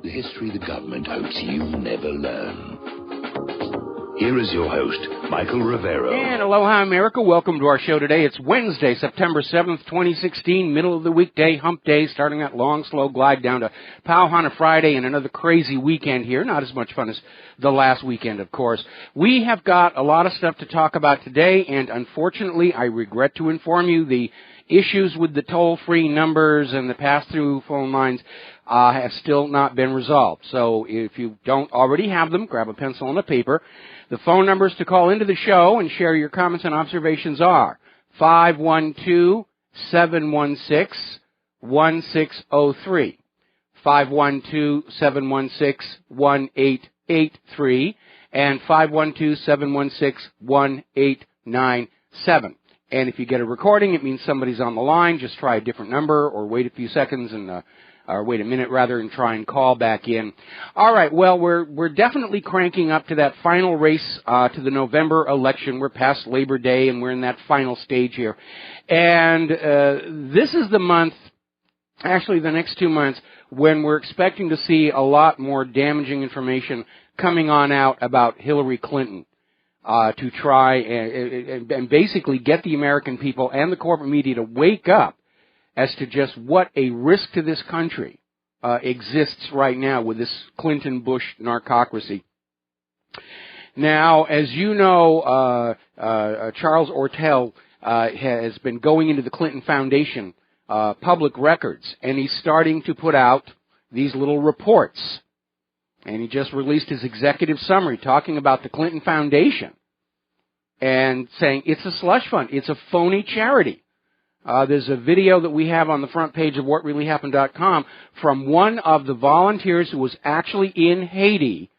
The history the government hopes you never learn. Here is your host, Michael Rivero. And aloha, America. Welcome to our show today. It's Wednesday, September 7th, 2016, middle of the weekday, hump day, starting that long, slow glide down to Kaahumanu Friday and another crazy weekend here. Not as much fun as the last weekend, of course. We have got a lot of stuff to talk about today, and unfortunately, I regret to inform you, the issues with the toll-free numbers and the pass-through phone lines have still not been resolved. So if you don't already have them, grab a pencil and a paper. The phone numbers to call into the show and share your comments and observations are 512-716-1603, 512-716-1883, and 512-716-1897. And if you get a recording, it means somebody's on the line. Just try a different number or wait a few seconds and or wait a minute rather and try and call back in. All right, well, we're definitely cranking up to that final race to the November election. We're past Labor Day and we're in that final stage here. And this is the month, actually the next 2 months, when we're expecting to see a lot more damaging information coming on out about Hillary Clinton. To try and basically get the American people and the corporate media to wake up as to just what a risk to this country exists right now with this Clinton-Bush narcocracy. Now, as you know, Charles Ortel has been going into the Clinton Foundation public records, and he's starting to put out these little reports. And he just released his executive summary talking about the Clinton Foundation and saying it's a slush fund. It's a phony charity. There's a video that we have on the front page of WhatReallyHappened.com from one of the volunteers who was actually in Haiti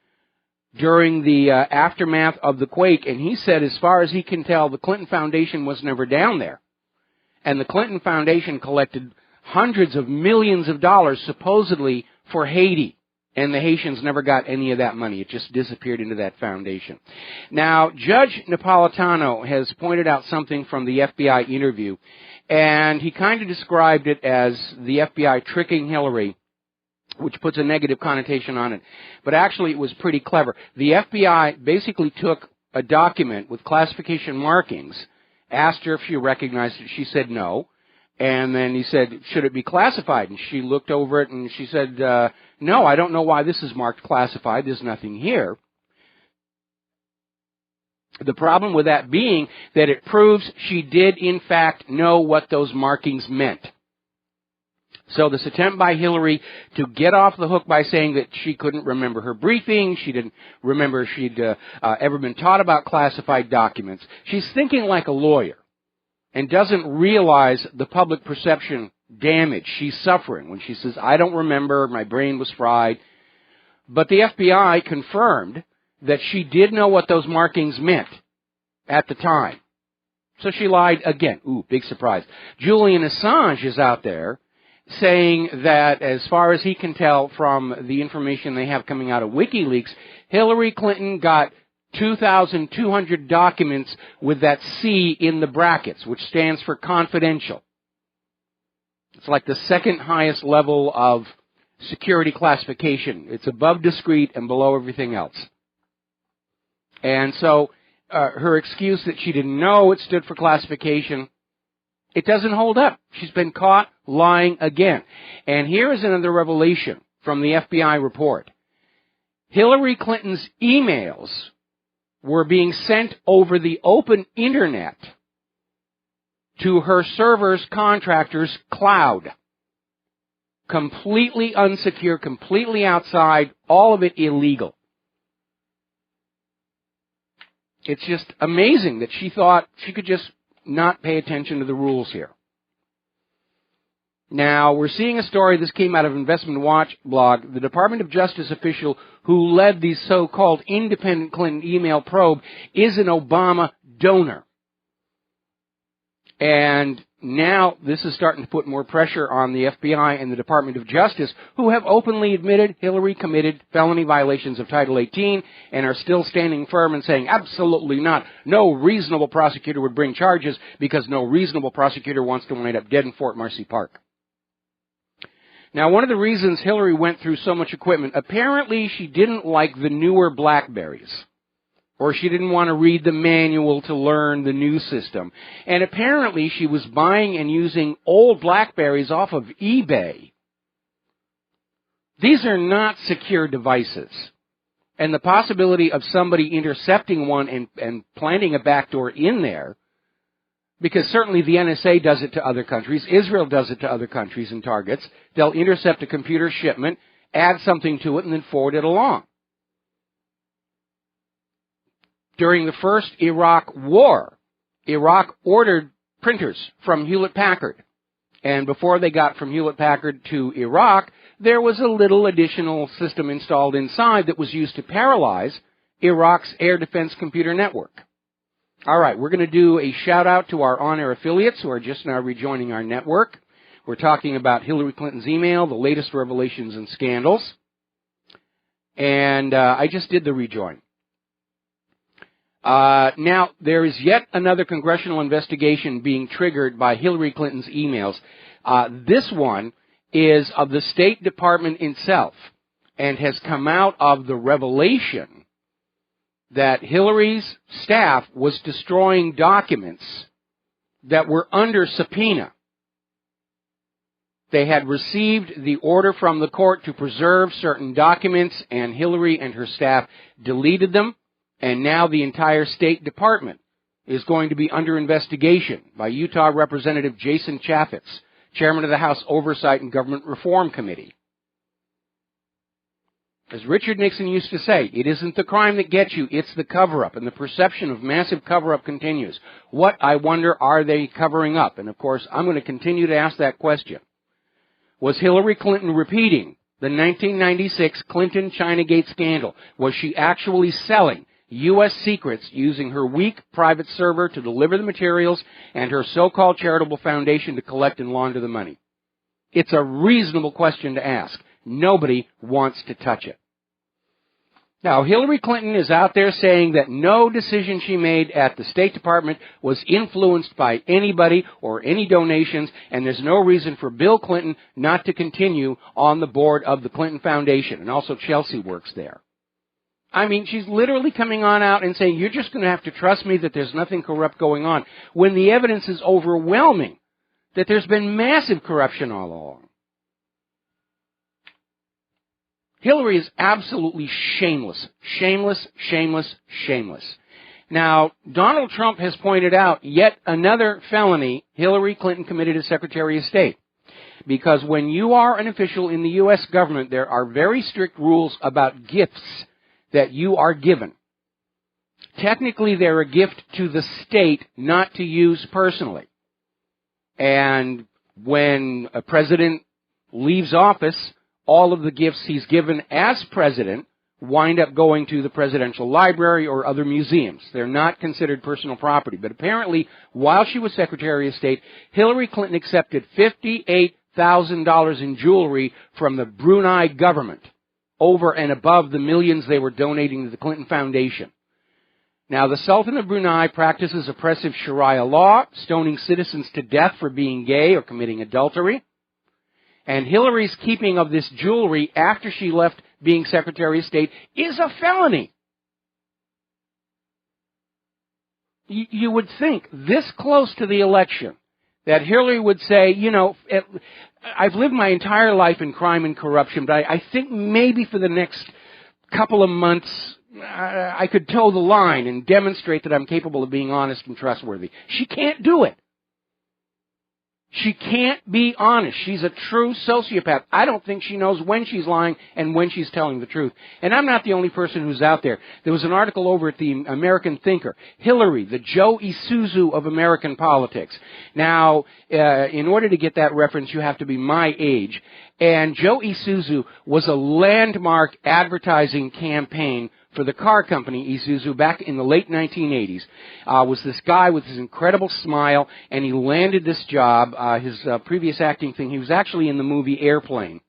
during the aftermath of the quake, and he said as far as he can tell, the Clinton Foundation was never down there. And the Clinton Foundation collected hundreds of millions of dollars supposedly for Haiti. And the Haitians never got any of that money. It just disappeared into that foundation. Now, Judge Napolitano has pointed out something from the FBI interview, and he kind of described it as the FBI tricking Hillary, which puts a negative connotation on it. But actually, it was pretty clever. The FBI basically took a document with classification markings, asked her if she recognized it. She said no. And then he said, should it be classified? And she looked over it and she said, no, I don't know why this is marked classified. There's nothing here. The problem with that being that it proves she did, in fact, know what those markings meant. So this attempt by Hillary to get off the hook by saying that she couldn't remember her briefing, she didn't remember she'd ever been taught about classified documents. She's thinking like a lawyer and doesn't realize the public perception damage she's suffering when she says, I don't remember, my brain was fried. But the FBI confirmed that she did know what those markings meant at the time. So she lied again. Ooh, big surprise. Julian Assange is out there saying that as far as he can tell from the information they have coming out of WikiLeaks, Hillary Clinton got 2,200 documents with that C in the brackets, which stands for confidential. It's like the second highest level of security classification. It's above discreet and below everything else. And so her excuse that she didn't know it stood for classification, it doesn't hold up. She's been caught lying again. And here is another revelation from the FBI report. Hillary Clinton's emails were being sent over the open internet to her server's contractor's cloud. Completely unsecure, completely outside, all of it illegal. It's just amazing that she thought she could just not pay attention to the rules here. Now, we're seeing a story, this came out of Investment Watch blog, the Department of Justice official who led the so-called independent Clinton email probe is an Obama donor. And now this is starting to put more pressure on the FBI and the Department of Justice, who have openly admitted Hillary committed felony violations of Title 18 and are still standing firm and saying, absolutely not. No reasonable prosecutor would bring charges because no reasonable prosecutor wants to wind up dead in Fort Marcy Park. Now, one of the reasons Hillary went through so much equipment, apparently she didn't like the newer BlackBerries, or she didn't want to read the manual to learn the new system. And apparently she was buying and using old BlackBerries off of eBay. These are not secure devices. And the possibility of somebody intercepting one and planting a backdoor in there, because certainly the NSA does it to other countries, Israel does it to other countries and targets. They'll intercept a computer shipment, add something to it, and then forward it along. During the first Iraq war, Iraq ordered printers from Hewlett-Packard. And before they got from Hewlett-Packard to Iraq, there was a little additional system installed inside that was used to paralyze Iraq's air defense computer network. All right, we're going to do a shout-out to our on-air affiliates who are just now rejoining our network. We're talking about Hillary Clinton's email, the latest revelations and scandals. And I just did the rejoin. Now, there is yet another congressional investigation being triggered by Hillary Clinton's emails. This one is of the State Department itself and has come out of the revelation that Hillary's staff was destroying documents that were under subpoena. They had received the order from the court to preserve certain documents, and Hillary and her staff deleted them, and now the entire State Department is going to be under investigation by Utah Representative Jason Chaffetz, chairman of the House Oversight and Government Reform Committee. As Richard Nixon used to say, it isn't the crime that gets you, it's the cover-up, and the perception of massive cover-up continues. What, I wonder, are they covering up? And, of course, I'm going to continue to ask that question. Was Hillary Clinton repeating the 1996 Clinton-Chinagate scandal? Was she actually selling U.S. secrets using her weak private server to deliver the materials and her so-called charitable foundation to collect and launder the money? It's a reasonable question to ask. Nobody wants to touch it. Now, Hillary Clinton is out there saying that no decision she made at the State Department was influenced by anybody or any donations, and there's no reason for Bill Clinton not to continue on the board of the Clinton Foundation, and also Chelsea works there. I mean, she's literally coming on out and saying, you're just going to have to trust me that there's nothing corrupt going on, when the evidence is overwhelming that there's been massive corruption all along. Hillary is absolutely shameless. Shameless, shameless, shameless. Now, Donald Trump has pointed out yet another felony Hillary Clinton committed as Secretary of State. Because when you are an official in the U.S. government, there are very strict rules about gifts that you are given. Technically, they're a gift to the state, not to use personally. And when a president leaves office, all of the gifts he's given as president wind up going to the presidential library or other museums. They're not considered personal property. But apparently, while she was Secretary of State, Hillary Clinton accepted $58,000 in jewelry from the Brunei government, over and above the millions they were donating to the Clinton Foundation. Now, the Sultan of Brunei practices oppressive Sharia law, stoning citizens to death for being gay or committing adultery. And Hillary's keeping of this jewelry after she left being Secretary of State is a felony. You would think this close to the election that Hillary would say, you know, I've lived my entire life in crime and corruption, but I think maybe for the next couple of months I could toe the line and demonstrate that I'm capable of being honest and trustworthy. She can't do it. She can't be honest. She's a true sociopath. I don't think she knows when she's lying and when she's telling the truth. And I'm not the only person who's out there. There was an article over at the American Thinker, Hillary, the Joe Isuzu of American politics. Now, in order to get that reference, you have to be my age. And Joe Isuzu was a landmark advertising campaign for the car company Isuzu back in the late 1980s. Was this guy with his incredible smile, and he landed this job. His previous acting thing, he was actually in the movie Airplane,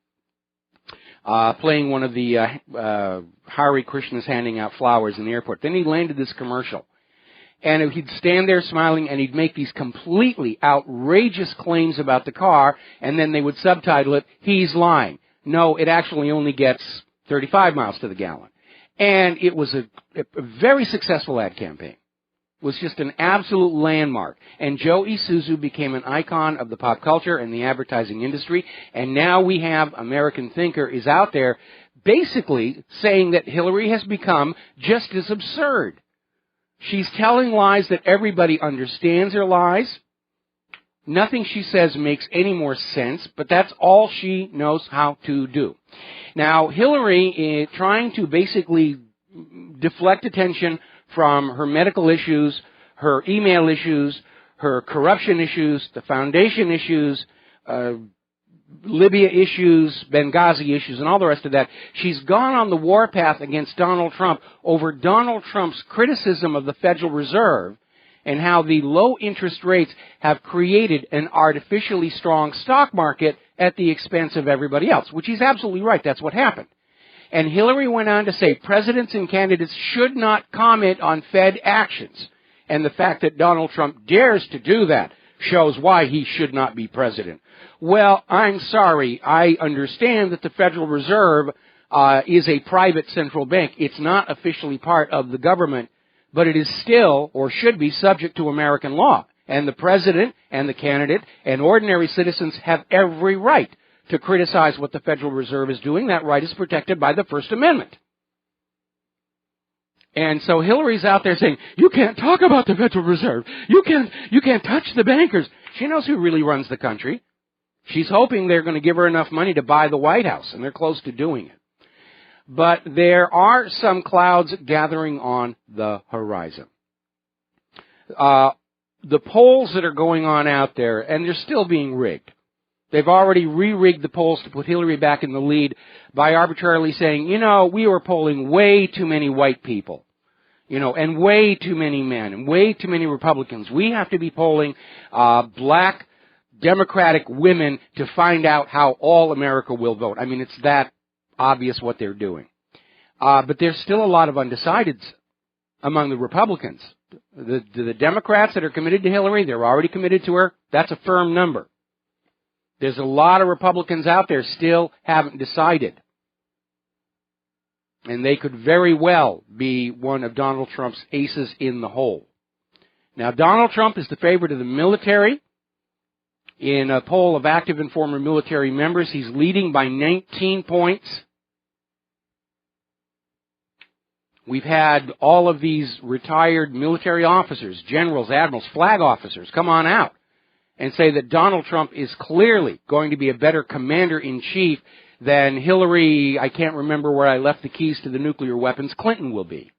playing one of the Hare Krishnas handing out flowers in the airport. Then he landed this commercial. and he'd stand there smiling, and he'd make these completely outrageous claims about the car, and then they would subtitle it, "He's lying." No, it actually only gets 35 miles to the gallon. And it was a very successful ad campaign. It was just an absolute landmark. And Joe Isuzu became an icon of the pop culture and the advertising industry, and now we have American Thinker is out there basically saying that Hillary has become just as absurd. She's telling lies that everybody understands are lies. Nothing she says makes any more sense, but that's all she knows how to do. Now, Hillary is trying to basically deflect attention from her medical issues, her email issues, her corruption issues, the foundation issues, Libya issues, Benghazi issues, and all the rest of that. She's gone on the warpath against Donald Trump over Donald Trump's criticism of the Federal Reserve and how the low interest rates have created an artificially strong stock market at the expense of everybody else, which he's absolutely right. That's what happened. And Hillary went on to say presidents and candidates should not comment on Fed actions. And the fact that Donald Trump dares to do that shows why he should not be president. Well, I'm sorry. I understand that the Federal Reserve is a private central bank. It's not officially part of the government, but it is still, or should be, subject to American law. And the president and the candidate and ordinary citizens have every right to criticize what the Federal Reserve is doing. That right is protected by the First Amendment. And so Hillary's out there saying, you can't talk about the Federal Reserve. You can't touch the bankers. She knows who really runs the country. She's hoping they're going to give her enough money to buy the White House, and they're close to doing it. But there are some clouds gathering on the horizon. The polls that are going on out there, and they're still being rigged. They've already re-rigged the polls to put Hillary back in the lead by arbitrarily saying, we were polling way too many white people, and way too many men, and way too many Republicans. We have to be polling black Democratic women to find out how all America will vote. I mean, it's that obvious what they're doing. But there's still a lot of undecideds among the Republicans. The Democrats that are committed to Hillary, they're already committed to her. That's a firm number. There's a lot of Republicans out there still haven't decided. And they could very well be one of Donald Trump's aces in the hole. Now, Donald Trump is the favorite of the military. In a poll of active and former military members, he's leading by 19 points. We've had all of these retired military officers, generals, admirals, flag officers come on out and say that Donald Trump is clearly going to be a better commander-in-chief than Hillary, I can't remember where I left the keys to the nuclear weapons, Clinton will be.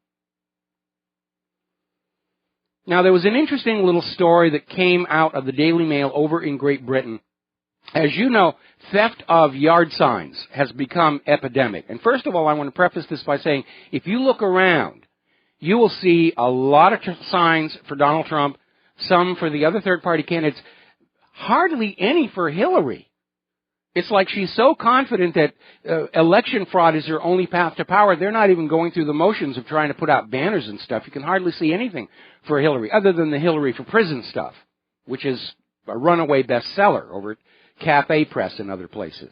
Now, there was an interesting little story that came out of the Daily Mail over in Great Britain. As you know, theft of yard signs has become epidemic. And first of all, I want to preface this by saying, if you look around, you will see a lot of signs for Donald Trump, some for the other third-party candidates, hardly any for Hillary. It's like she's so confident that election fraud is her only path to power, they're not even going through the motions of trying to put out banners and stuff. You can hardly see anything for Hillary, other than the Hillary for Prison stuff, which is a runaway bestseller over at Cafe Press and other places.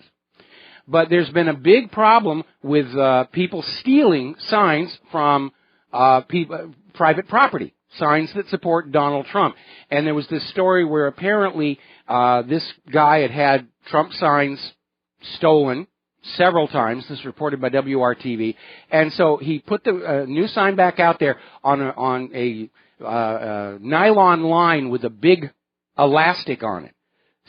But there's been a big problem with people stealing signs from private property, signs that support Donald Trump. And there was this story where apparently this guy had Trump signs stolen several times. This is reported by WRTV. And so he put the new sign back out there on a nylon line with a big elastic on it.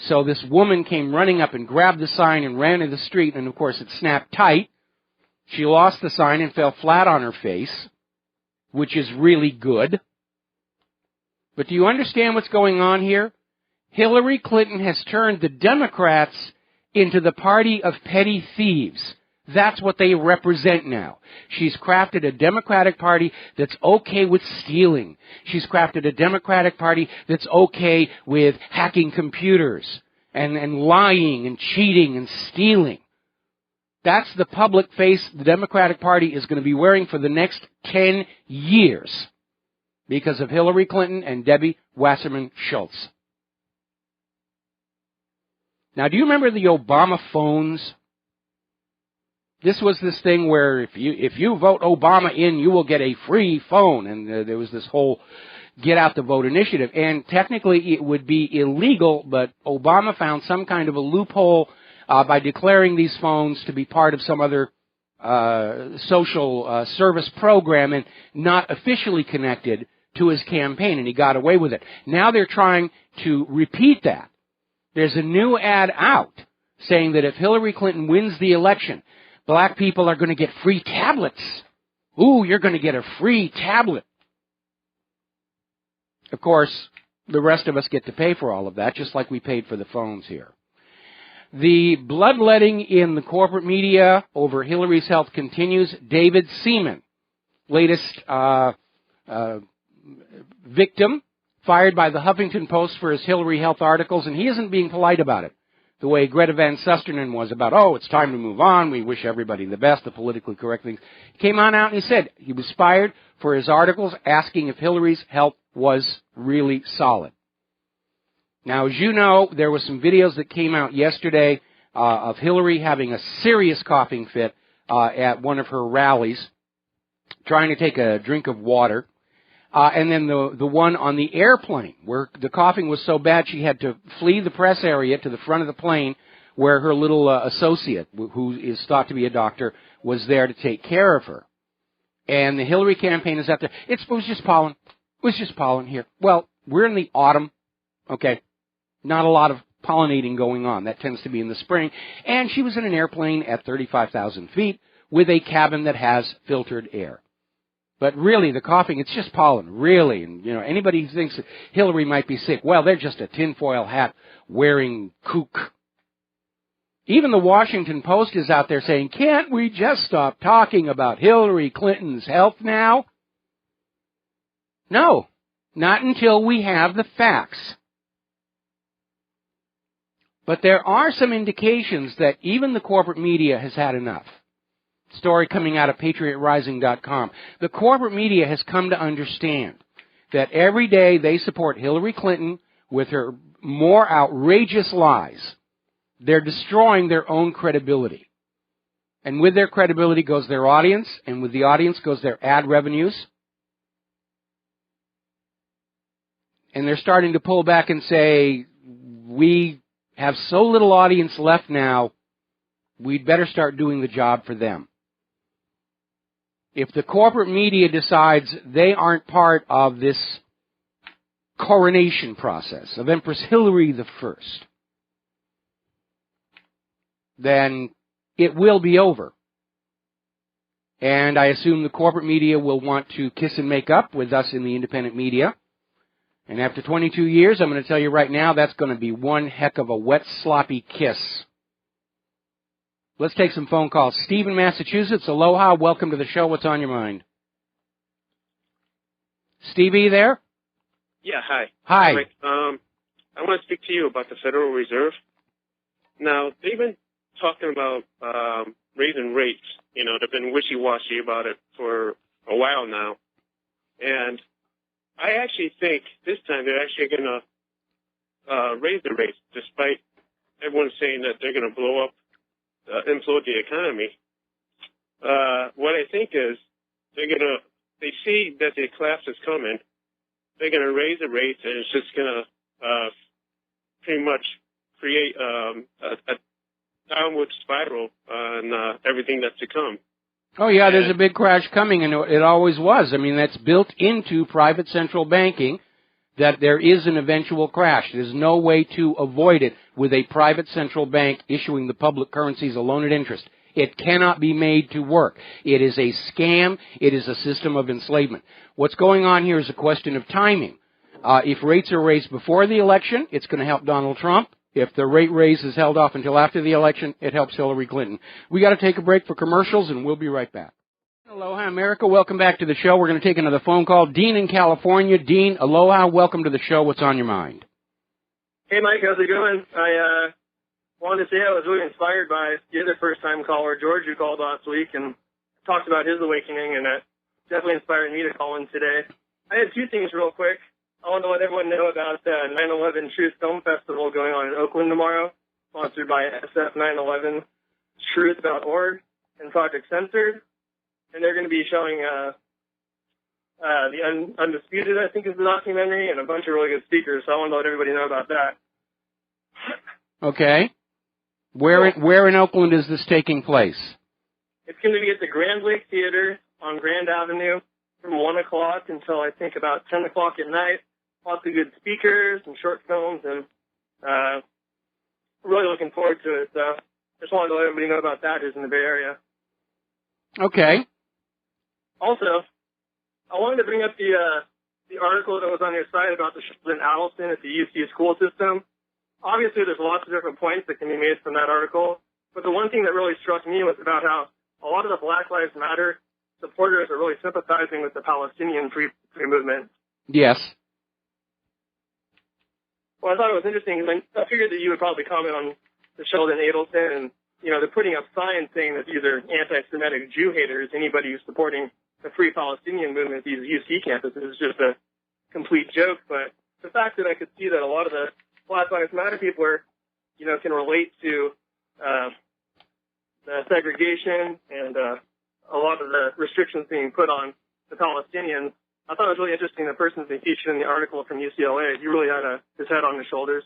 So this woman came running up and grabbed the sign and ran in the street, and of course it snapped tight. She lost the sign and fell flat on her face, which is really good. But do you understand what's going on here? Hillary Clinton has turned the Democrats into the party of petty thieves. That's what they represent now. She's crafted a Democratic Party that's okay with stealing. She's crafted a Democratic Party that's okay with hacking computers and lying and cheating and stealing. That's the public face the Democratic Party is going to be wearing for the next 10 years. because of Hillary Clinton and Debbie Wasserman Schultz. Now, do you remember the Obama phones? This was this thing where if you vote Obama in, you will get a free phone. And there was this whole get out the vote initiative. And technically it would be illegal, but Obama found some kind of a loophole by declaring these phones to be part of some other social service program and not officially connected to his campaign, and he got away with it. Now they're trying to repeat that. There's a new ad out saying that if Hillary Clinton wins the election, black people are going to get free tablets. Ooh, you're going to get a free tablet. Of course, the rest of us get to pay for all of that, just like we paid for the phones here. The bloodletting in the corporate media over Hillary's health continues. David Seaman, latest victim, fired by the Huffington Post for his Hillary health articles, and he isn't being polite about it, the way Greta Van Susteren was about, oh, it's time to move on, we wish everybody the best, the politically correct things. He came on out and he said he was fired for his articles asking if Hillary's health was really solid. Now, as you know, there were some videos that came out yesterday of Hillary having a serious coughing fit at one of her rallies, trying to take a drink of water. And then the one on the airplane where the coughing was so bad she had to flee the press area to the front of the plane where her little associate, who is thought to be a doctor, was there to take care of her. And the Hillary campaign is out there. It was just pollen. It was just pollen here. Well, we're in the autumn. Okay. Not a lot of pollinating going on. That tends to be in the spring. And she was in an airplane at 35,000 feet with a cabin that has filtered air. But really, the coughing, it's just pollen, really. And, you know, anybody who thinks that Hillary might be sick, well, they're just a tinfoil hat wearing kook. Even the Washington Post is out there saying, can't we just stop talking about Hillary Clinton's health now? No, not until we have the facts. But there are some indications that even the corporate media has had enough. Story coming out of PatriotRising.com. The corporate media has come to understand that every day they support Hillary Clinton with her more outrageous lies. They're destroying their own credibility. And with their credibility goes their audience, and with the audience goes their ad revenues. And they're starting to pull back and say, we have so little audience left now, we'd better start doing the job for them. If the corporate media decides they aren't part of this coronation process of Empress Hillary I, then it will be over. And I assume the corporate media will want to kiss and make up with us in the independent media. And after 22 years, I'm going to tell you right now, that's going to be one heck of a wet, sloppy kiss. Let's take some phone calls. Steve in Massachusetts, aloha, welcome to the show. What's on your mind? Stevie there? Yeah, hi. Hi. Right. I want to speak to you about the Federal Reserve. Now, they've been talking about raising rates. You know, they've been wishy-washy about it for a while now. And I actually think this time they're actually going to raise the rates, despite everyone saying that they're going to blow up, implode the economy. What I think is they see that the collapse is coming. They're going to raise the rates, and it's just going to pretty much create a downward spiral on everything that's to come. Oh, yeah, there's a big crash coming, and it always was. I mean, that's built into private central banking, that there is an eventual crash. There's no way to avoid it with a private central bank issuing the public currencies alone at interest. It cannot be made to work. It is a scam. It is a system of enslavement. What's going on here is a question of timing. If rates are raised before the election, it's going to help Donald Trump. If the rate raise is held off until after the election, it helps Hillary Clinton. We got to take a break for commercials, and we'll be right back. Aloha, America. Welcome back to the show. We're going to take another phone call. Dean in California. Dean, aloha. Welcome to the show. What's on your mind? Hey, Mike. How's it going? I wanted to say I was really inspired by the other first-time caller, George, who called last week and talked about his awakening, and that definitely inspired me to call in today. I had two things real quick. I want to let everyone know about the 9/11 Truth Film Festival going on in Oakland tomorrow, sponsored by SF911truth.org and Project Censored. And they're going to be showing the Undisputed, I think is the documentary, and a bunch of really good speakers. So I want to let everybody know about that. Okay. Where in Oakland is this taking place? It's going to be at the Grand Lake Theater on Grand Avenue from 1 o'clock until I think about 10 o'clock at night. Lots of good speakers and short films, and really looking forward to it. So just wanted to let everybody know about that who's in the Bay Area. Okay. Also, I wanted to bring up the article that was on your site about the Sheldon Adelson at the UC school system. Obviously, there's lots of different points that can be made from that article, but the one thing that really struck me was about how a lot of the Black Lives Matter supporters are really sympathizing with the Palestinian free movement. Yes. Well, I thought it was interesting because I figured that you would probably comment on the Sheldon Adelson, and they're putting up signs saying that these are anti-Semitic Jew haters. Anybody who's supporting the Free Palestinian movement at these UC campuses is just a complete joke. But the fact that I could see that a lot of the Black Lives Matter people are, can relate to the segregation and a lot of the restrictions being put on the Palestinians, I thought it was really interesting. The person's been featured in the article from UCLA. He really had his head on his shoulders.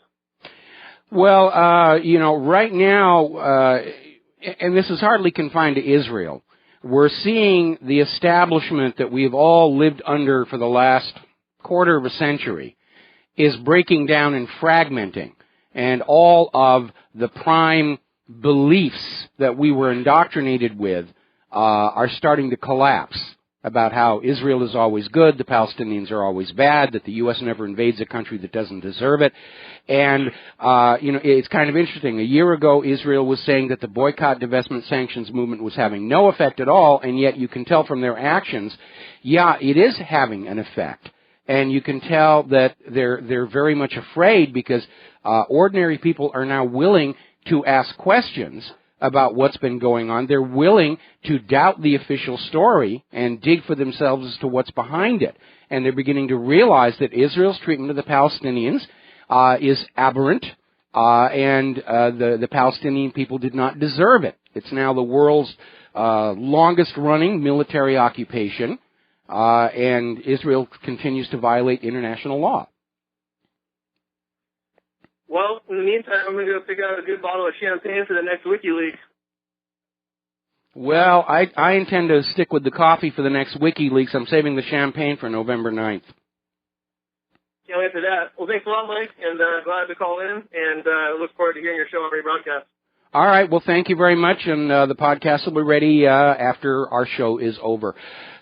Well, right now, and this is hardly confined to Israel, we're seeing the establishment that we've all lived under for the last quarter of a century is breaking down and fragmenting, and all of the prime beliefs that we were indoctrinated with are starting to collapse about how Israel is always good, the Palestinians are always bad, that the U.S. never invades a country that doesn't deserve it. And, it's kind of interesting. A year ago, Israel was saying that the boycott, divestment, sanctions movement was having no effect at all, and yet you can tell from their actions, yeah, it is having an effect. And you can tell that they're very much afraid because ordinary people are now willing to ask questions about what's been going on. They're willing to doubt the official story and dig for themselves as to what's behind it. And they're beginning to realize that Israel's treatment of the Palestinians is aberrant, and the Palestinian people did not deserve it. It's now the world's longest-running military occupation, and Israel continues to violate international law. Well, in the meantime, I'm going to go pick out a good bottle of champagne for the next WikiLeaks. Well, I intend to stick with the coffee for the next WikiLeaks. I'm saving the champagne for November 9th. Can't wait for that. Well, thanks a lot, Mike, and glad to call in, and look forward to hearing your show on rebroadcast. All right. Well, thank you very much, and the podcast will be ready after our show is over.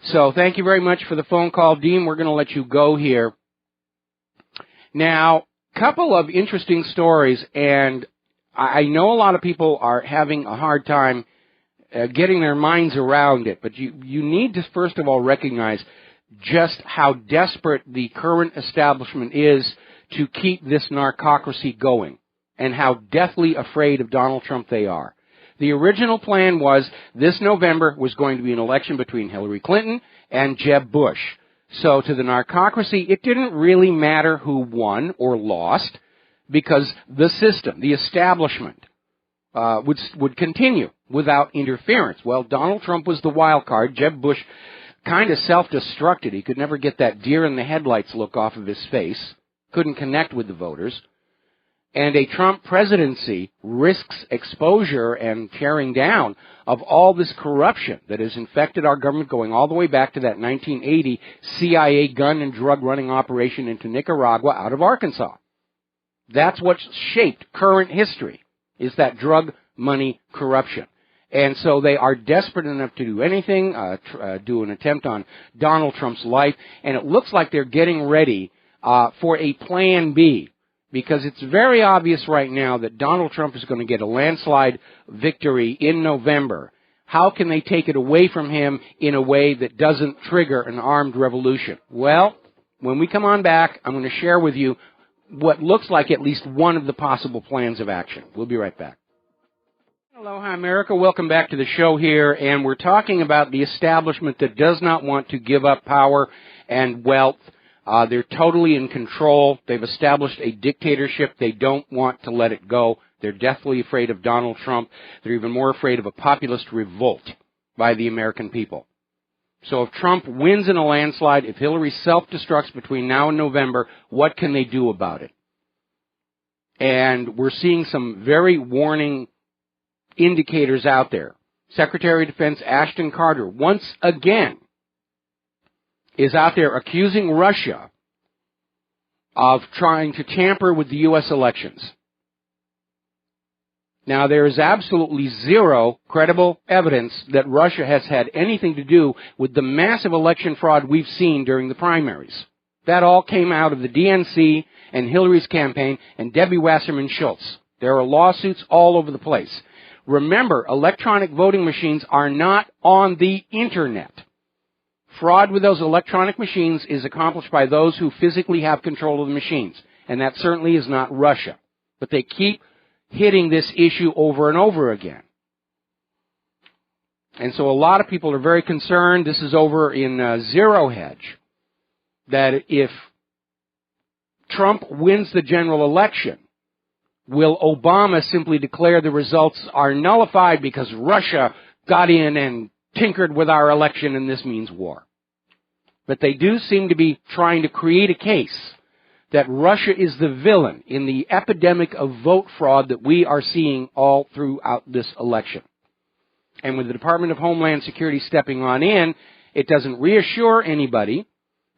So thank you very much for the phone call, Dean. We're going to let you go here. Now, couple of interesting stories, and I know a lot of people are having a hard time getting their minds around it, but you need to first of all recognize just how desperate the current establishment is to keep this narcocracy going and how deathly afraid of Donald Trump they are. The original plan was this November was going to be an election between Hillary Clinton and Jeb Bush. So to the narcocracy, it didn't really matter who won or lost because the system, the establishment, would continue without interference. Well, Donald Trump was the wild card. Jeb Bush kind of self-destructed. He could never get that deer in the headlights look off of his face, couldn't connect with the voters. And a Trump presidency risks exposure and tearing down of all this corruption that has infected our government going all the way back to that 1980 CIA gun and drug running operation into Nicaragua out of Arkansas. That's what's shaped current history, is that drug money corruption. And so they are desperate enough to do anything, do an attempt on Donald Trump's life, and it looks like they're getting ready for a plan B. Because it's very obvious right now that Donald Trump is going to get a landslide victory in November. How can they take it away from him in a way that doesn't trigger an armed revolution? Well, when we come on back, I'm going to share with you what looks like at least one of the possible plans of action. We'll be right back. Aloha, America. Welcome back to the show here, and we're talking about the establishment that does not want to give up power and wealth They're totally in control. They've established a dictatorship. They don't want to let it go. They're deathly afraid of Donald Trump. They're even more afraid of a populist revolt by the American people. So if Trump wins in a landslide, if Hillary self-destructs between now and November, what can they do about it? And we're seeing some very warning indicators out there. Secretary of Defense Ashton Carter, once again, is out there accusing Russia of trying to tamper with the U.S. elections. Now, there is absolutely zero credible evidence that Russia has had anything to do with the massive election fraud we've seen during the primaries. That all came out of the DNC and Hillary's campaign and Debbie Wasserman Schultz. There are lawsuits all over the place. Remember, electronic voting machines are not on the Internet. Fraud with those electronic machines is accomplished by those who physically have control of the machines, and that certainly is not Russia. But they keep hitting this issue over and over again. And so a lot of people are very concerned, this is over in Zero Hedge, that if Trump wins the general election, will Obama simply declare the results are nullified because Russia got in and tinkered with our election and this means war? But they do seem to be trying to create a case that Russia is the villain in the epidemic of vote fraud that we are seeing all throughout this election. And with the Department of Homeland Security stepping on in, it doesn't reassure anybody.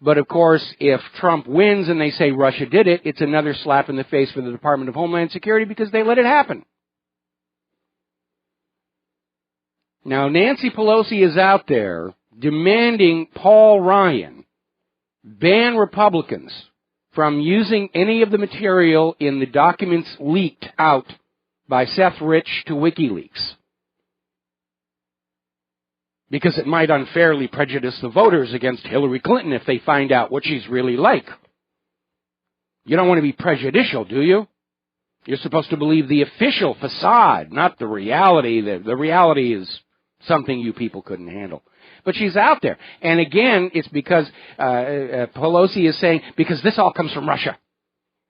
But of course, if Trump wins and they say Russia did it, it's another slap in the face for the Department of Homeland Security because they let it happen. Now, Nancy Pelosi is out there demanding Paul Ryan ban Republicans from using any of the material in the documents leaked out by Seth Rich to WikiLeaks, because it might unfairly prejudice the voters against Hillary Clinton if they find out what she's really like. You don't want to be prejudicial, do you? You're supposed to believe the official facade, not the reality. The reality is something you people couldn't handle. But she's out there. And again, it's because Pelosi is saying, because this all comes from Russia.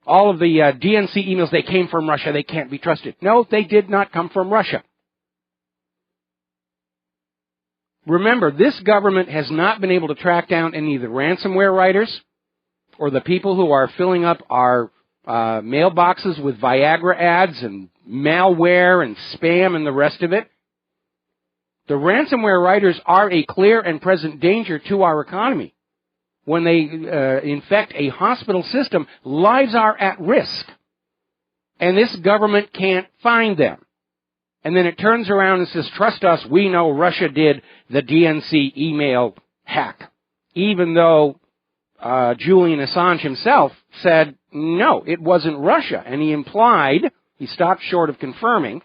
All of the DNC emails, they came from Russia. They can't be trusted. No, they did not come from Russia. Remember, this government has not been able to track down any of the ransomware writers or the people who are filling up our mailboxes with Viagra ads and malware and spam and the rest of it. The ransomware writers are a clear and present danger to our economy. When they infect a hospital system, lives are at risk. And this government can't find them. And then it turns around and says, trust us, we know Russia did the DNC email hack. Even though Julian Assange himself said, no, it wasn't Russia. And he implied, he stopped short of confirming,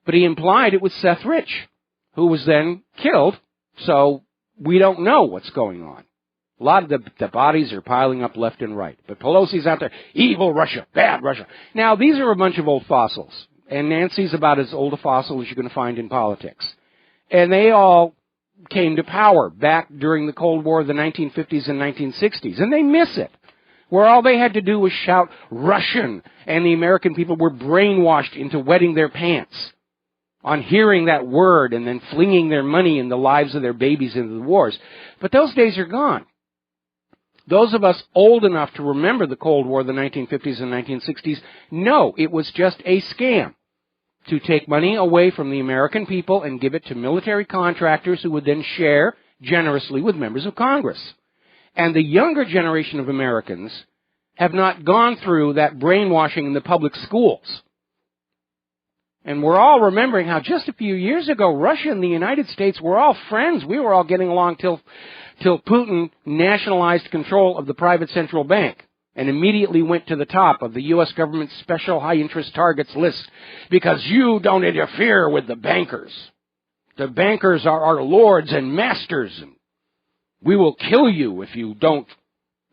but he implied it was Seth Rich, who was then killed. So we don't know what's going on. A lot of the bodies are piling up left and right. But Pelosi's out there, evil Russia, bad Russia. Now, these are a bunch of old fossils. And Nancy's about as old a fossil as you're going to find in politics. And they all came to power back during the Cold War of the 1950s and 1960s. And they miss it. Where all they had to do was shout Russian. And the American people were brainwashed into wetting their pants on hearing that word and then flinging their money and the lives of their babies into the wars. But those days are gone. Those of us old enough to remember the Cold War, the 1950s and 1960s, know it was just a scam to take money away from the American people and give it to military contractors who would then share generously with members of Congress. And the younger generation of Americans have not gone through that brainwashing in the public schools. And we're all remembering how just a few years ago, Russia and the United States were all friends. We were all getting along till Putin nationalized control of the private central bank and immediately went to the top of the U.S. government's special high-interest targets list because you don't interfere with the bankers. The bankers are our lords and masters, and we will kill you if you don't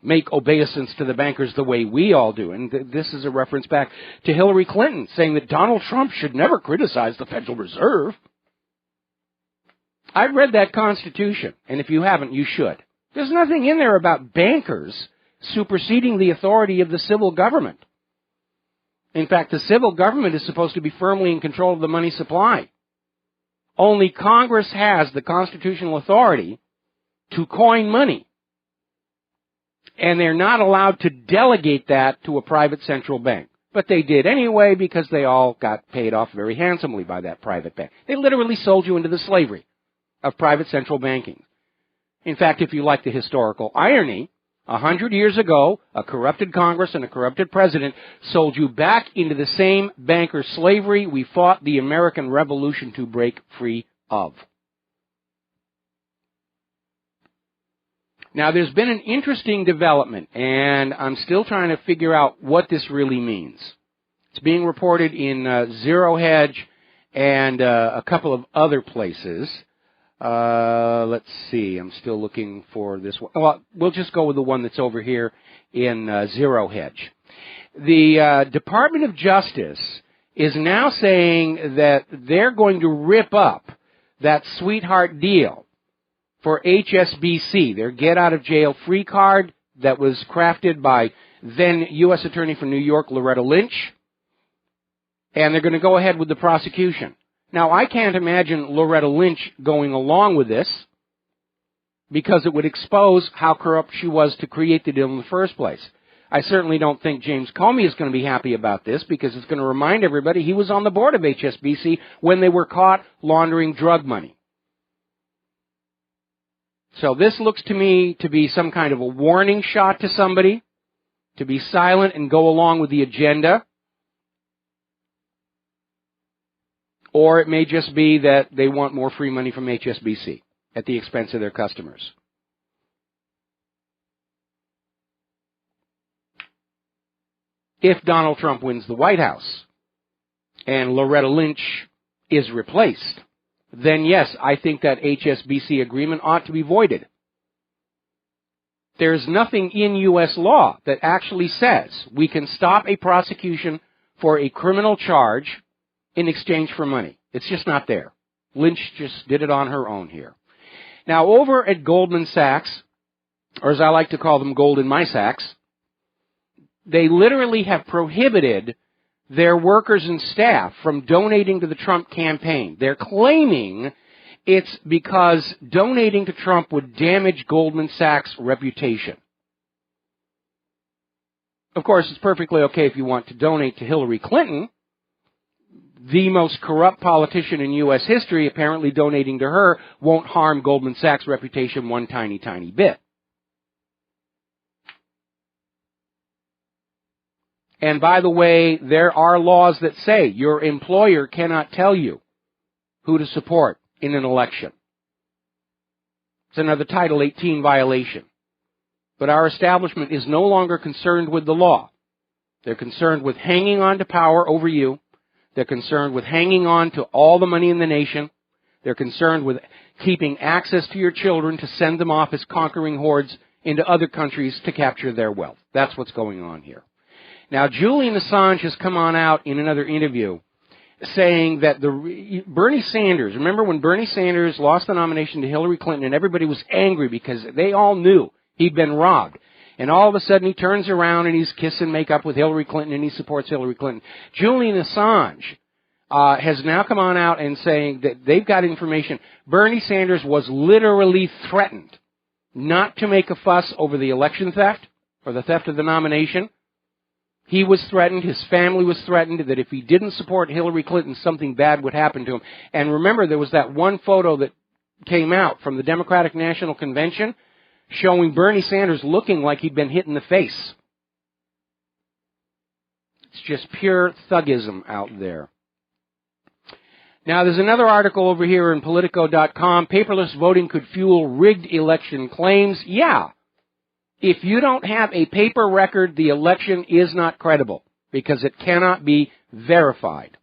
make obeisance to the bankers the way we all do. And this is a reference back to Hillary Clinton saying that Donald Trump should never criticize the Federal Reserve. I've read that Constitution, and if you haven't, you should. There's nothing in there about bankers superseding the authority of the civil government. In fact, the civil government is supposed to be firmly in control of the money supply. Only Congress has the constitutional authority to coin money. And they're not allowed to delegate that to a private central bank. But they did anyway because they all got paid off very handsomely by that private bank. They literally sold you into the slavery of private central banking. In fact, if you like the historical irony, 100 years ago, a corrupted Congress and a corrupted president sold you back into the same banker slavery we fought the American Revolution to break free of. Now, there's been an interesting development, and I'm still trying to figure out what this really means. It's being reported in Zero Hedge and a couple of other places. Let's see. I'm still looking for this one. Well, we'll just go with the one that's over here in Zero Hedge. The Department of Justice is now saying that they're going to rip up that sweetheart deal for HSBC, their get-out-of-jail-free card that was crafted by then U.S. Attorney for New York, Loretta Lynch, and they're going to go ahead with the prosecution. Now, I can't imagine Loretta Lynch going along with this because it would expose how corrupt she was to create the deal in the first place. I certainly don't think James Comey is going to be happy about this because it's going to remind everybody he was on the board of HSBC when they were caught laundering drug money. So this looks to me to be some kind of a warning shot to somebody to be silent and go along with the agenda. Or it may just be that they want more free money from HSBC at the expense of their customers. If Donald Trump wins the White House and Loretta Lynch is replaced, then yes, I think that HSBC agreement ought to be voided. There's nothing in U.S. law that actually says we can stop a prosecution for a criminal charge in exchange for money. It's just not there. Lynch just did it on her own here. Now, over at Goldman Sachs, or as I like to call them, Gold in My Sacks, they literally have prohibited their workers and staff from donating to the Trump campaign. They're claiming it's because donating to Trump would damage Goldman Sachs' reputation. Of course, it's perfectly okay if you want to donate to Hillary Clinton, the most corrupt politician in U.S. history. Apparently donating to her won't harm Goldman Sachs' reputation one tiny, tiny bit. And by the way, there are laws that say your employer cannot tell you who to support in an election. It's another Title 18 violation. But our establishment is no longer concerned with the law. They're concerned with hanging on to power over you. They're concerned with hanging on to all the money in the nation. They're concerned with keeping access to your children to send them off as conquering hordes into other countries to capture their wealth. That's what's going on here. Now, Julian Assange has come on out in another interview saying that Bernie Sanders, remember when Bernie Sanders lost the nomination to Hillary Clinton and everybody was angry because they all knew he'd been robbed. And all of a sudden he turns around and he's kiss and make up with Hillary Clinton and he supports Hillary Clinton. Julian Assange has now come on out and saying that they've got information. Bernie Sanders was literally threatened not to make a fuss over the election theft or the theft of the nomination. He was threatened, his family was threatened, that if he didn't support Hillary Clinton, something bad would happen to him. And remember, there was that one photo that came out from the Democratic National Convention showing Bernie Sanders looking like he'd been hit in the face. It's just pure thuggism out there. Now, there's another article over here in Politico.com. Paperless voting could fuel rigged election claims. Yeah. If you don't have a paper record, the election is not credible because it cannot be verified.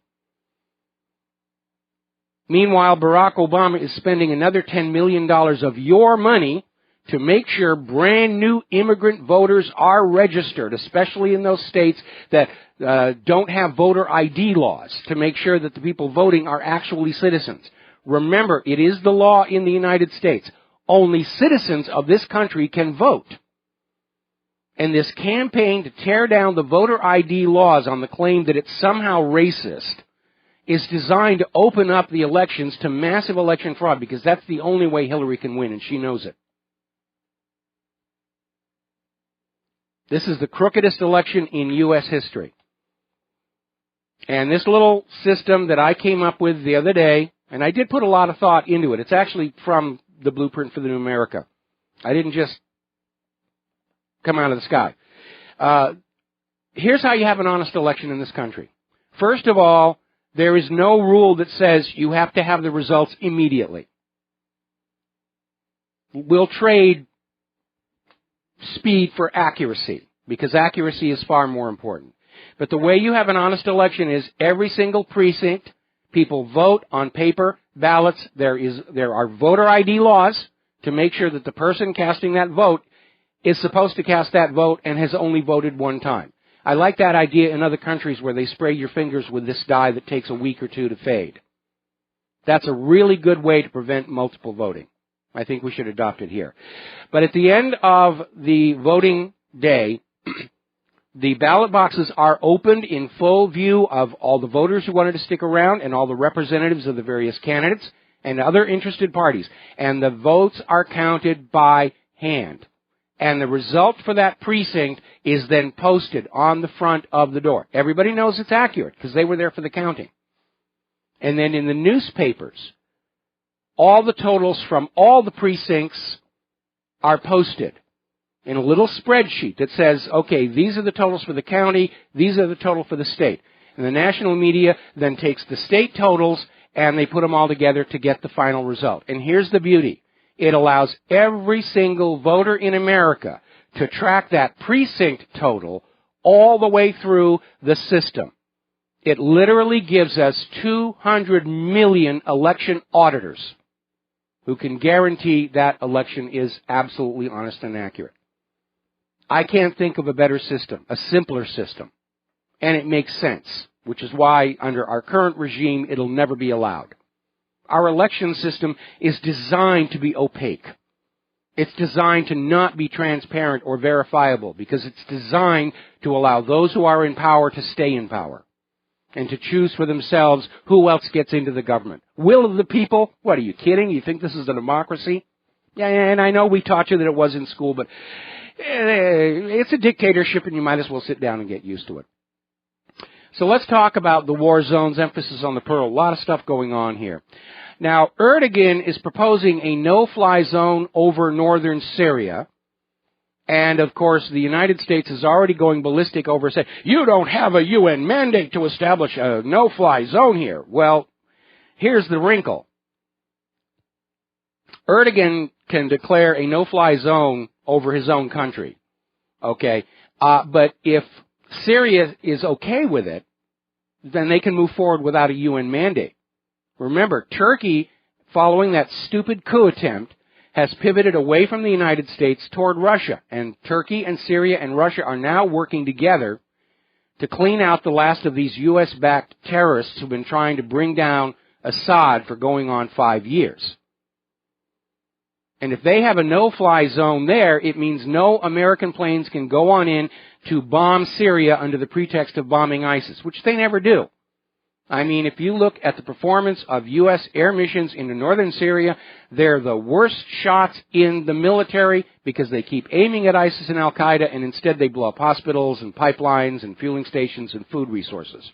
Meanwhile, Barack Obama is spending another $10 million of your money to make sure brand new immigrant voters are registered, especially in those states that don't have voter ID laws, to make sure that the people voting are actually citizens. Remember, it is the law in the United States. Only citizens of this country can vote. And this campaign to tear down the voter ID laws on the claim that it's somehow racist is designed to open up the elections to massive election fraud, because that's the only way Hillary can win, and she knows it. This is the crookedest election in U.S. history. And this little system that I came up with the other day, and I did put a lot of thought into it. It's actually from the Blueprint for the New America. I didn't just come out of the sky. Here's how you have an honest election in this country. First of all, there is no rule that says you have to have the results immediately. We'll trade speed for accuracy, because accuracy is far more important. But the way you have an honest election is every single precinct, people vote on paper ballots. There are voter ID laws to make sure that the person casting that vote is supposed to cast that vote and has only voted one time. I like that idea in other countries where they spray your fingers with this dye that takes a week or two to fade. That's a really good way to prevent multiple voting. I think we should adopt it here. But at the end of the voting day, the ballot boxes are opened in full view of all the voters who wanted to stick around and all the representatives of the various candidates and other interested parties. And the votes are counted by hand. And the result for that precinct is then posted on the front of the door. Everybody knows it's accurate because they were there for the counting. And then in the newspapers, all the totals from all the precincts are posted in a little spreadsheet that says, okay, these are the totals for the county, these are the total for the state. And the national media then takes the state totals and they put them all together to get the final result. And here's the beauty. It allows every single voter in America to track that precinct total all the way through the system. It literally gives us 200 million election auditors who can guarantee that election is absolutely honest and accurate. I can't think of a better system, a simpler system. And it makes sense, which is why under our current regime it'll never be allowed. Our election system is designed to be opaque. It's designed to not be transparent or verifiable because it's designed to allow those who are in power to stay in power and to choose for themselves who else gets into the government. Will of the people? What, are you kidding? You think this is a democracy? Yeah, and I know we taught you that it was in school, but it's a dictatorship and you might as well sit down and get used to it. So let's talk about the war zones, emphasis on the pearl. A lot of stuff going on here. Now, Erdogan is proposing a no-fly zone over northern Syria. And, of course, the United States is already going ballistic over saying, you don't have a UN mandate to establish a no-fly zone here. Well, here's the wrinkle. Erdogan can declare a no-fly zone over his own country. Okay? But if Syria is okay with it, then they can move forward without a UN mandate. Remember, Turkey, following that stupid coup attempt, has pivoted away from the United States toward Russia. And Turkey and Syria and Russia are now working together to clean out the last of these U.S.-backed terrorists who've been trying to bring down Assad for going on 5 years. And if they have a no-fly zone there, it means no American planes can go on in to bomb Syria under the pretext of bombing ISIS, which they never do. I mean, if you look at the performance of U.S. air missions into northern Syria, they're the worst shots in the military because they keep aiming at ISIS and Al-Qaeda, and instead they blow up hospitals and pipelines and fueling stations and food resources.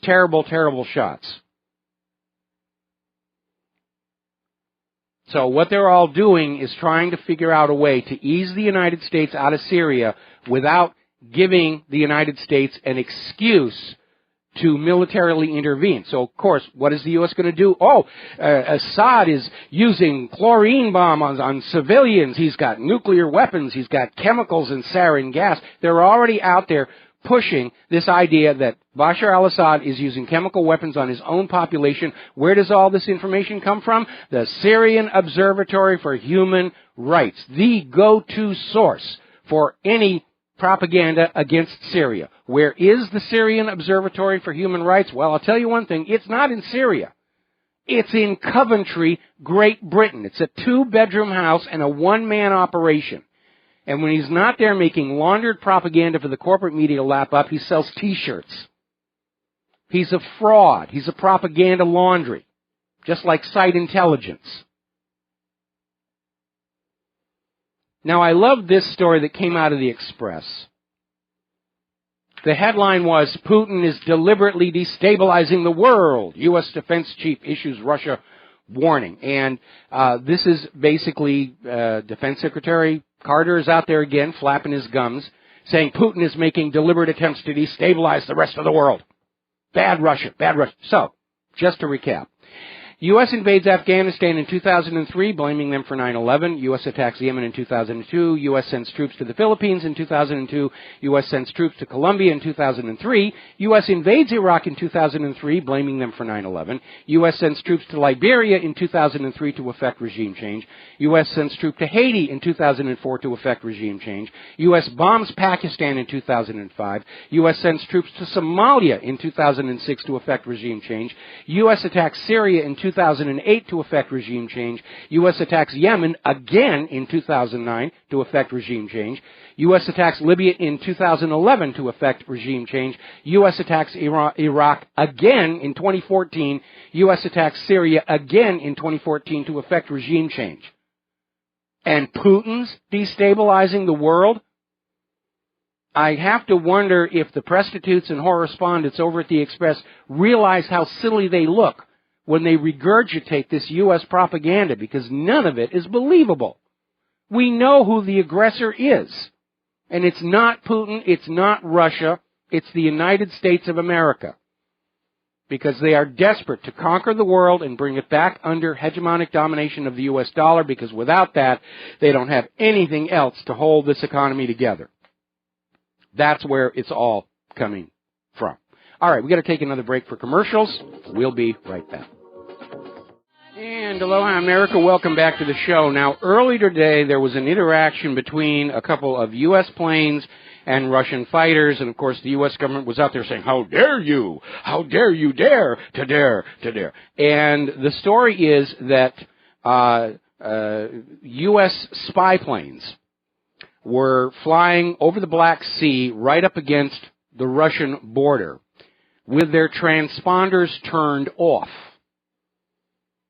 Terrible, terrible shots. So what they're all doing is trying to figure out a way to ease the United States out of Syria without giving the United States an excuse to militarily intervene. So, of course, what is the U.S. going to do? Assad is using chlorine bombs on civilians. He's got nuclear weapons. He's got chemicals and sarin gas. They're already out there pushing this idea that Bashar al-Assad is using chemical weapons on his own population. Where does all this information come from? The Syrian Observatory for Human Rights, the go-to source for any propaganda against Syria. Where is the Syrian Observatory for Human Rights? Well, I'll tell you one thing. It's not in Syria. It's in Coventry, Great Britain. It's a 2-bedroom house and a 1-man operation. And when he's not there making laundered propaganda for the corporate media to lap up, he sells T-shirts. He's a fraud. He's a propaganda laundry, just like Site Intelligence. Now, I love this story that came out of the Express. The headline was, Putin is deliberately destabilizing the world. U.S. Defense Chief issues Russia warning. And this is basically Defense Secretary Carter is out there again, flapping his gums, saying Putin is making deliberate attempts to destabilize the rest of the world. Bad Russia, bad Russia. So, just to recap. U.S. invades Afghanistan in 2003, blaming them for 9/11. U.S. attacks Yemen in 2002. U.S. sends troops to the Philippines in 2002. U.S. sends troops to Colombia in 2003. U.S. invades Iraq in 2003, blaming them for 9/11. U.S. sends troops to Liberia in 2003 to effect regime change. U.S. sends troops to Haiti in 2004 to effect regime change. U.S. bombs Pakistan in 2005. U.S. sends troops to Somalia in 2006 to effect regime change. U.S. attacks Syria in 2008 to effect regime change. U.S. attacks Yemen again in 2009 to effect regime change. U.S. attacks Libya in 2011 to effect regime change. U.S. attacks Iraq again in 2014. U.S. attacks Syria again in 2014 to effect regime change. And Putin's destabilizing the world? I have to wonder if the prostitutes and correspondents over at the Express realize how silly they look when they regurgitate this U.S. propaganda, because none of it is believable. We know who the aggressor is. And it's not Putin, it's not Russia, it's the United States of America. Because they are desperate to conquer the world and bring it back under hegemonic domination of the U.S. dollar, because without that, they don't have anything else to hold this economy together. That's where it's all coming from. All right, we've got to take another break for commercials. We'll be right back. And aloha, America. Welcome back to the show. Now, earlier today, there was an interaction between a couple of U.S. planes and Russian fighters. And, of course, the U.S. government was out there saying, how dare you? How dare you dare to dare to dare? And the story is that U.S. spy planes were flying over the Black Sea right up against the Russian border with their transponders turned off.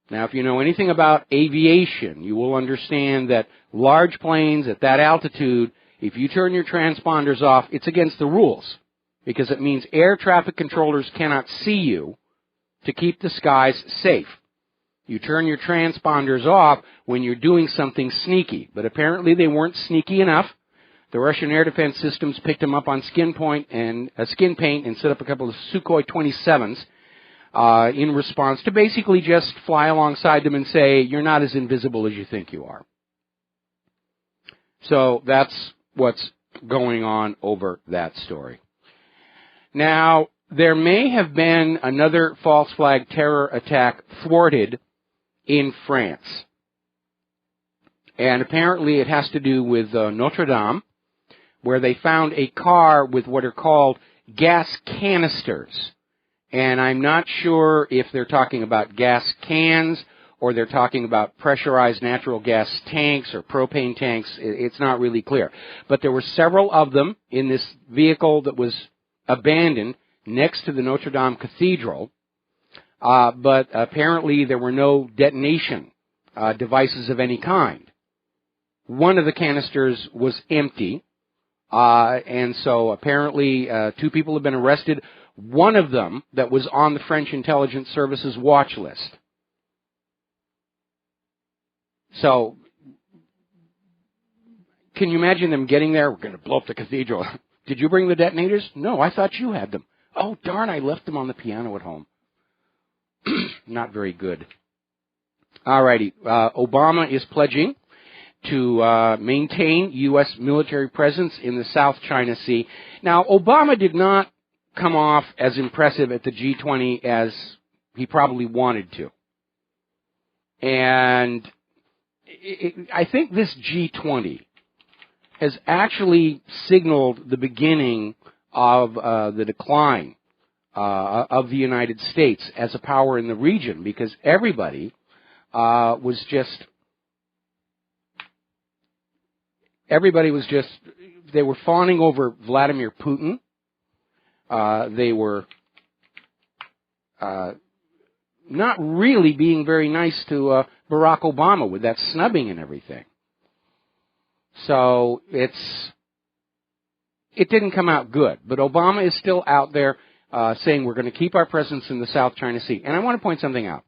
Now, if you know anything about aviation, you will understand that large planes at that altitude, if you turn your transponders off, it's against the rules, because it means air traffic controllers cannot see you to keep the skies safe. You turn your transponders off when you're doing something sneaky, but apparently they weren't sneaky enough. The Russian air defense systems picked them up on skin paint and set up a couple of Sukhoi 27s in response to basically just fly alongside them and say, you're not as invisible as you think you are. So that's what's going on over that story. Now, there may have been another false flag terror attack thwarted in France. And apparently it has to do with Notre Dame, where they found a car with what are called gas canisters. And I'm not sure if they're talking about gas cans or they're talking about pressurized natural gas tanks or propane tanks. It's not really clear. But there were several of them in this vehicle that was abandoned next to the Notre Dame Cathedral. But apparently there were no detonation devices of any kind. One of the canisters was empty. And so apparently 2 people have been arrested. One of them that was on the French intelligence services watch list. So, can you imagine them getting there? We're going to blow up the cathedral. Did you bring the detonators? No, I thought you had them. Oh, darn, I left them on the piano at home. Not very good. All righty. Obama is pledging to maintain U.S. military presence in the South China Sea. Now, Obama did not come off as impressive at the G20 as he probably wanted to. And I think this G20 has actually signaled the beginning of the decline of the United States as a power in the region, because everybody was just everybody was just, they were fawning over Vladimir Putin. They were not really being very nice to Barack Obama with that snubbing and everything. So it didn't come out good. But Obama is still out there saying we're going to keep our presence in the South China Sea. And I want to point something out.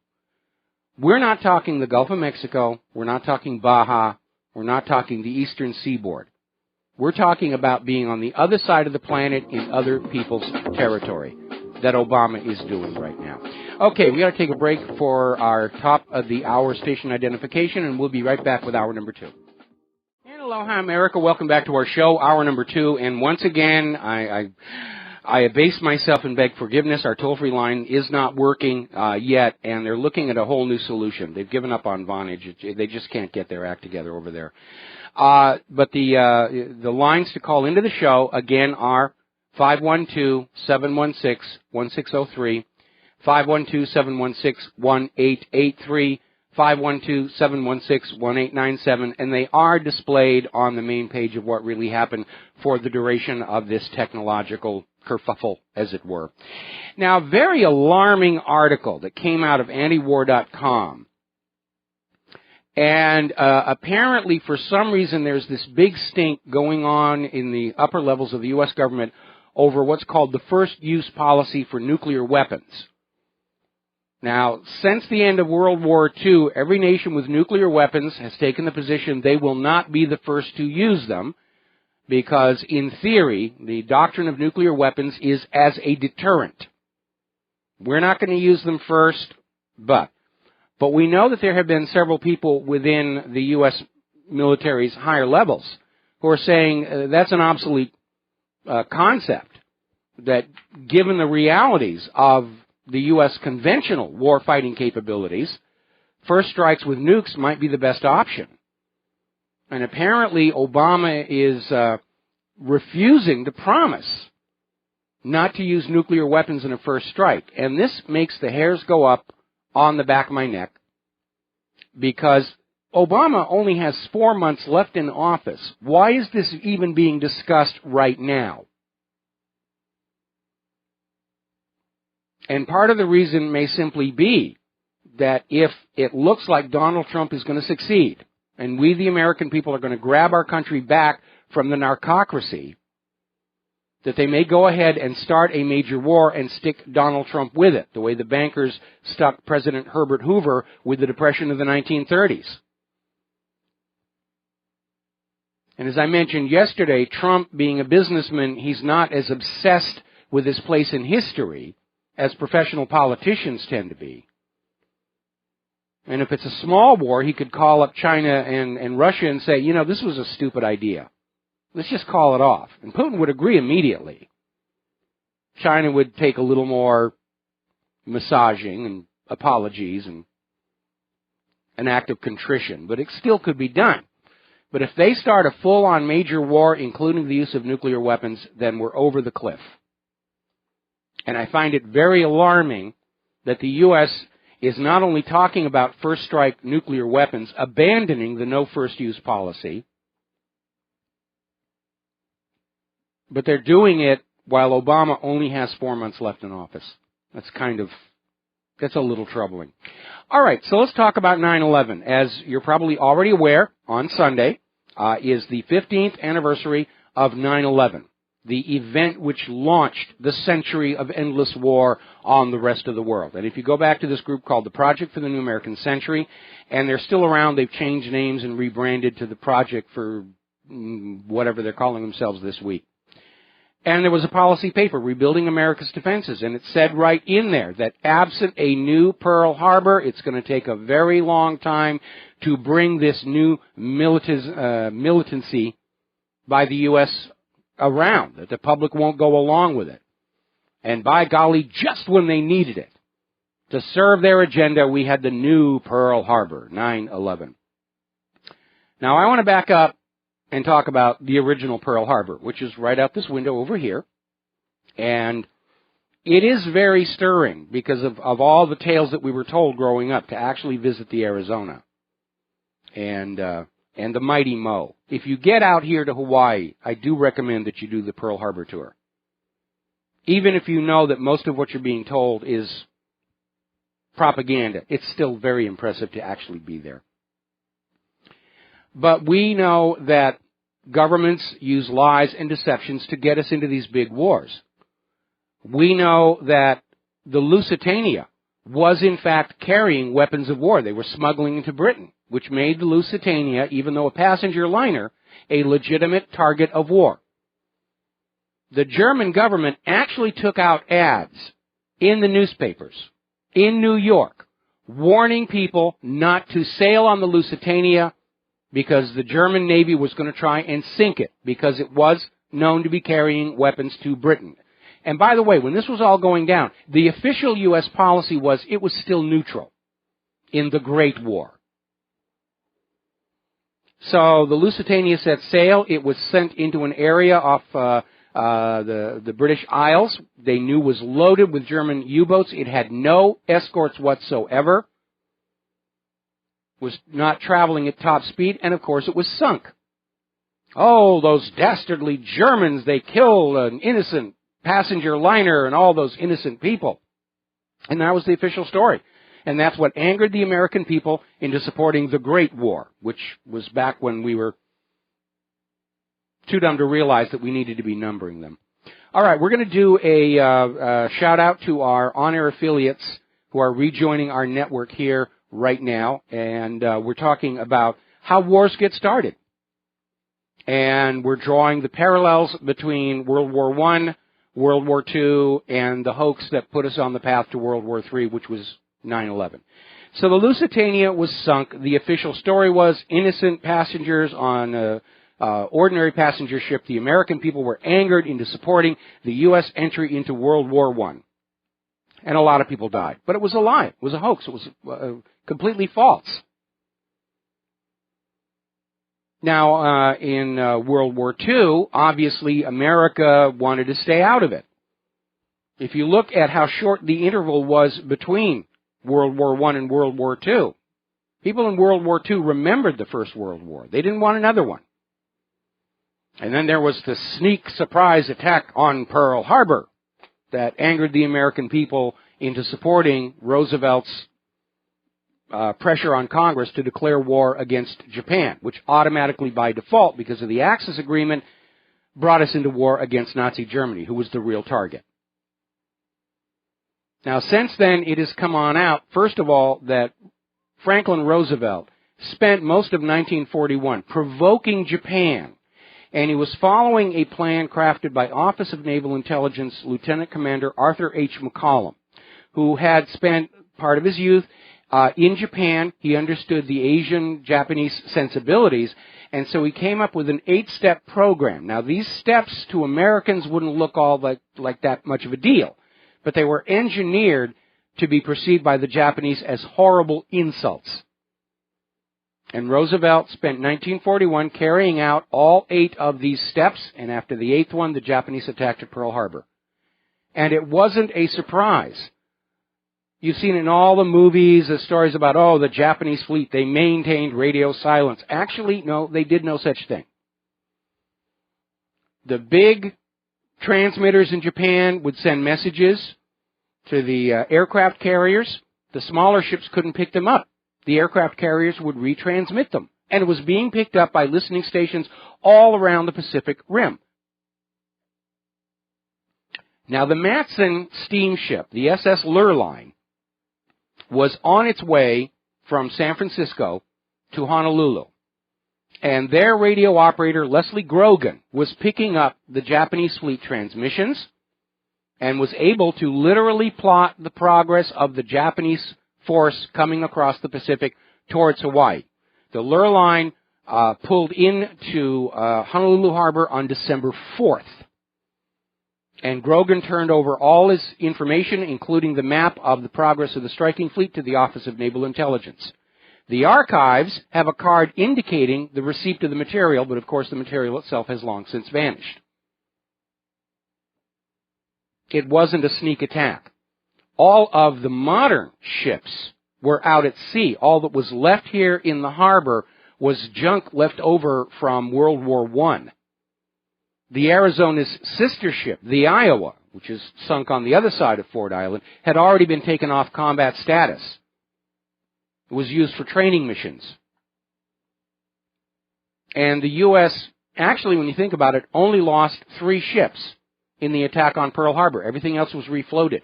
We're not talking the Gulf of Mexico. We're not talking Baja. We're not talking the Eastern Seaboard. We're talking about being on the other side of the planet in other people's territory that Obama is doing right now. Okay, we got to take a break for our top of the hour station identification, and we'll be right back with hour number 2. And aloha, America. Welcome back to our show, hour number 2. And once again, I abase myself and beg forgiveness. Our toll-free line is not working yet, and they're looking at a whole new solution. They've given up on Vonage. They just can't get their act together over there. But the lines to call into the show, again, are 512-716-1603, 512-716-1883, 512-716-1897, and they are displayed on the main page of What Really Happened for the duration of this technological kerfuffle, as it were. Now, a very alarming article that came out of antiwar.com. And apparently, for some reason, there's this big stink going on in the upper levels of the U.S. government over what's called the first use policy for nuclear weapons. Now, since the end of World War II, every nation with nuclear weapons has taken the position they will not be the first to use them because, in theory, the doctrine of nuclear weapons is as a deterrent. We're not going to use them first, but we know that there have been several people within the U.S. military's higher levels who are saying that's an obsolete concept, that given the realities of the U.S. conventional war-fighting capabilities, first strikes with nukes might be the best option. And apparently Obama is refusing to promise not to use nuclear weapons in a first strike. And this makes the hairs go up on the back of my neck, because Obama only has 4 months left in office. Why is this even being discussed right now? And part of the reason may simply be that if it looks like Donald Trump is going to succeed, and we, the American people, are going to grab our country back from the narcocracy, that they may go ahead and start a major war and stick Donald Trump with it, the way the bankers stuck President Herbert Hoover with the Depression of the 1930s. And as I mentioned yesterday, Trump, being a businessman, he's not as obsessed with his place in history as professional politicians tend to be. And if it's a small war, he could call up China and Russia and say, you know, this was a stupid idea. Let's just call it off. And Putin would agree immediately. China would take a little more massaging and apologies and an act of contrition, but it still could be done. But if they start a full-on major war, including the use of nuclear weapons, then we're over the cliff. And I find it very alarming that the U.S. is not only talking about first-strike nuclear weapons, abandoning the no-first-use policy, but they're doing it while Obama only has 4 months left in office. That's a little troubling. All right, so let's talk about 9/11. As you're probably already aware, on Sunday is the 15th anniversary of 9/11, the event which launched the century of endless war on the rest of the world. And if you go back to this group called the Project for the New American Century, and they're still around, they've changed names and rebranded to the Project for whatever they're calling themselves this week. And there was a policy paper, Rebuilding America's Defenses, and it said right in there that absent a new Pearl Harbor, it's going to take a very long time to bring this new militancy by the U.S. around, that the public won't go along with it. And by golly, just when they needed it to serve their agenda, we had the new Pearl Harbor, 9/11. Now, I want to back up and talk about the original Pearl Harbor, which is right out this window over here. And it is very stirring because of all the tales that we were told growing up to actually visit the Arizona. And and the Mighty Mo. If you get out here to Hawaii, I do recommend that you do the Pearl Harbor tour. Even if you know that most of what you're being told is propaganda, it's still very impressive to actually be there. But we know that governments use lies and deceptions to get us into these big wars. We know that the Lusitania was in fact carrying weapons of war. They were smuggling into Britain, which made the Lusitania, even though a passenger liner, a legitimate target of war. The German government actually took out ads in the newspapers in New York warning people not to sail on the Lusitania because the German Navy was going to try and sink it because it was known to be carrying weapons to Britain. And by the way, when this was all going down, the official U.S. policy was it was still neutral in the Great War. So the Lusitania set sail. It was sent into an area off the British Isles. They knew was loaded with German U-boats. It had no escorts whatsoever. Was not traveling at top speed, and of course it was sunk. Oh, those dastardly Germans, they killed an innocent passenger liner and all those innocent people. And that was the official story. And that's what angered the American people into supporting the Great War, which was back when we were too dumb to realize that we needed to be numbering them. All right, we're going to do a shout-out to our on-air affiliates who are rejoining our network here right now. And we're talking about how wars get started. And we're drawing the parallels between World War I, World War II, and the hoax that put us on the path to World War III, which was 9/11. So the Lusitania was sunk. The official story was innocent passengers on an ordinary passenger ship. The American people were angered into supporting the U.S. entry into World War I. And a lot of people died. But it was a lie. It was a hoax. It was completely false. Now, in World War II, obviously, America wanted to stay out of it. If you look at how short the interval was between World War I and World War II, people in World War II remembered the First World War. They didn't want another one. And then there was the sneak surprise attack on Pearl Harbor that angered the American people into supporting Roosevelt's pressure on Congress to declare war against Japan, which automatically by default, because of the Axis Agreement, brought us into war against Nazi Germany, who was the real target. Now, since then, it has come on out, first of all, that Franklin Roosevelt spent most of 1941 provoking Japan, and he was following a plan crafted by Office of Naval Intelligence Lieutenant Commander Arthur H. McCollum, who had spent part of his youth in Japan. He understood the Asian-Japanese sensibilities, and so he came up with an 8-step program. Now, these steps to Americans wouldn't look all like that much of a deal, but they were engineered to be perceived by the Japanese as horrible insults. And Roosevelt spent 1941 carrying out all 8 of these steps, and after the 8th one, the Japanese attacked at Pearl Harbor. And it wasn't a surprise. You've seen in all the movies the stories about, oh, the Japanese fleet, they maintained radio silence. Actually, no, they did no such thing. The big transmitters in Japan would send messages to the aircraft carriers. The smaller ships couldn't pick them up. The aircraft carriers would retransmit them. And it was being picked up by listening stations all around the Pacific Rim. Now, the Matson steamship, the SS Lurline, was on its way from San Francisco to Honolulu. And their radio operator, Leslie Grogan, was picking up the Japanese fleet transmissions and was able to literally plot the progress of the Japanese force coming across the Pacific towards Hawaii. The Lurline pulled into Honolulu Harbor on December 4th. And Grogan turned over all his information, including the map of the progress of the striking fleet, to the Office of Naval Intelligence. The archives have a card indicating the receipt of the material, but of course the material itself has long since vanished. It wasn't a sneak attack. All of the modern ships were out at sea. All that was left here in the harbor was junk left over from World War I. The Arizona's sister ship, the Aiea, which is sunk on the other side of Ford Island, had already been taken off combat status. It was used for training missions. And the U.S., actually, when you think about it, only lost 3 ships in the attack on Pearl Harbor. Everything else was refloated.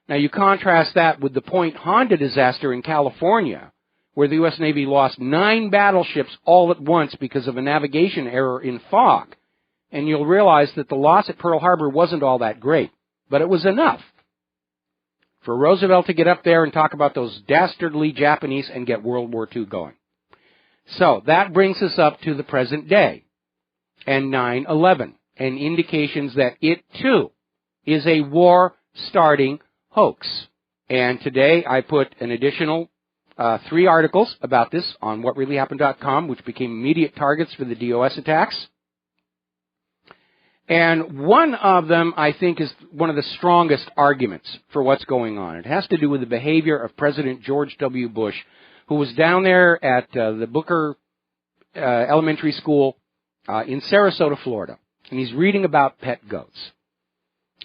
Now, you contrast that with the Point Honda disaster in California, where the U.S. Navy lost 9 battleships all at once because of a navigation error in fog. And you'll realize that the loss at Pearl Harbor wasn't all that great, but it was enough for Roosevelt to get up there and talk about those dastardly Japanese and get World War II going. So that brings us up to the present day and 9/11 and indications that it, too, is a war-starting hoax. And today I put an additional 3 articles about this on WhatReallyHappened.com, which became immediate targets for the DOS attacks. And one of them, I think, is one of the strongest arguments for what's going on. It has to do with the behavior of President George W. Bush, who was down there at the Booker Elementary School in Sarasota, Florida. And he's reading about pet goats.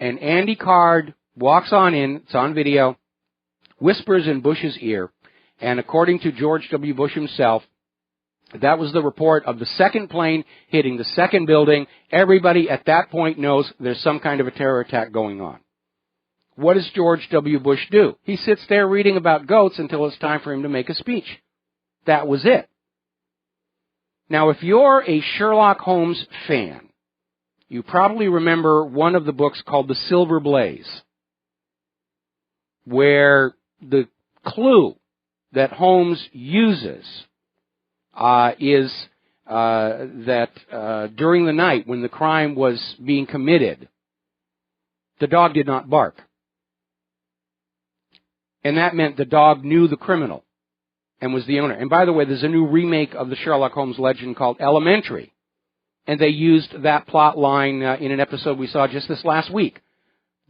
And Andy Card walks on in, it's on video, whispers in Bush's ear, and according to George W. Bush himself, that was the report of the second plane hitting the second building. Everybody at that point knows there's some kind of a terror attack going on. What does George W. Bush do? He sits there reading about goats until it's time for him to make a speech. That was it. Now, if you're a Sherlock Holmes fan, you probably remember one of the books called The Silver Blaze, where the clue that Holmes uses is that during the night when the crime was being committed, the dog did not bark. And that meant the dog knew the criminal and was the owner. And by the way, there's a new remake of the Sherlock Holmes legend called Elementary. And they used that plot line in an episode we saw just this last week.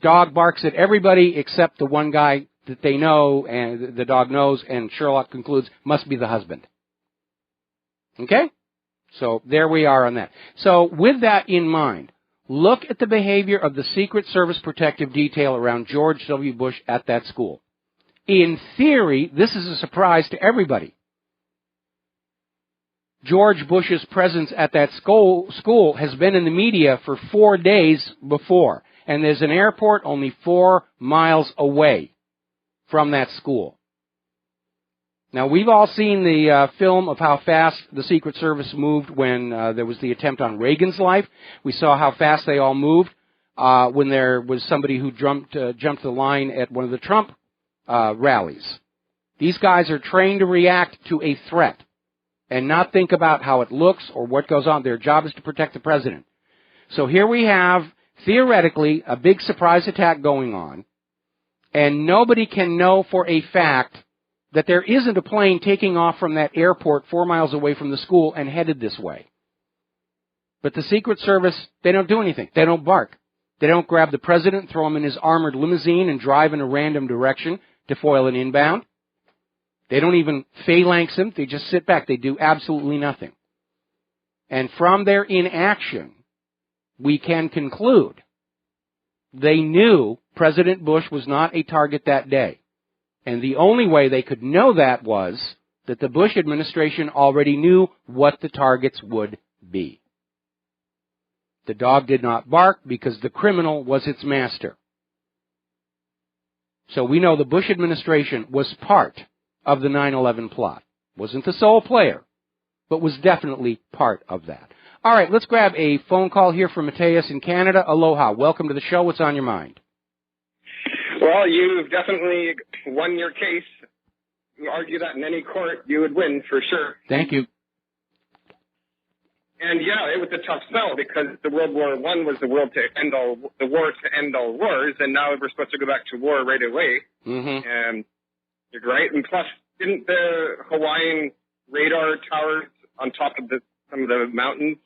Dog barks at everybody except the one guy that they know, and the dog knows, and Sherlock concludes must be the husband. Okay? So there we are on that. So with that in mind, look at the behavior of the Secret Service protective detail around George W. Bush at that school. In theory, this is a surprise to everybody. George Bush's presence at that school has been in the media for 4 days before, and there's an airport only 4 miles away from that school. Now, we've all seen the film of how fast the Secret Service moved when there was the attempt on Reagan's life. We saw how fast they all moved when there was somebody who jumped the line at one of the Trump rallies. These guys are trained to react to a threat and not think about how it looks or what goes on. Their job is to protect the president. So here we have, theoretically, a big surprise attack going on, and nobody can know for a fact that there isn't a plane taking off from that airport 4 miles away from the school and headed this way. But the Secret Service, they don't do anything. They don't bark. They don't grab the president, throw him in his armored limousine, and drive in a random direction to foil an inbound. They don't even phalanx him. They just sit back. They do absolutely nothing. And from their inaction, we can conclude they knew President Bush was not a target that day. And the only way they could know that was that the Bush administration already knew what the targets would be. The dog did not bark because the criminal was its master. So we know the Bush administration was part of the 9/11 plot. Wasn't the sole player, but was definitely part of that. All right, let's grab a phone call here from Mateus in Canada. Aloha. Welcome to the show. What's on your mind? Well, you've definitely won your case. You argue that in any court, you would win for sure. Thank you. And yeah, it was a tough sell because the World War I was the war to end all wars, and now we're supposed to go back to war right away. Mm-hmm. And you're right. And plus, didn't the Hawaiian radar towers on top of some of the mountains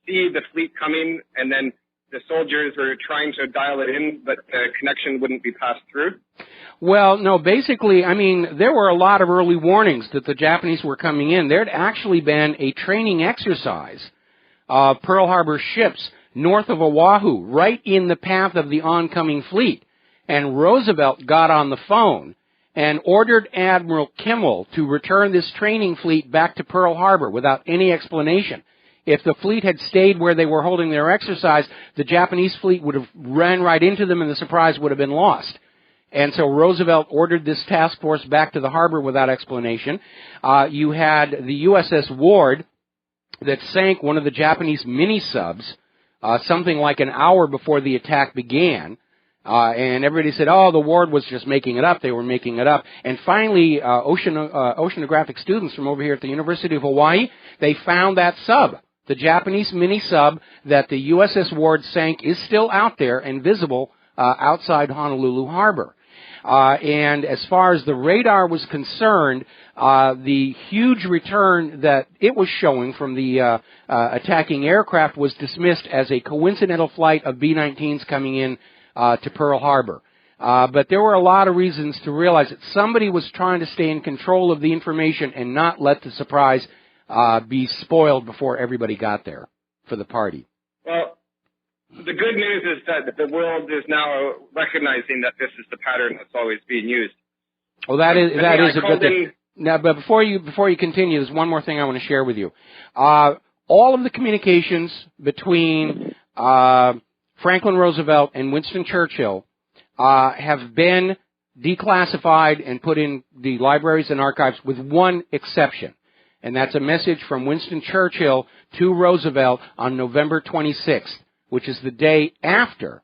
see the fleet coming, and then the soldiers were trying to dial it in, but the connection wouldn't be passed through? Well, no, basically, I mean, there were a lot of early warnings that the Japanese were coming in. There had actually been a training exercise of Pearl Harbor ships north of Oahu, right in the path of the oncoming fleet. And Roosevelt got on the phone and ordered Admiral Kimmel to return this training fleet back to Pearl Harbor without any explanation. If the fleet had stayed where they were holding their exercise, the Japanese fleet would have ran right into them and the surprise would have been lost. And so Roosevelt ordered this task force back to the harbor without explanation. You had the USS Ward that sank one of the Japanese mini-subs something like an hour before the attack began. And everybody said, oh, the Ward was just making it up. They were making it up. And finally, oceanographic students from over here at the University of Hawaii, they found that sub. The Japanese mini-sub that the USS Ward sank is still out there and visible outside Honolulu Harbor. And as far as the radar was concerned, the huge return that it was showing from the attacking aircraft was dismissed as a coincidental flight of B-19s coming in to Pearl Harbor. But there were a lot of reasons to realize that somebody was trying to stay in control of the information and not let the surprise be spoiled before everybody got there for the party. Well, the good news is that the world is now recognizing that this is the pattern that's always being used. Well, that is a good thing. Now, but before you continue, there's one more thing I want to share with you. All of the communications between Franklin Roosevelt and Winston Churchill have been declassified and put in the libraries and archives with one exception. And that's a message from Winston Churchill to Roosevelt on November 26th, which is the day after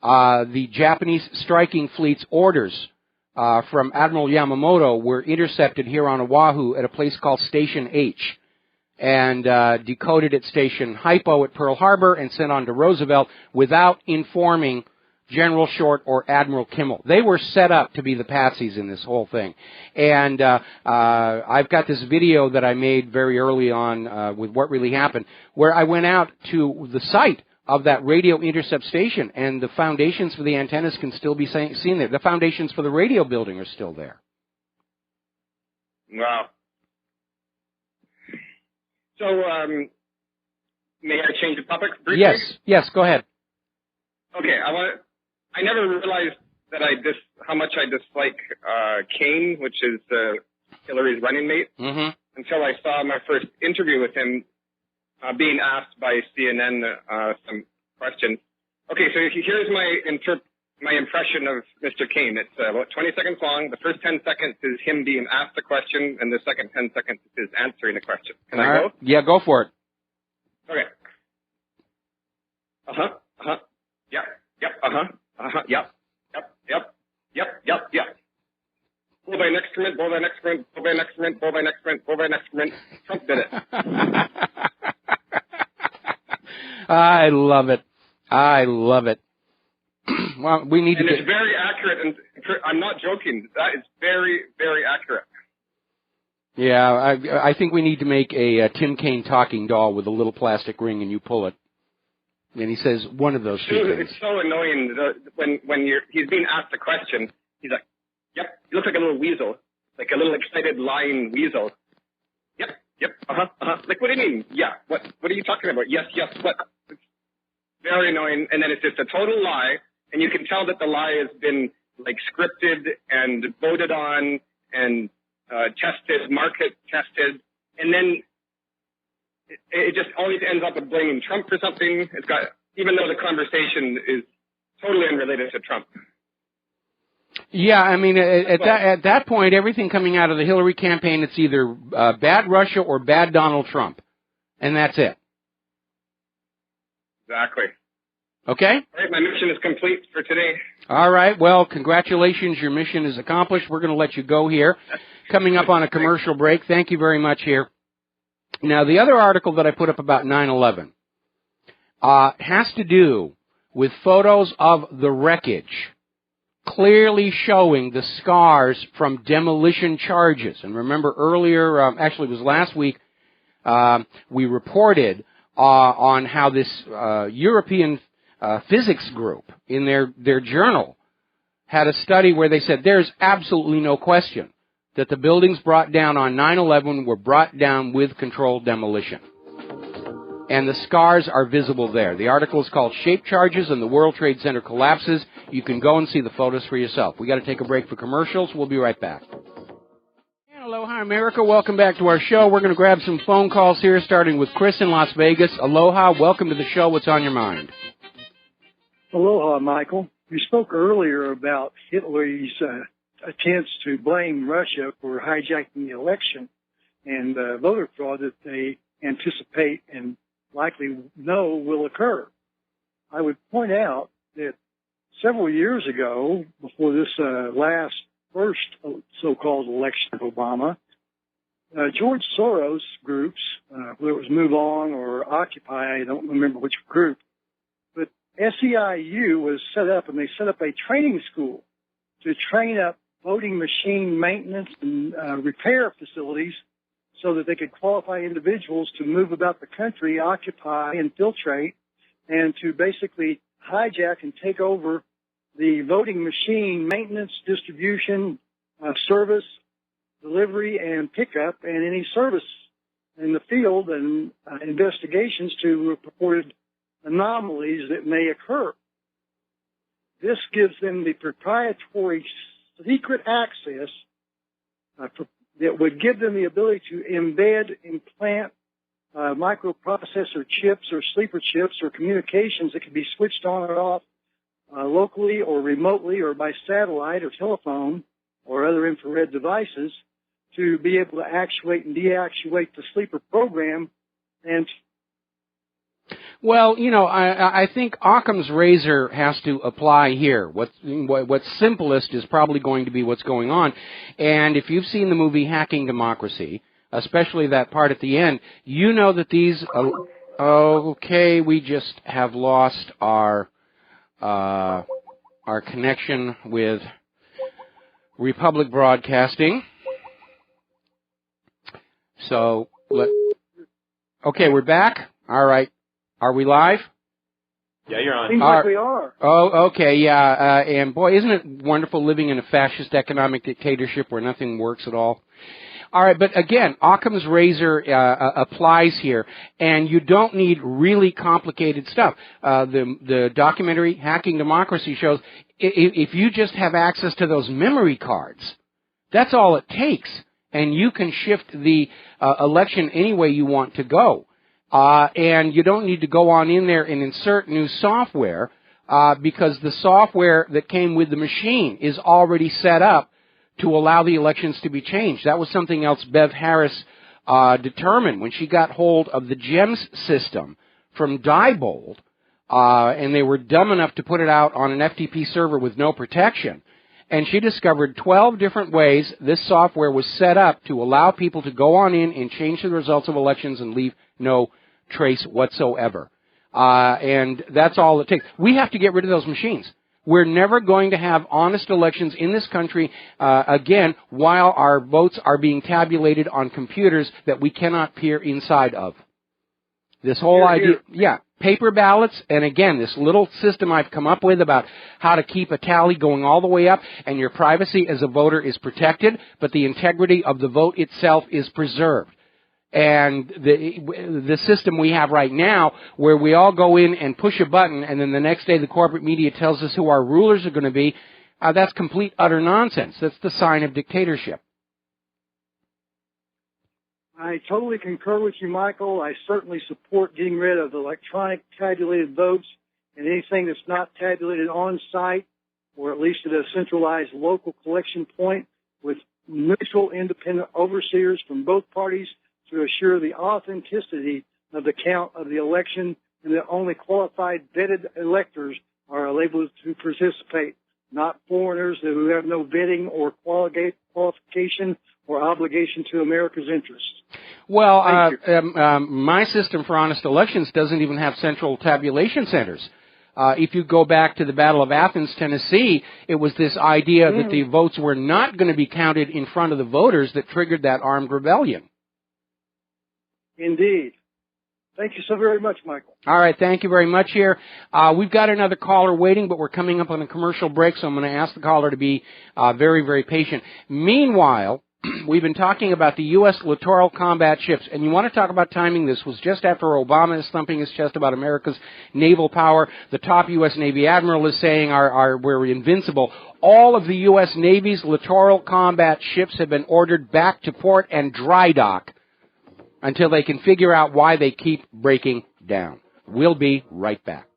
the Japanese striking fleet's orders from Admiral Yamamoto were intercepted here on Oahu at a place called Station H and decoded at Station Hypo at Pearl Harbor and sent on to Roosevelt without informing General Short or Admiral Kimmel. They were set up to be the patsies in this whole thing. And I've got this video that I made very early on with What Really Happened, where I went out to the site of that radio intercept station, and the foundations for the antennas can still be seen there. The foundations for the radio building are still there. Wow. So, may I change the topic briefly? Yes, go ahead. Okay, I never realized that how much I dislike Kane, which is Hillary's running mate, until I saw my first interview with him being asked by CNN some questions. Okay, so here's my impression of Mr. Kane. It's about 20 seconds long. The first 10 seconds is him being asked a question, and the second 10 seconds is answering a question. Can I go? Yeah, go for it. Okay. Yep. Yep. Bovine excrement. Trump did it. I love it. Well, we need to. It's very accurate, and I'm not joking. That is very, very accurate. Yeah, I think we need to make a Tim Kaine talking doll with a little plastic ring, and you pull it, and he says one of those two things. It's so annoying when he's being asked a question. He's like, "Yep." He looks like a little weasel, like a little excited lying weasel. Yep. Like, what do you mean? Yeah. What are you talking about? Yes. What? It's very annoying, and then it's just a total lie, and you can tell that the lie has been like scripted and voted on and tested, market tested, and then it just always ends up with blaming Trump for something. Even though the conversation is totally unrelated to Trump. Yeah, I mean, at that point, everything coming out of the Hillary campaign, it's either bad Russia or bad Donald Trump, and that's it. Exactly. Okay? All right, my mission is complete for today. All right, well, congratulations, your mission is accomplished. We're going to let you go here. Coming up on a commercial break. Thank you very much here. Now, the other article that I put up about 9/11 has to do with photos of the wreckage, clearly showing the scars from demolition charges. And remember earlier, actually it was last week, we reported on how this European physics group in their journal had a study where they said there's absolutely no question that the buildings brought down on 9/11 were brought down with controlled demolition. And the scars are visible there. The article is called Shape Charges and the World Trade Center Collapses. You can go and see the photos for yourself. We got to take a break for commercials. We'll be right back. Aloha, America. Welcome back to our show. We're going to grab some phone calls here, starting with Chris in Las Vegas. Aloha. Welcome to the show. What's on your mind? Aloha, Michael. You spoke earlier about Hitler's attempts to blame Russia for hijacking the election and voter fraud that they anticipate and likely know will occur. I would point out that several years ago, before this first so-called election of Obama, George Soros groups, whether it was Move On or Occupy, I don't remember which group, but SEIU was set up, and they set up a training school to train up voting machine maintenance and repair facilities so that they could qualify individuals to move about the country, occupy, infiltrate, and to basically hijack and take over the voting machine maintenance, distribution, service, delivery, and pickup, and any service in the field and investigations to purported anomalies that may occur. This gives them the proprietary secret access that would give them the ability to implant microprocessor chips or sleeper chips or communications that can be switched on or off locally or remotely or by satellite or telephone or other infrared devices to be able to actuate and deactuate the sleeper program. And well, I think Occam's razor has to apply here. What's simplest is probably going to be what's going on. And if you've seen the movie Hacking Democracy, especially that part at the end, you know that these... okay, we just have lost our connection with Republic Broadcasting. So, okay, we're back. All right. Are we live? Yeah, you're on. Seems like we are. Oh, okay, yeah. And boy, isn't it wonderful living in a fascist economic dictatorship where nothing works at all? All right, but again, Occam's razor applies here, and you don't need really complicated stuff. The documentary Hacking Democracy shows if you just have access to those memory cards, that's all it takes, and you can shift the election any way you want to go. And you don't need to go on in there and insert new software because the software that came with the machine is already set up to allow the elections to be changed. That was something else Bev Harris determined when she got hold of the GEMS system from Diebold, and they were dumb enough to put it out on an FTP server with no protection. And she discovered 12 different ways this software was set up to allow people to go on in and change the results of elections and leave no trace whatsoever. And that's all it takes. We have to get rid of those machines. We're never going to have honest elections in this country again while our votes are being tabulated on computers that we cannot peer inside of. This whole idea, yeah, paper ballots, and again, this little system I've come up with about how to keep a tally going all the way up, and your privacy as a voter is protected, but the integrity of the vote itself is preserved. And the system we have right now, where we all go in and push a button, and then the next day the corporate media tells us who our rulers are going to be, that's complete, utter nonsense. That's the sign of dictatorship. I totally concur with you, Michael. I certainly support getting rid of electronic tabulated votes and anything that's not tabulated on site, or at least at a centralized local collection point with neutral independent overseers from both parties to assure the authenticity of the count of the election, and that only qualified vetted electors are able to participate, not foreigners who have no vetting or qualification or obligation to America's interests. Well, my system for honest elections doesn't even have central tabulation centers. If you go back to the Battle of Athens, Tennessee, it was this idea that the votes were not going to be counted in front of the voters that triggered that armed rebellion. Indeed. Thank you so very much, Michael. All right, thank you very much here. We've got another caller waiting, but we're coming up on a commercial break, so I'm going to ask the caller to be very, very patient. Meanwhile, we've been talking about the U.S. littoral combat ships, and you want to talk about timing. This was just after Obama is thumping his chest about America's naval power. The top U.S. Navy admiral is saying we're invincible. All of the U.S. Navy's littoral combat ships have been ordered back to port and dry dock until they can figure out why they keep breaking down. We'll be right back.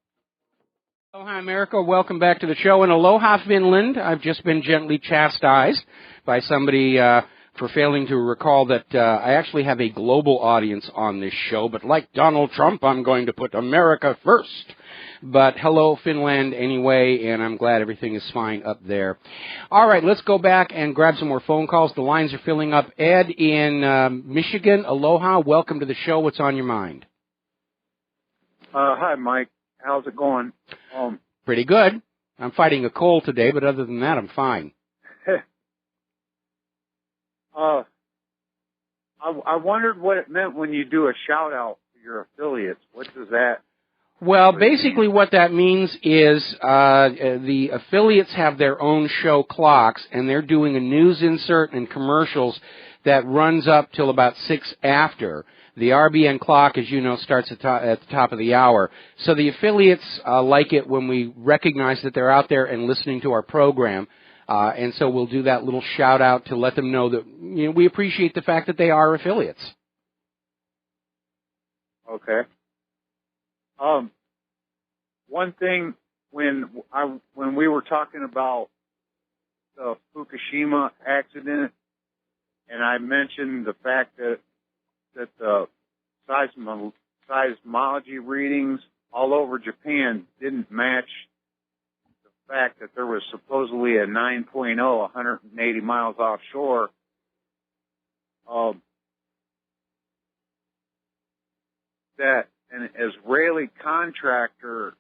Aloha, America. Welcome back to the show. In Aloha, Finland, I've just been gently chastised by somebody for failing to recall that I actually have a global audience on this show, but like Donald Trump, I'm going to put America first. But hello, Finland, anyway, and I'm glad everything is fine up there. All right, let's go back and grab some more phone calls. The lines are filling up. Ed in Michigan, aloha, welcome to the show. What's on your mind? Hi, Mike. How's it going? Pretty good. I'm fighting a cold today, but other than that, I'm fine. I wondered what it meant when you do a shout-out to your affiliates. What does that... Well, basically what that means is the affiliates have their own show clocks, and they're doing a news insert and commercials that runs up till about 6 after. The RBN clock, as you know, starts at the top of the hour. So the affiliates like it when we recognize that they're out there and listening to our program. And so we'll do that little shout-out to let them know that we appreciate the fact that they are affiliates. Okay. One thing when we were talking about the Fukushima accident, and I mentioned the fact that the seismology readings all over Japan didn't match the fact that there was supposedly a 9.0, 180 miles offshore. That an Israeli contractor,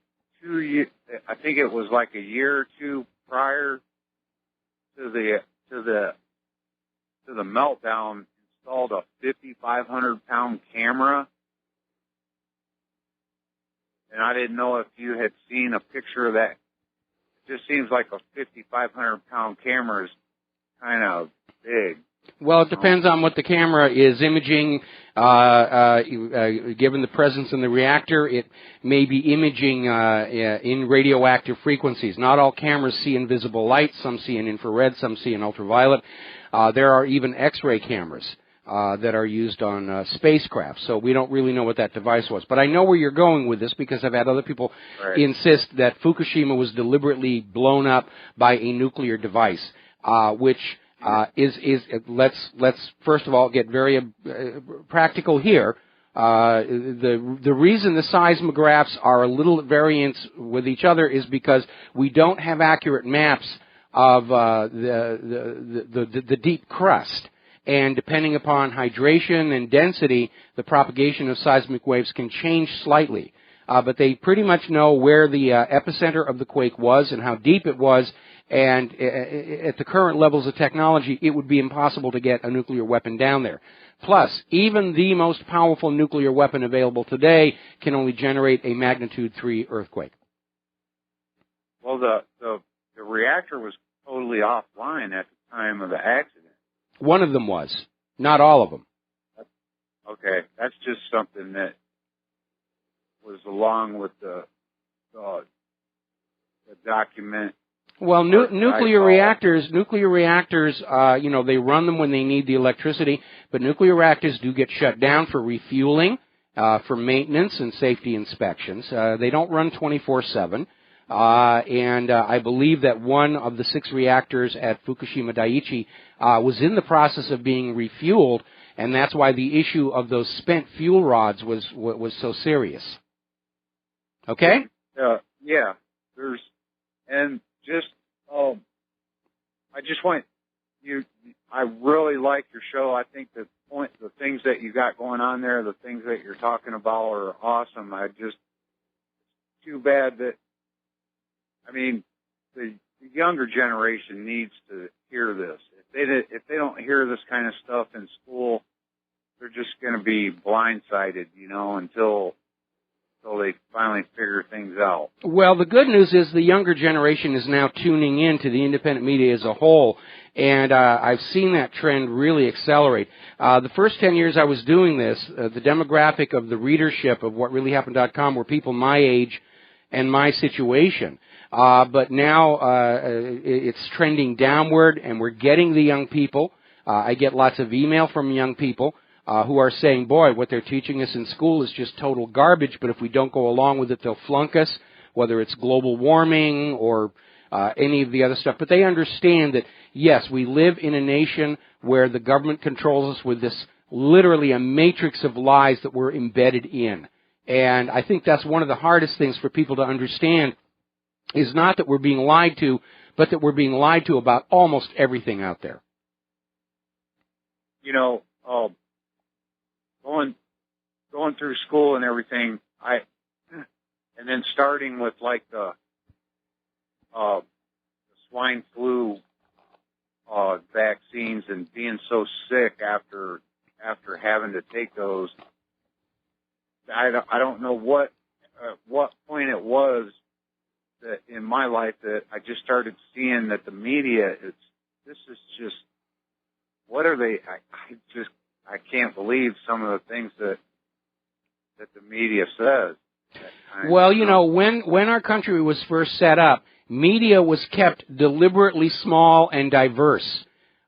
I think it was like a year or two prior to the meltdown, installed a 5,500-pound camera. And I didn't know if you had seen a picture of that. It just seems like a 5,500-pound camera is kind of big. Well, it depends on what the camera is imaging. Given the presence in the reactor, it may be imaging in radioactive frequencies. Not all cameras see in visible light. Some see in infrared. Some see in ultraviolet. There are even X-ray cameras that are used on spacecraft. So we don't really know what that device was. But I know where you're going with this because I've had other people insist that Fukushima was deliberately blown up by a nuclear device, which... let's first of all get very practical here. The reason the seismographs are a little at variance with each other is because we don't have accurate maps of the deep crust, and depending upon hydration and density, the propagation of seismic waves can change slightly. But they pretty much know where the epicenter of the quake was and how deep it was. And at the current levels of technology, it would be impossible to get a nuclear weapon down there. Plus, even the most powerful nuclear weapon available today can only generate a magnitude 3 earthquake. Well, the reactor was totally offline at the time of the accident. One of them was, not all of them. Okay, that's just something that was along with the document. Well, nuclear reactors, they run them when they need the electricity, but nuclear reactors do get shut down for refueling, for maintenance and safety inspections. They don't run 24/7, and I believe that one of the 6 reactors at Fukushima Daiichi was in the process of being refueled, and that's why the issue of those spent fuel rods was so serious. Okay? Yeah. I just want you. I really like your show. I think the things that you got going on there, the things that you're talking about are awesome. Too bad that, the younger generation needs to hear this. If they don't hear this kind of stuff in school, they're just going to be blindsided, you know, until they finally figure things out. Well, the good news is the younger generation is now tuning in to the independent media as a whole, and I've seen that trend really accelerate. The first 10 years I was doing this, the demographic of the readership of WhatReallyHappened.com were people my age and my situation. But now it's trending downward, and we're getting the young people. I get lots of email from young people who are saying, boy, what they're teaching us in school is just total garbage, but if we don't go along with it, they'll flunk us, whether it's global warming or any of the other stuff. But they understand that, yes, we live in a nation where the government controls us with this literally a matrix of lies that we're embedded in. And I think that's one of the hardest things for people to understand, is not that we're being lied to, but that we're being lied to about almost everything out there. You know, going through school and everything, and then starting with like the swine flu vaccines and being so sick after having to take those. I don't know what point it was that in my life that I just started seeing that the media this is just, what are they? I can't believe some of the things that the media says. Well, you know, when our country was first set up, media was kept deliberately small and diverse,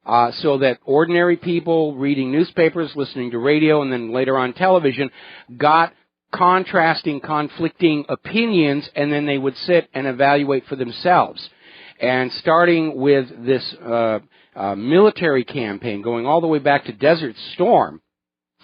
so that ordinary people reading newspapers, listening to radio, and then later on television got contrasting, conflicting opinions, and then they would sit and evaluate for themselves. And starting with this military campaign, going all the way back to Desert Storm,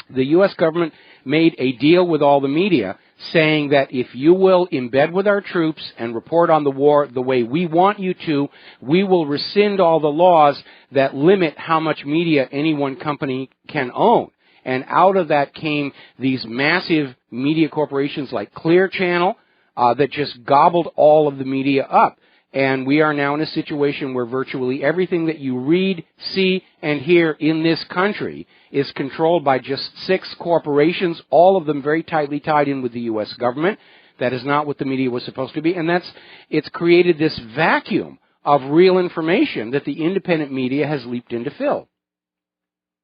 the U.S. government made a deal with all the media saying that if you will embed with our troops and report on the war the way we want you to, we will rescind all the laws that limit how much media any one company can own. And out of that came these massive media corporations like Clear Channel that just gobbled all of the media up. And we are now in a situation where virtually everything that you read, see, and hear in this country is controlled by just 6 corporations, all of them very tightly tied in with the U.S. government. That is not what the media was supposed to be. And it's created this vacuum of real information that the independent media has leaped in to fill.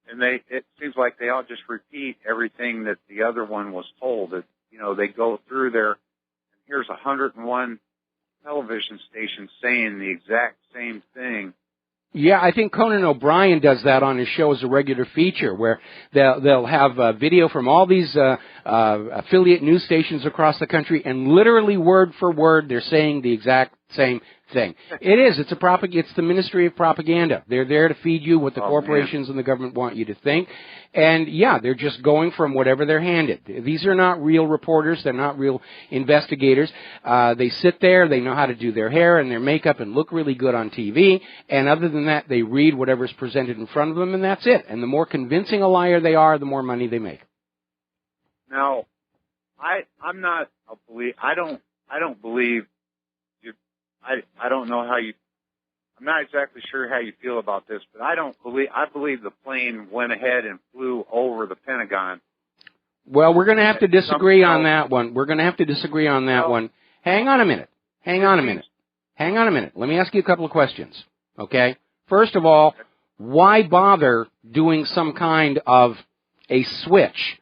And it seems like they all just repeat everything that the other one was told. That, you know, they go through there, and here's 101 television stations saying the exact same thing. Yeah, I think Conan O'Brien does that on his show as a regular feature, where they'll have video from all these affiliate news stations across the country, and literally word for word, they're saying the exact same thing. It's the Ministry of Propaganda. They're there to feed you what the corporations and the government want you to think. And yeah, they're just going from whatever they're handed. These are not real reporters. They're not real investigators. They sit there, they know how to do their hair and their makeup and look really good on TV. And other than that, they read whatever's presented in front of them, and that's it. And the more convincing a liar they are, the more money they make. Now, I'm not a believer. I don't believe. I don't know how you. I'm not exactly sure how you feel about this, but I believe the plane went ahead and flew over the Pentagon. Well, we're going to have to disagree on that one. Hang on a minute. Let me ask you a couple of questions, okay? First of all, why bother doing some kind of a switch,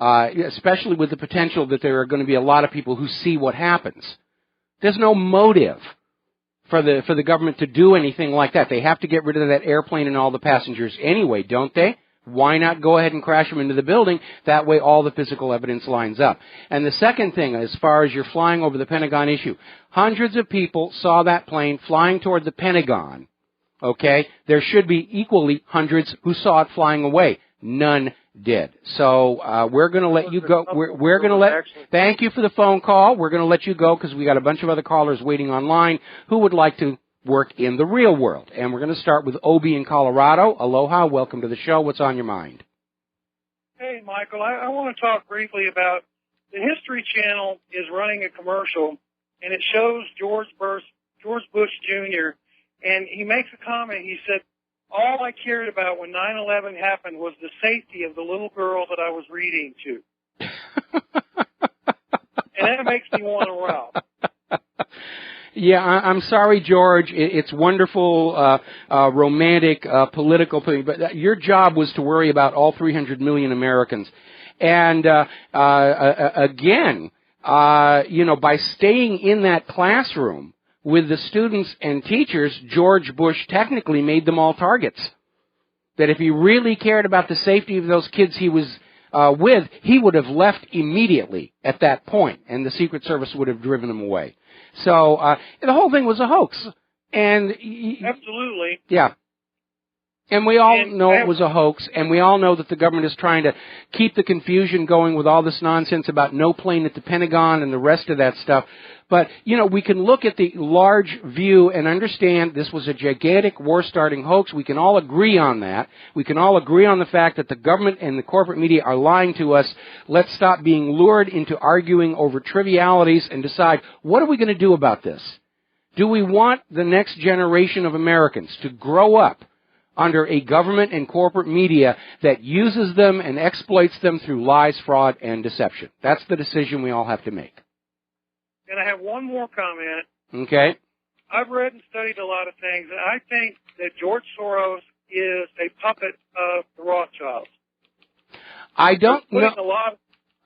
especially with the potential that there are going to be a lot of people who see what happens? There's no motive for the government to do anything like that. They have to get rid of that airplane and all the passengers anyway, don't they? Why not go ahead and crash them into the building? That way all the physical evidence lines up. And the second thing, as far as you're flying over the Pentagon issue, hundreds of people saw that plane flying toward the Pentagon, okay? There should be equally hundreds who saw it flying away. None did. So we're going to let you go. We're going to let. Thank you for the phone call. We're going to let you go because we got a bunch of other callers waiting online who would like to work in the real world. And we're going to start with Obi in Colorado. Aloha. Welcome to the show. What's on your mind? Hey, Michael. I want to talk briefly about the History Channel is running a commercial, and it shows George Bush Jr., and he makes a comment. He said, all I cared about when 9/11 happened was the safety of the little girl that I was reading to. And that makes me want to row. Yeah, I'm sorry, George. It's wonderful, romantic, political thing, but your job was to worry about all 300 million Americans. And again, by staying in that classroom with the students and teachers, George Bush technically made them all targets. That if he really cared about the safety of those kids he was with, he would have left immediately at that point, and the Secret Service would have driven him away. So the whole thing was a hoax. And absolutely. Yeah. And we all know it was a hoax, and we all know that the government is trying to keep the confusion going with all this nonsense about no plane at the Pentagon and the rest of that stuff. But, we can look at the large view and understand this was a gigantic war-starting hoax. We can all agree on that. We can all agree on the fact that the government and the corporate media are lying to us. Let's stop being lured into arguing over trivialities and decide, what are we going to do about this? Do we want the next generation of Americans to grow up under a government and corporate media that uses them and exploits them through lies, fraud, and deception? That's the decision we all have to make. And I have one more comment. Okay. I've read and studied a lot of things, and I think that George Soros is a puppet of the Rothschilds. I don't know.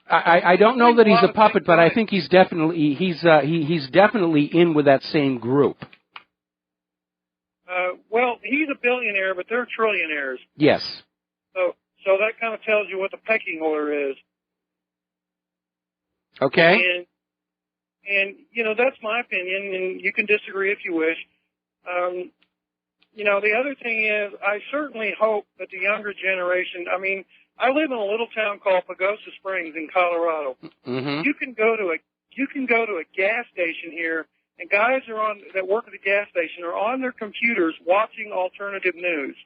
I don't know that he's a puppet, but I think he's definitely he's definitely in with that same group. Well, he's a billionaire, but they're trillionaires. Yes. So that kind of tells you what the pecking order is. Okay. And that's my opinion, and you can disagree if you wish. The other thing is, I certainly hope that the younger generation, I live in a little town called Pagosa Springs in Colorado. Mm-hmm. You can go to a gas station here, and guys that work at the gas station are on their computers watching alternative news.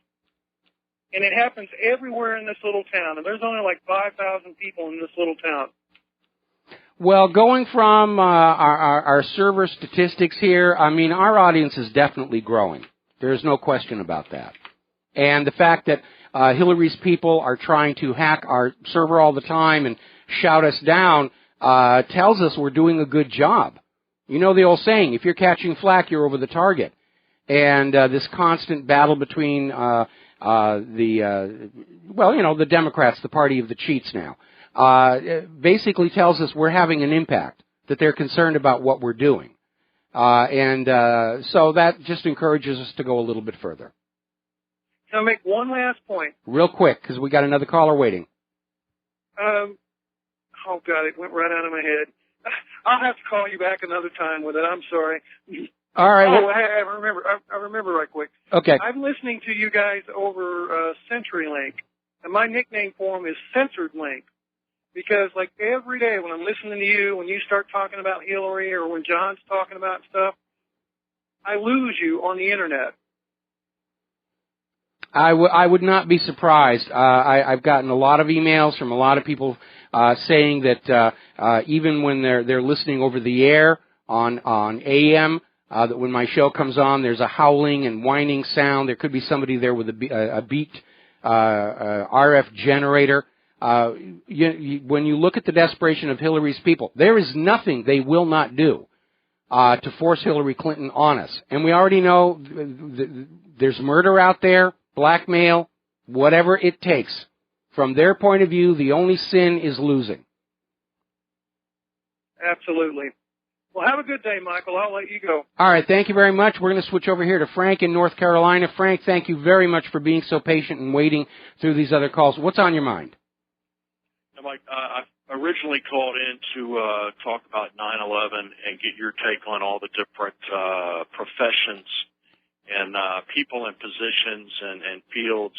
And it happens everywhere in this little town, and there's only like 5,000 people in this little town. Well, going from our server statistics here, our audience is definitely growing. There's no question about that. And the fact that Hillary's people are trying to hack our server all the time and shout us down tells us we're doing a good job. You know the old saying, if you're catching flack, you're over the target. And this constant battle between the Democrats, the party of the cheats now, basically tells us we're having an impact, that they're concerned about what we're doing. So that just encourages us to go a little bit further. Can I make one last point? Real quick, because we got another caller waiting. Oh, God, it went right out of my head. I'll have to call you back another time with it. I'm sorry. All right. I remember right quick. Okay. I'm listening to you guys over CenturyLink, and my nickname for them is Censored Link. Because, like, every day when I'm listening to you, when you start talking about Hillary or when John's talking about stuff, I lose you on the Internet. I would not be surprised. I've gotten a lot of emails from a lot of people saying that even when they're listening over the air on AM, that when my show comes on, there's a howling and whining sound. There could be somebody there with a beat RF generator. When you look at the desperation of Hillary's people, there is nothing they will not do to force Hillary Clinton on us. And we already know there's murder out there, blackmail, whatever it takes. From their point of view, the only sin is losing. Absolutely. Well, have a good day, Michael. I'll let you go. All right, thank you very much. We're going to switch over here to Frank in North Carolina. Frank, thank you very much for being so patient and waiting through these other calls. What's on your mind? Mike, I originally called in to talk about 9/11 and get your take on all the different professions and people and positions and fields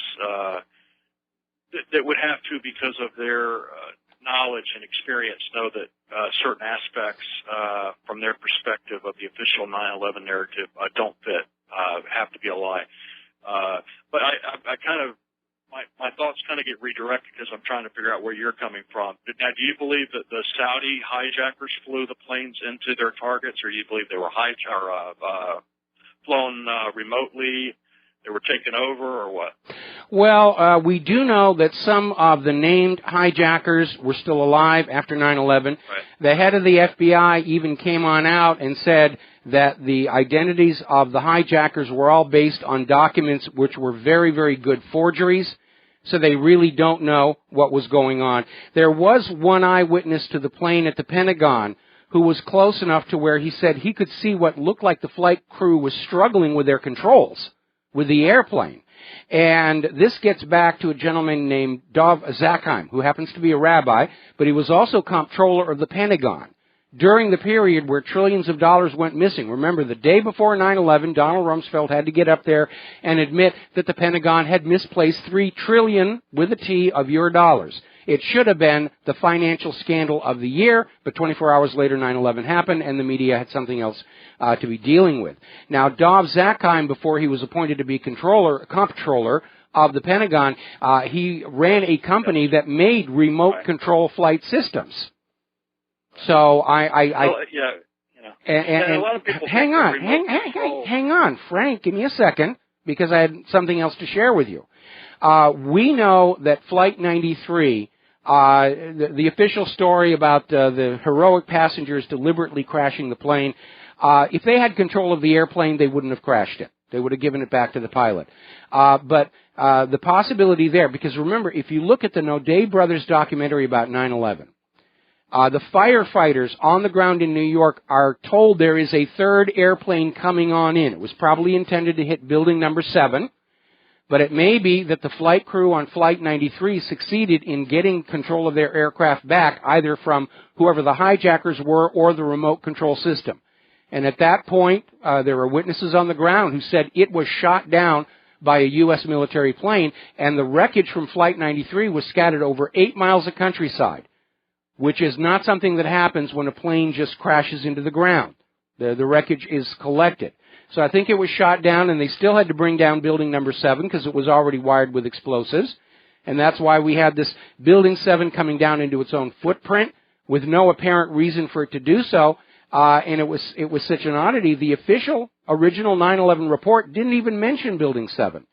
that would have to, because of their knowledge and experience, know that certain aspects from their perspective of the official 9/11 narrative don't fit, have to be a lie. But I kind of, my thoughts kind of get redirected because I'm trying to figure out where you're coming from. Now, do you believe that the Saudi hijackers flew the planes into their targets, or do you believe they were flown remotely? They were taken over, or what? Well, we do know that some of the named hijackers were still alive after 9/11. Right. The head of the FBI even came on out and said that the identities of the hijackers were all based on documents which were very, very good forgeries, so they really don't know what was going on. There was one eyewitness to the plane at the Pentagon who was close enough to where he said he could see what looked like the flight crew was struggling with their controls with the airplane. And this gets back to a gentleman named Dov Zakheim, who happens to be a rabbi, but he was also comptroller of the Pentagon. During the period where trillions of dollars went missing, remember, the day before 9/11, Donald Rumsfeld had to get up there and admit that the Pentagon had misplaced $3 trillion, with a T, of your dollars. It should have been the financial scandal of the year, but 24 hours later 9/11 happened and the media had something else to be dealing with. Now, Dov Zakheim, before he was appointed to be comptroller of the Pentagon, he ran a company that made remote control flight systems. So Well, yeah, you know. And a lot of people hang on, Frank, give me a second, because I had something else to share with you. We know that Flight 93, the official story about the heroic passengers deliberately crashing the plane, if they had control of the airplane, they wouldn't have crashed it. They would have given it back to the pilot. But the possibility there, because remember, if you look at the Nodé Brothers documentary about 9/11, the firefighters on the ground in New York are told there is a third airplane coming on in. It was probably intended to hit building number 7, but it may be that the flight crew on Flight 93 succeeded in getting control of their aircraft back, either from whoever the hijackers were or the remote control system. And at that point, there were witnesses on the ground who said it was shot down by a U.S. military plane, and the wreckage from Flight 93 was scattered over 8 miles of countryside, which is not something that happens when a plane just crashes into the ground. The wreckage is collected. So I think it was shot down, and they still had to bring down building number 7 because it was already wired with explosives. And that's why we had this building 7 coming down into its own footprint with no apparent reason for it to do so. And it was such an oddity. The official original 9/11 report didn't even mention building 7.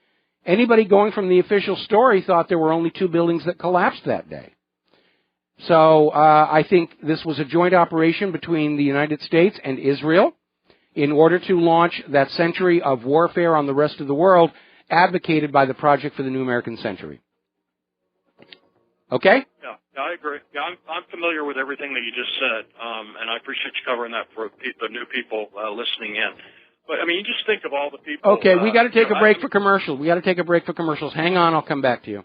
Anybody going from the official story thought there were only 2 buildings that collapsed that day. So I think this was a joint operation between the United States and Israel in order to launch that century of warfare on the rest of the world, advocated by the Project for the New American Century. Okay? Yeah, I agree. Yeah, I'm familiar with everything that you just said, and I appreciate you covering that for the new people listening in. But, I mean, you just think of all the people... Okay, we got to take a break for commercials. We got to take a break for commercials. Hang on, I'll come back to you.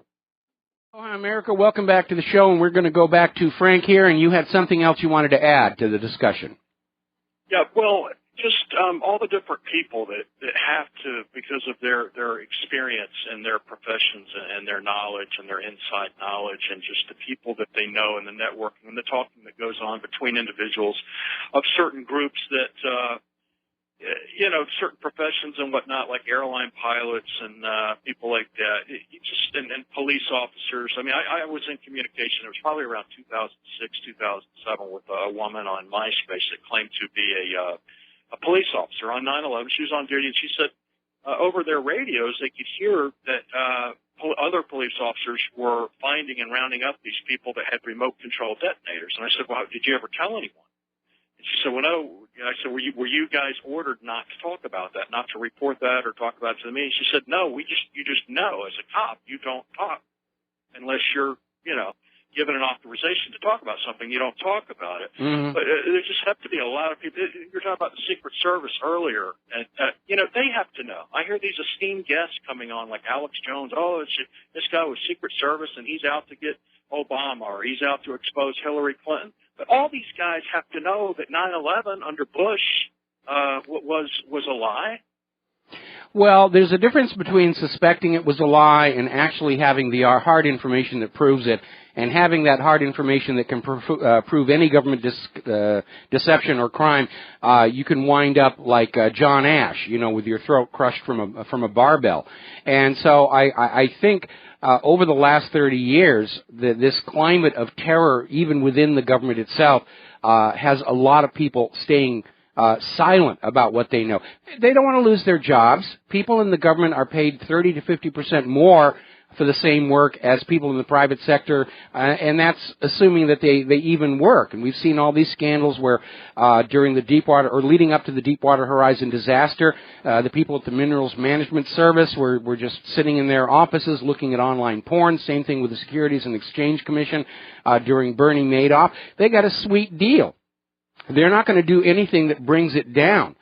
Hi, America. Welcome back to the show, and we're going to go back to Frank here, and you had something else you wanted to add to the discussion. Yeah, well, just all the different people that have to, because of their experience and their professions and their knowledge and their inside knowledge, and just the people that they know and the networking and the talking that goes on between individuals of certain groups that, certain professions and whatnot, like airline pilots and people like that, and police officers. I mean, I was in communication. It was probably around 2006, 2007 with a woman on MySpace that claimed to be a police officer on 9/11. She was on duty, and she said over their radios they could hear that other police officers were finding and rounding up these people that had remote control detonators. And I said, well, did you ever tell anyone? And she said, well, no. And I said, were you guys ordered not to talk about that, not to report that or talk about it to the media? She said, no, you just know as a cop, you don't talk unless you're, given an authorization to talk about something. You don't talk about it. Mm-hmm. But there just have to be a lot of people. You were talking about the Secret Service earlier, and, they have to know. I hear these esteemed guests coming on, like Alex Jones. Oh, this guy was Secret Service, and he's out to get Obama, or he's out to expose Hillary Clinton. But all these guys have to know that 9/11 under Bush was a lie. Well, there's a difference between suspecting it was a lie and actually having the hard information that proves it, and having that hard information that can prove any government deception or crime. You can wind up like John Ash, with your throat crushed from a barbell. And so I think over the last 30 years, this climate of terror, even within the government itself, has a lot of people staying silent about what they know. They don't want to lose their jobs. People in the government are paid 30 to 50% more for the same work as people in the private sector, and that's assuming that they even work. And we've seen all these scandals where during the Deepwater, or leading up to the Deepwater Horizon disaster, the people at the Minerals Management Service were just sitting in their offices looking at online porn. Same thing with the Securities and Exchange Commission during Bernie Madoff. They got a sweet deal. They're not going to do anything that brings it down.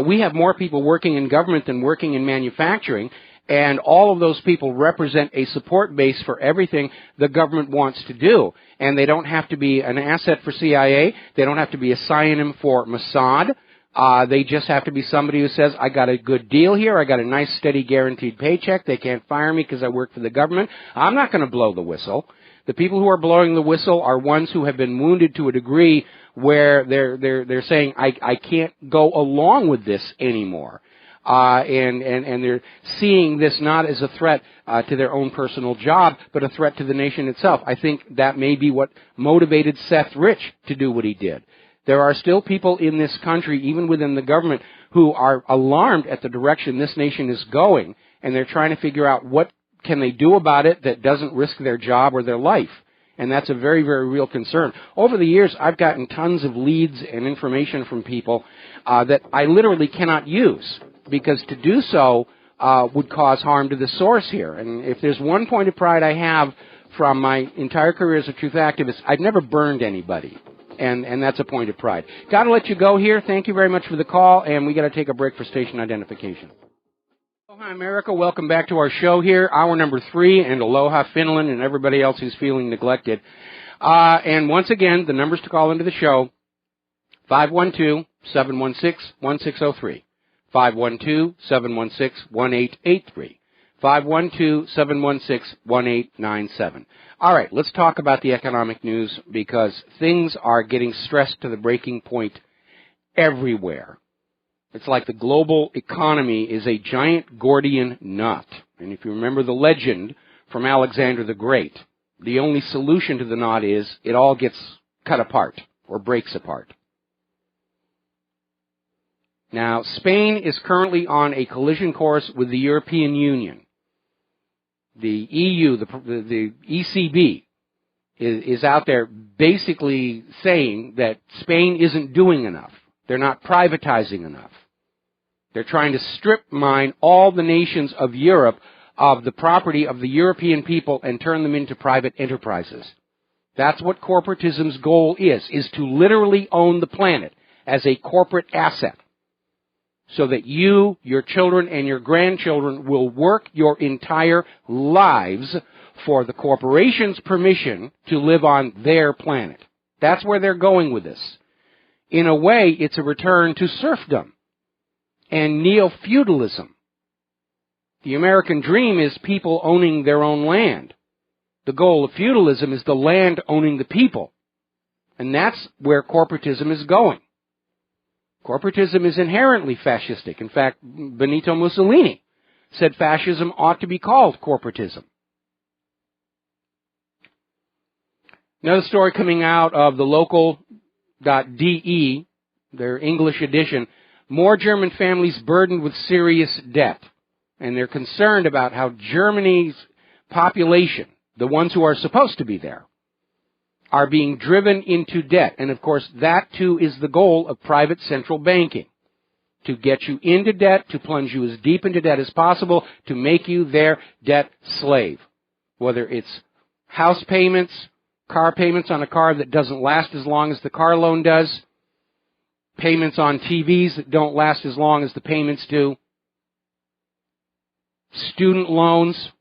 We have more people working in government than working in manufacturing, and all of those people represent a support base for everything the government wants to do. And they don't have to be an asset for CIA. They don't have to be a synonym for Mossad. They just have to be somebody who says, I got a good deal here. I got a nice, steady, guaranteed paycheck. They can't fire me because I work for the government. I'm not going to blow the whistle. The people who are blowing the whistle are ones who have been wounded to a degree where they're saying, I can't go along with this anymore. And they're seeing this not as a threat to their own personal job, but a threat to the nation itself. I think that may be what motivated Seth Rich to do what he did. There are still people in this country, even within the government, who are alarmed at the direction this nation is going, and they're trying to figure out what can they do about it that doesn't risk their job or their life. And that's a very, very real concern. Over the years, I've gotten tons of leads and information from people that I literally cannot use, because to do so would cause harm to the source here. And if there's one point of pride I have from my entire career as a truth activist, I've never burned anybody. And that's a point of pride. Got to let you go here. Thank you very much for the call, and we got to take a break for station identification. Aloha, America. Welcome back to our show here, hour number 3, and aloha, Finland, and everybody else who's feeling neglected. And once again, the numbers to call into the show, 512-716-1603. 512-716-1883. 512-716-1897. All right, let's talk about the economic news, because things are getting stressed to the breaking point everywhere. It's like the global economy is a giant Gordian knot. And if you remember the legend from Alexander the Great, the only solution to the knot is it all gets cut apart or breaks apart. Now, Spain is currently on a collision course with the European Union. The EU, the ECB, is out there basically saying that Spain isn't doing enough. They're not privatizing enough. They're trying to strip mine all the nations of Europe of the property of the European people and turn them into private enterprises. That's what corporatism's goal is to literally own the planet as a corporate asset, so that you, your children, and your grandchildren will work your entire lives for the corporation's permission to live on their planet. That's where they're going with this. In a way, it's a return to serfdom and neo-feudalism. The American dream is people owning their own land. The goal of feudalism is the land owning the people. And that's where corporatism is going. Corporatism is inherently fascistic. In fact, Benito Mussolini said fascism ought to be called corporatism. Another story coming out of the local.de, their English edition, more German families burdened with serious debt. And they're concerned about how Germany's population, the ones who are supposed to be there, are being driven into debt. And of course, that too is the goal of private central banking. To get you into debt, to plunge you as deep into debt as possible, to make you their debt slave. Whether it's house payments, car payments on a car that doesn't last as long as the car loan does, payments on TVs that don't last as long as the payments do, student loans.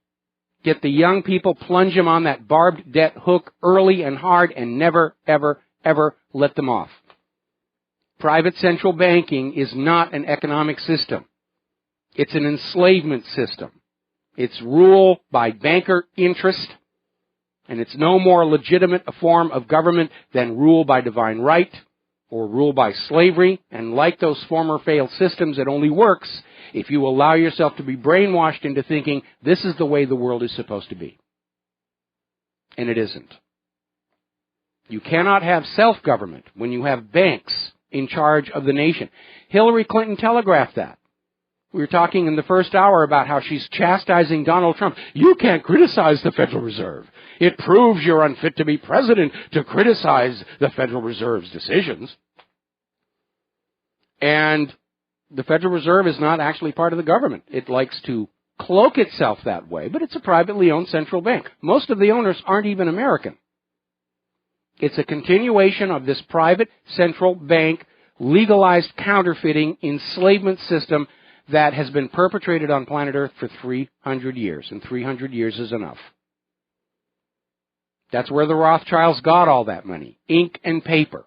Get the young people, plunge them on that barbed debt hook early and hard, and never, ever, ever let them off. Private central banking is not an economic system. It's an enslavement system. It's rule by banker interest, and it's no more legitimate a form of government than rule by divine right or rule by slavery. And like those former failed systems, it only works if you allow yourself to be brainwashed into thinking this is the way the world is supposed to be. And it isn't. You cannot have self-government when you have banks in charge of the nation. Hillary Clinton telegraphed that. We were talking in the first hour about how she's chastising Donald Trump. You can't criticize the Federal Reserve. It proves you're unfit to be president to criticize the Federal Reserve's decisions. And the Federal Reserve is not actually part of the government. It likes to cloak itself that way, but it's a privately owned central bank. Most of the owners aren't even American. It's a continuation of this private central bank legalized counterfeiting enslavement system that has been perpetrated on planet Earth for 300 years, and 300 years is enough. That's where the Rothschilds got all that money, ink and paper.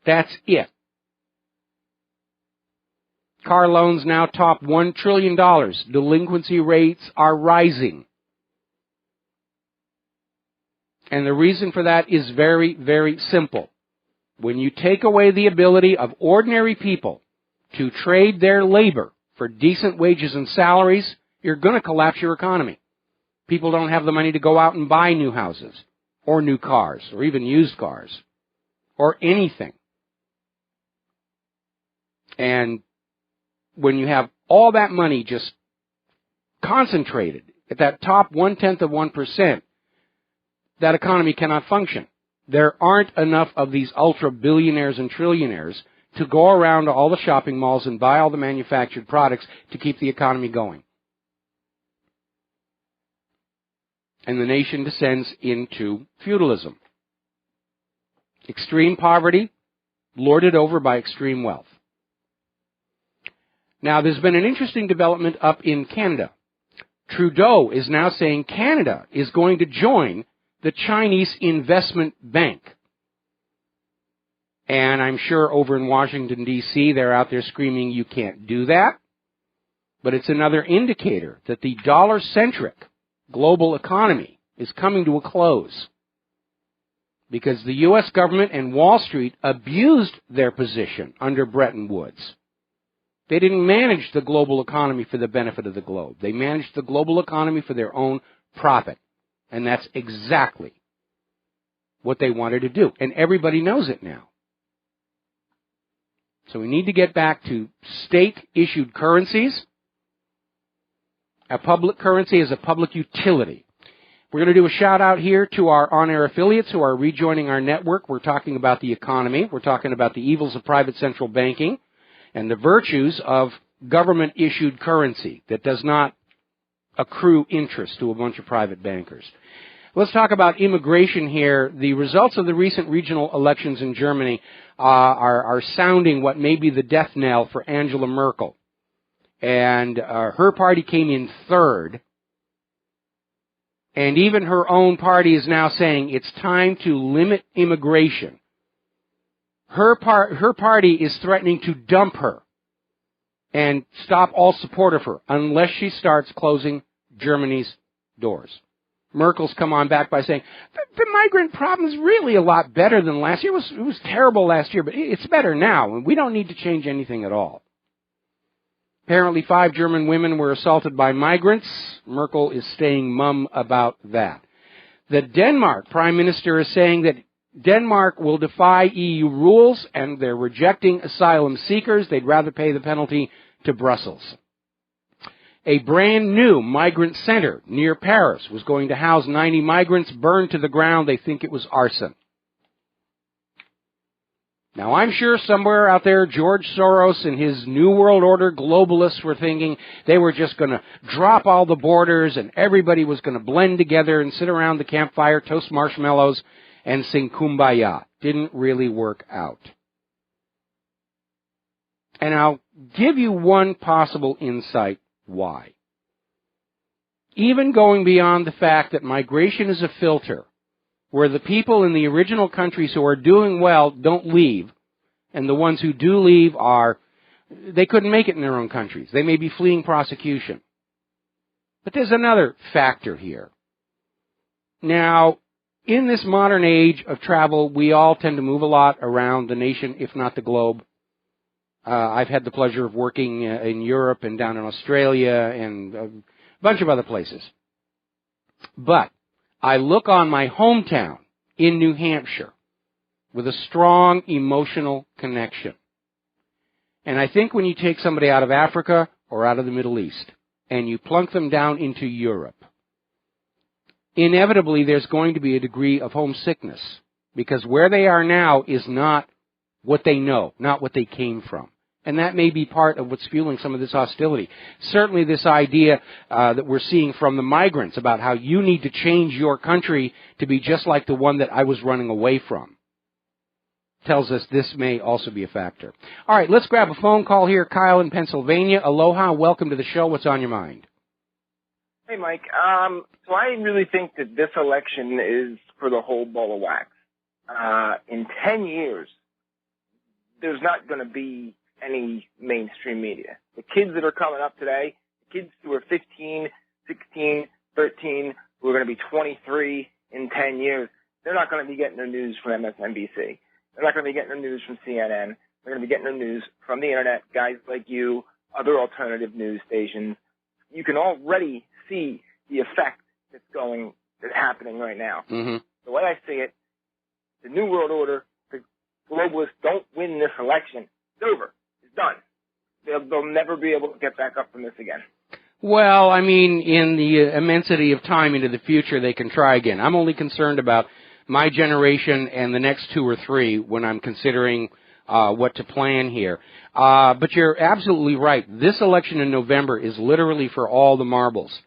That's it. Car loans now top $1 trillion. Delinquency rates are rising. And the reason for that is very, very simple. When you take away the ability of ordinary people to trade their labor for decent wages and salaries, you're going to collapse your economy. People don't have the money to go out and buy new houses, or new cars, or even used cars, or anything. And when you have all that money just concentrated at that top 1/10 of 1%, that economy cannot function. There aren't enough of these ultra-billionaires and trillionaires to go around to all the shopping malls and buy all the manufactured products to keep the economy going. And the nation descends into feudalism. Extreme poverty, lorded over by extreme wealth. Now, there's been an interesting development up in Canada. Trudeau is now saying Canada is going to join the Chinese Investment Bank. And I'm sure over in Washington, D.C., they're out there screaming, you can't do that. But it's another indicator that the dollar-centric global economy is coming to a close. Because the U.S. government and Wall Street abused their position under Bretton Woods. They didn't manage the global economy for the benefit of the globe. They managed the global economy for their own profit. And that's exactly what they wanted to do. And everybody knows it now. So we need to get back to state-issued currencies. A public currency is a public utility. We're going to do a shout-out here to our on-air affiliates who are rejoining our network. We're talking about the economy. We're talking about the evils of private central banking and the virtues of government-issued currency that does not accrue interest to a bunch of private bankers. Let's talk about immigration here. The results of the recent regional elections in Germany are sounding what may be the death knell for Angela Merkel. And her party came in third. And even her own party is now saying it's time to limit immigration. Her party is threatening to dump her and stop all support of her unless she starts closing Germany's doors. Merkel's come on back by saying, the migrant problem is really a lot better than last year. It was terrible last year, but it's better now, and we don't need to change anything at all. Apparently 5 German women were assaulted by migrants. Merkel is staying mum about that. The Denmark Prime Minister is saying that Denmark will defy EU rules, and they're rejecting asylum seekers. They'd rather pay the penalty to Brussels. A brand new migrant center near Paris was going to house 90 migrants burned to the ground. They think it was arson. Now, I'm sure somewhere out there, George Soros and his New World Order globalists were thinking they were just going to drop all the borders and everybody was going to blend together and sit around the campfire, toast marshmallows, and sing Kumbaya. Didn't really work out. And I'll give you one possible insight why. Even going beyond the fact that migration is a filter, where the people in the original countries who are doing well don't leave, and the ones who do leave they couldn't make it in their own countries. They may be fleeing prosecution. But there's another factor here. Now, in this modern age of travel, we all tend to move a lot around the nation, if not the globe. I've had the pleasure of working in Europe and down in Australia and a bunch of other places. But I look on my hometown in New Hampshire with a strong emotional connection. And I think when you take somebody out of Africa or out of the Middle East and you plunk them down into Europe, inevitably there's going to be a degree of homesickness, because where they are now is not what they know, not what they came from. And that may be part of what's fueling some of this hostility. Certainly this idea that we're seeing from the migrants about how you need to change your country to be just like the one that I was running away from tells us this may also be a factor. All right, let's grab a phone call here. Kyle in Pennsylvania. Aloha, welcome to the show. What's on your mind? Hey, Mike. So I really think that this election is for the whole ball of wax. In 10 years, there's not going to be any mainstream media. The kids that are coming up today, the kids who are 15, 16, 13, who are going to be 23 in 10 years, they're not going to be getting their news from MSNBC. They're not going to be getting their news from CNN. They're going to be getting their news from the Internet, guys like you, other alternative news stations. You can already see the effect that's happening right now. Mm-hmm. The way I see it, the New World Order, the globalists don't win this election. It's over. It's done. They'll never be able to get back up from this again. Well, I mean, in the immensity of time into the future, they can try again. I'm only concerned about my generation and the next 2 or 3 when I'm considering what to plan here. But you're absolutely right. This election in November is literally for all the marbles.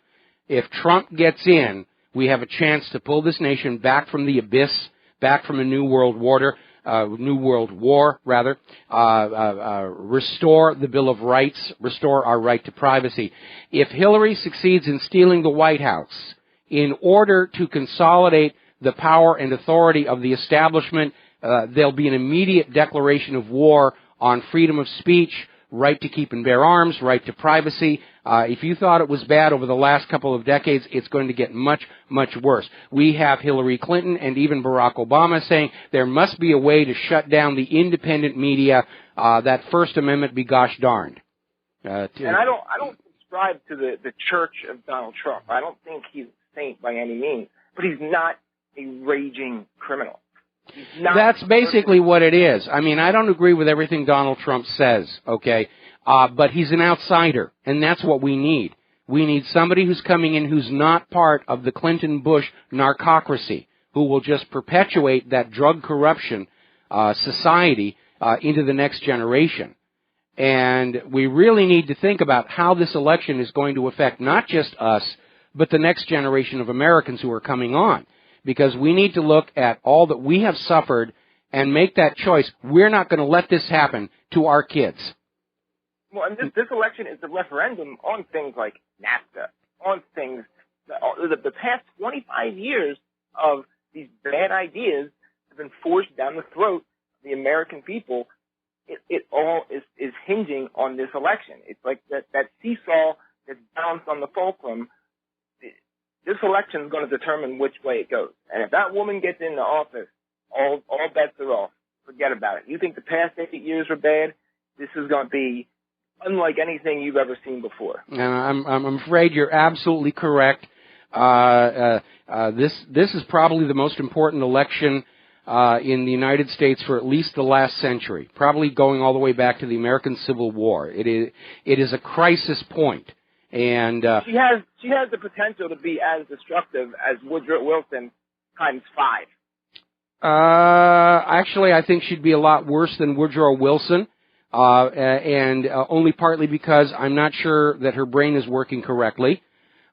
If Trump gets in, we have a chance to pull this nation back from the abyss, back from a new world war, restore the Bill of Rights, restore our right to privacy. If Hillary succeeds in stealing the White House in order to consolidate the power and authority of the establishment, there'll be an immediate declaration of war on freedom of speech, right to keep and bear arms, right to privacy. If you thought it was bad over the last couple of decades, it's going to get much, much worse. We have Hillary Clinton and even Barack Obama saying there must be a way to shut down the independent media, that First Amendment be gosh darned. And I don't subscribe to the church of Donald Trump. I don't think he's a saint by any means, but he's not a raging criminal. That's basically what it is. I mean, I don't agree with everything Donald Trump says, okay, but he's an outsider, and that's what we need. We need somebody who's coming in who's not part of the Clinton-Bush narcocracy, who will just perpetuate that drug corruption society into the next generation. And we really need to think about how this election is going to affect not just us, but the next generation of Americans who are coming on. Because we need to look at all that we have suffered and make that choice. We're not going to let this happen to our kids. Well, and this election is a referendum on things like NAFTA, on things, the past 25 years of these bad ideas have been forced down the throat of the American people. It all is hinging on this election. It's like that seesaw that's balanced on the fulcrum. This election is going to determine which way it goes. And if that woman gets into office, all bets are off. Forget about it. You think the past 8 years were bad? This is going to be unlike anything you've ever seen before. I'm afraid you're absolutely correct. This is probably the most important election in the United States for at least the last century, probably going all the way back to the American Civil War. It is a crisis point. And she has the potential to be as destructive as Woodrow Wilson times 5. Actually, I think she'd be a lot worse than Woodrow Wilson, and only partly because I'm not sure that her brain is working correctly.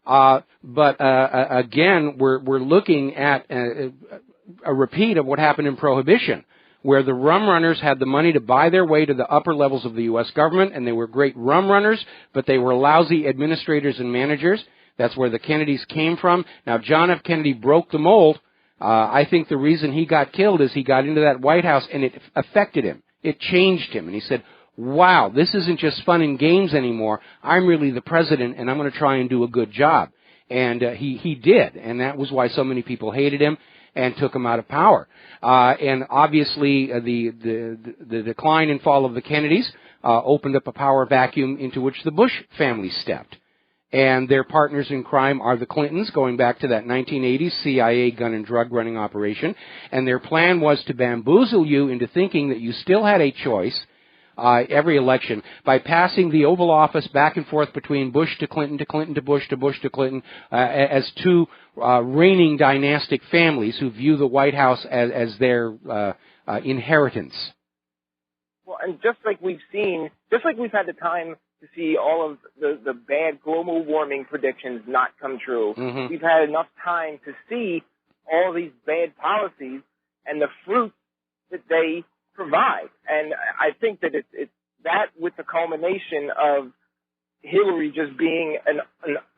But again, we're looking at a repeat of what happened in Prohibition, where the rum runners had the money to buy their way to the upper levels of the U.S. government, and they were great rum runners, but they were lousy administrators and managers. That's where the Kennedys came from. Now, John F. Kennedy broke the mold. I think the reason he got killed is he got into that White House, and it affected him. It changed him, and he said, wow, this isn't just fun and games anymore. I'm really the president, and I'm going to try and do a good job. And he did, and that was why so many people hated him and took him out of power. And obviously, the decline and fall of the Kennedys opened up a power vacuum into which the Bush family stepped. And their partners in crime are the Clintons, going back to that 1980s CIA gun and drug running operation. And their plan was to bamboozle you into thinking that you still had a choice every election by passing the Oval Office back and forth between Bush to Clinton to Clinton to Bush to Bush to Clinton as two reigning dynastic families who view the White House as their inheritance. Well, and just like we've had the time to see all of the bad global warming predictions not come true, we've had enough time to see all these bad policies and the fruit that they provide. And I think that it's that with the culmination of Hillary just being an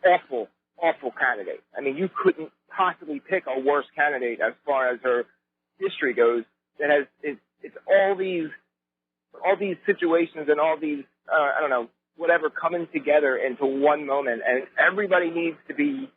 awful, awful candidate. I mean, you couldn't possibly pick a worse candidate as far as her history goes. That has it's all these situations and all these whatever coming together into one moment, and everybody needs to be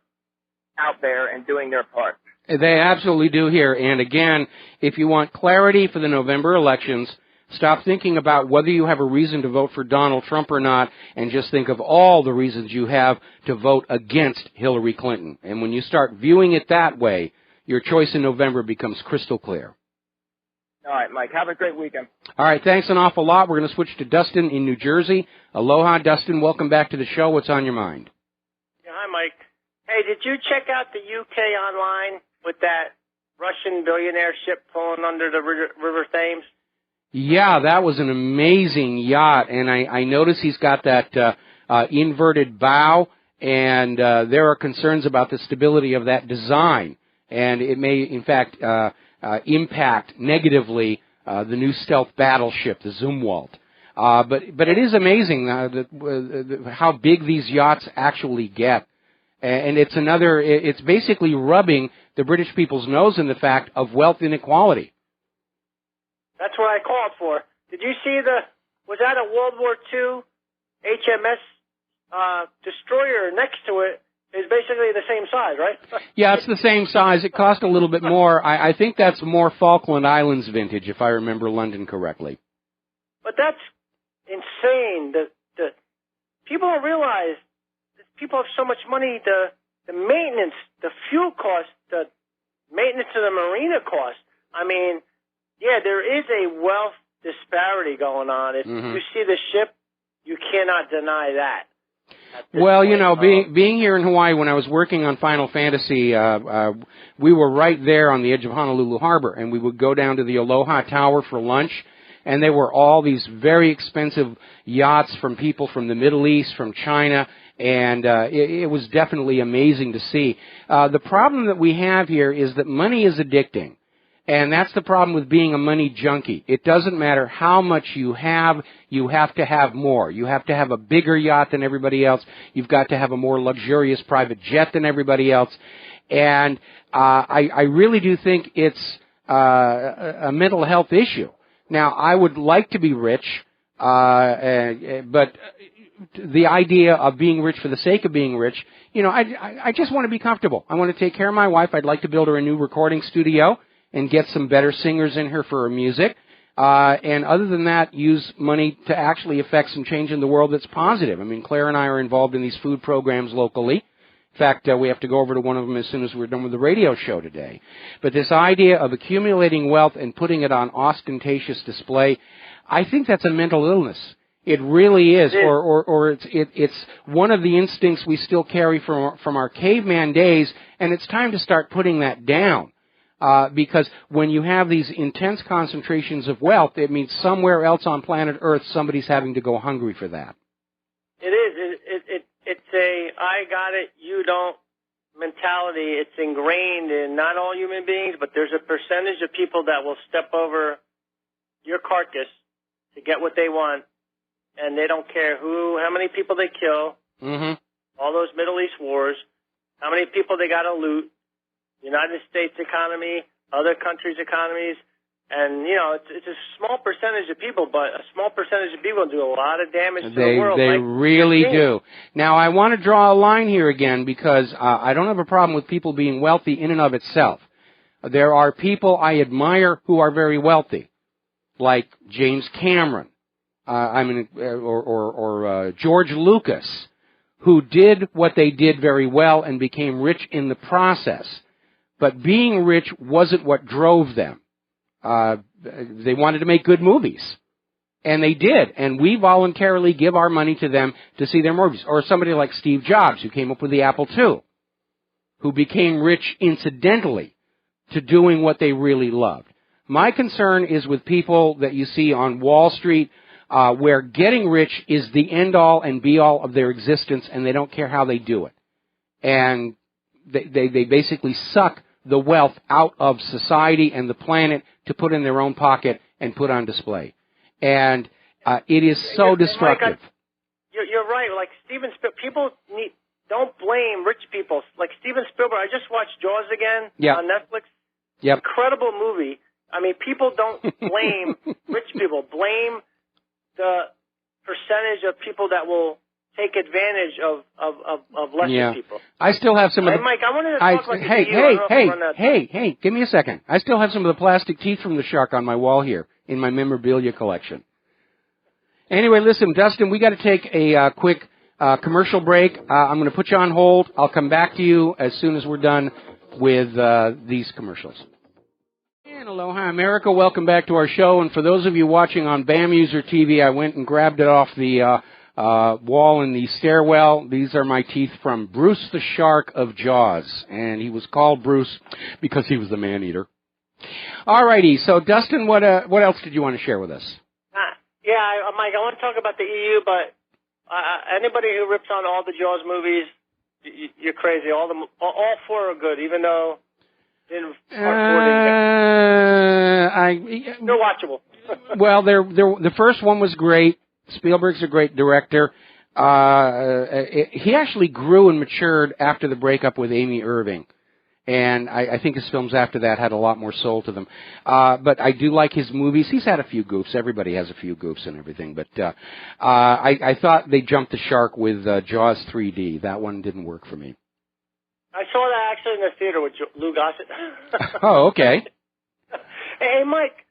out there and doing their part. They absolutely do here. And again, if you want clarity for the November elections, stop thinking about whether you have a reason to vote for Donald Trump or not, and just think of all the reasons you have to vote against Hillary Clinton. And when you start viewing it that way, your choice in November becomes crystal clear. All right, Mike, have a great weekend. All right, thanks an awful lot. We're going to switch to Dustin in New Jersey. Aloha, Dustin. Welcome back to the show. What's on your mind? Yeah, hi, Mike. Hey, did you check out the UK online with that Russian billionaire ship pulling under the River Thames? Yeah, that was an amazing yacht, and I noticed he's got that inverted bow, and there are concerns about the stability of that design, and it may, in fact, impact negatively the new stealth battleship, the Zumwalt. But it is amazing how big these yachts actually get. And it's basically rubbing the British people's nose in the fact of wealth inequality. That's what I called for. Did you see was that a World War II HMS destroyer next to it is basically the same size, right? Yeah, it's the same size. It cost a little bit more. I think that's more Falkland Islands vintage, if I remember London correctly. But that's insane. The people don't realize that people have so much money. The maintenance, the fuel cost, the maintenance of the marina cost. I mean, yeah, there is a wealth disparity going on. If you see the ship, you cannot deny that. Well, being here in Hawaii when I was working on Final Fantasy, we were right there on the edge of Honolulu Harbor, and we would go down to the Aloha Tower for lunch, and there were all these very expensive yachts from people from the Middle East, from China, and it was definitely amazing to see. The problem that we have here is that money is addicting. And that's the problem with being a money junkie. It doesn't matter how much you have to have more. You have to have a bigger yacht than everybody else. You've got to have a more luxurious private jet than everybody else. And I really do think it's a mental health issue. Now, I would like to be rich, but the idea of being rich for the sake of being rich, I just want to be comfortable. I want to take care of my wife. I'd like to build her a new recording studio and get some better singers in her for her music. And other than that, use money to actually affect some change in the world that's positive. I mean, Claire and I are involved in these food programs locally. In fact, we have to go over to one of them as soon as we're done with the radio show today. But this idea of accumulating wealth and putting it on ostentatious display, I think that's a mental illness. It really is, or it's one of the instincts we still carry from our caveman days, and it's time to start putting that down. Because when you have these intense concentrations of wealth, it means somewhere else on planet Earth somebody's having to go hungry for that. It is. It's a I got it, you don't mentality. It's ingrained in not all human beings, but there's a percentage of people that will step over your carcass to get what they want, and they don't care how many people they kill, all those Middle East wars, how many people they got to loot, United States economy, other countries' economies, and, it's a small percentage of people, but a small percentage of people do a lot of damage to the world. They really do. Now, I want to draw a line here again because I don't have a problem with people being wealthy in and of itself. There are people I admire who are very wealthy, like James Cameron, or George Lucas, who did what they did very well and became rich in the process. But being rich wasn't what drove them. They wanted to make good movies. And they did, and we voluntarily give our money to them to see their movies. Or somebody like Steve Jobs, who came up with the Apple II, who became rich incidentally to doing what they really loved. My concern is with people that you see on Wall Street, where getting rich is the end-all and be-all of their existence, and they don't care how they do it. And they basically suck the wealth out of society and the planet to put in their own pocket and put on display. And it is so destructive. You're right. Like Steven Spielberg, don't blame rich people. Like Steven Spielberg, I just watched Jaws again on Netflix. Yep. Incredible movie. I mean, people don't blame rich people. Blame the percentage of people that will take advantage of lesser people. I still have some of the... Mike, I wanted to talk about Hey, give me a second. I still have some of the plastic teeth from the shark on my wall here in my memorabilia collection. Anyway, listen, Dustin, we got to take a quick commercial break. I'm going to put you on hold. I'll come back to you as soon as we're done with these commercials. And aloha, America. Welcome back to our show. And for those of you watching on BAM User TV, I went and grabbed it off the wall in the stairwell. These are my teeth from Bruce the Shark of Jaws. And he was called Bruce because he was the man-eater. All righty. So, Dustin, what else did you want to share with us? Mike, I want to talk about the EU, but anybody who rips on all the Jaws movies, you're crazy. All four are good, even though they're watchable. Well, the first one was great. Spielberg's a great director. He actually grew and matured after the breakup with Amy Irving. And I think his films after that had a lot more soul to them. But I do like his movies. He's had a few goofs. Everybody has a few goofs and everything. But I thought they jumped the shark with Jaws 3D. That one didn't work for me. I saw that actually in the theater with Lou Gossett. Oh, okay. Hey, Mike,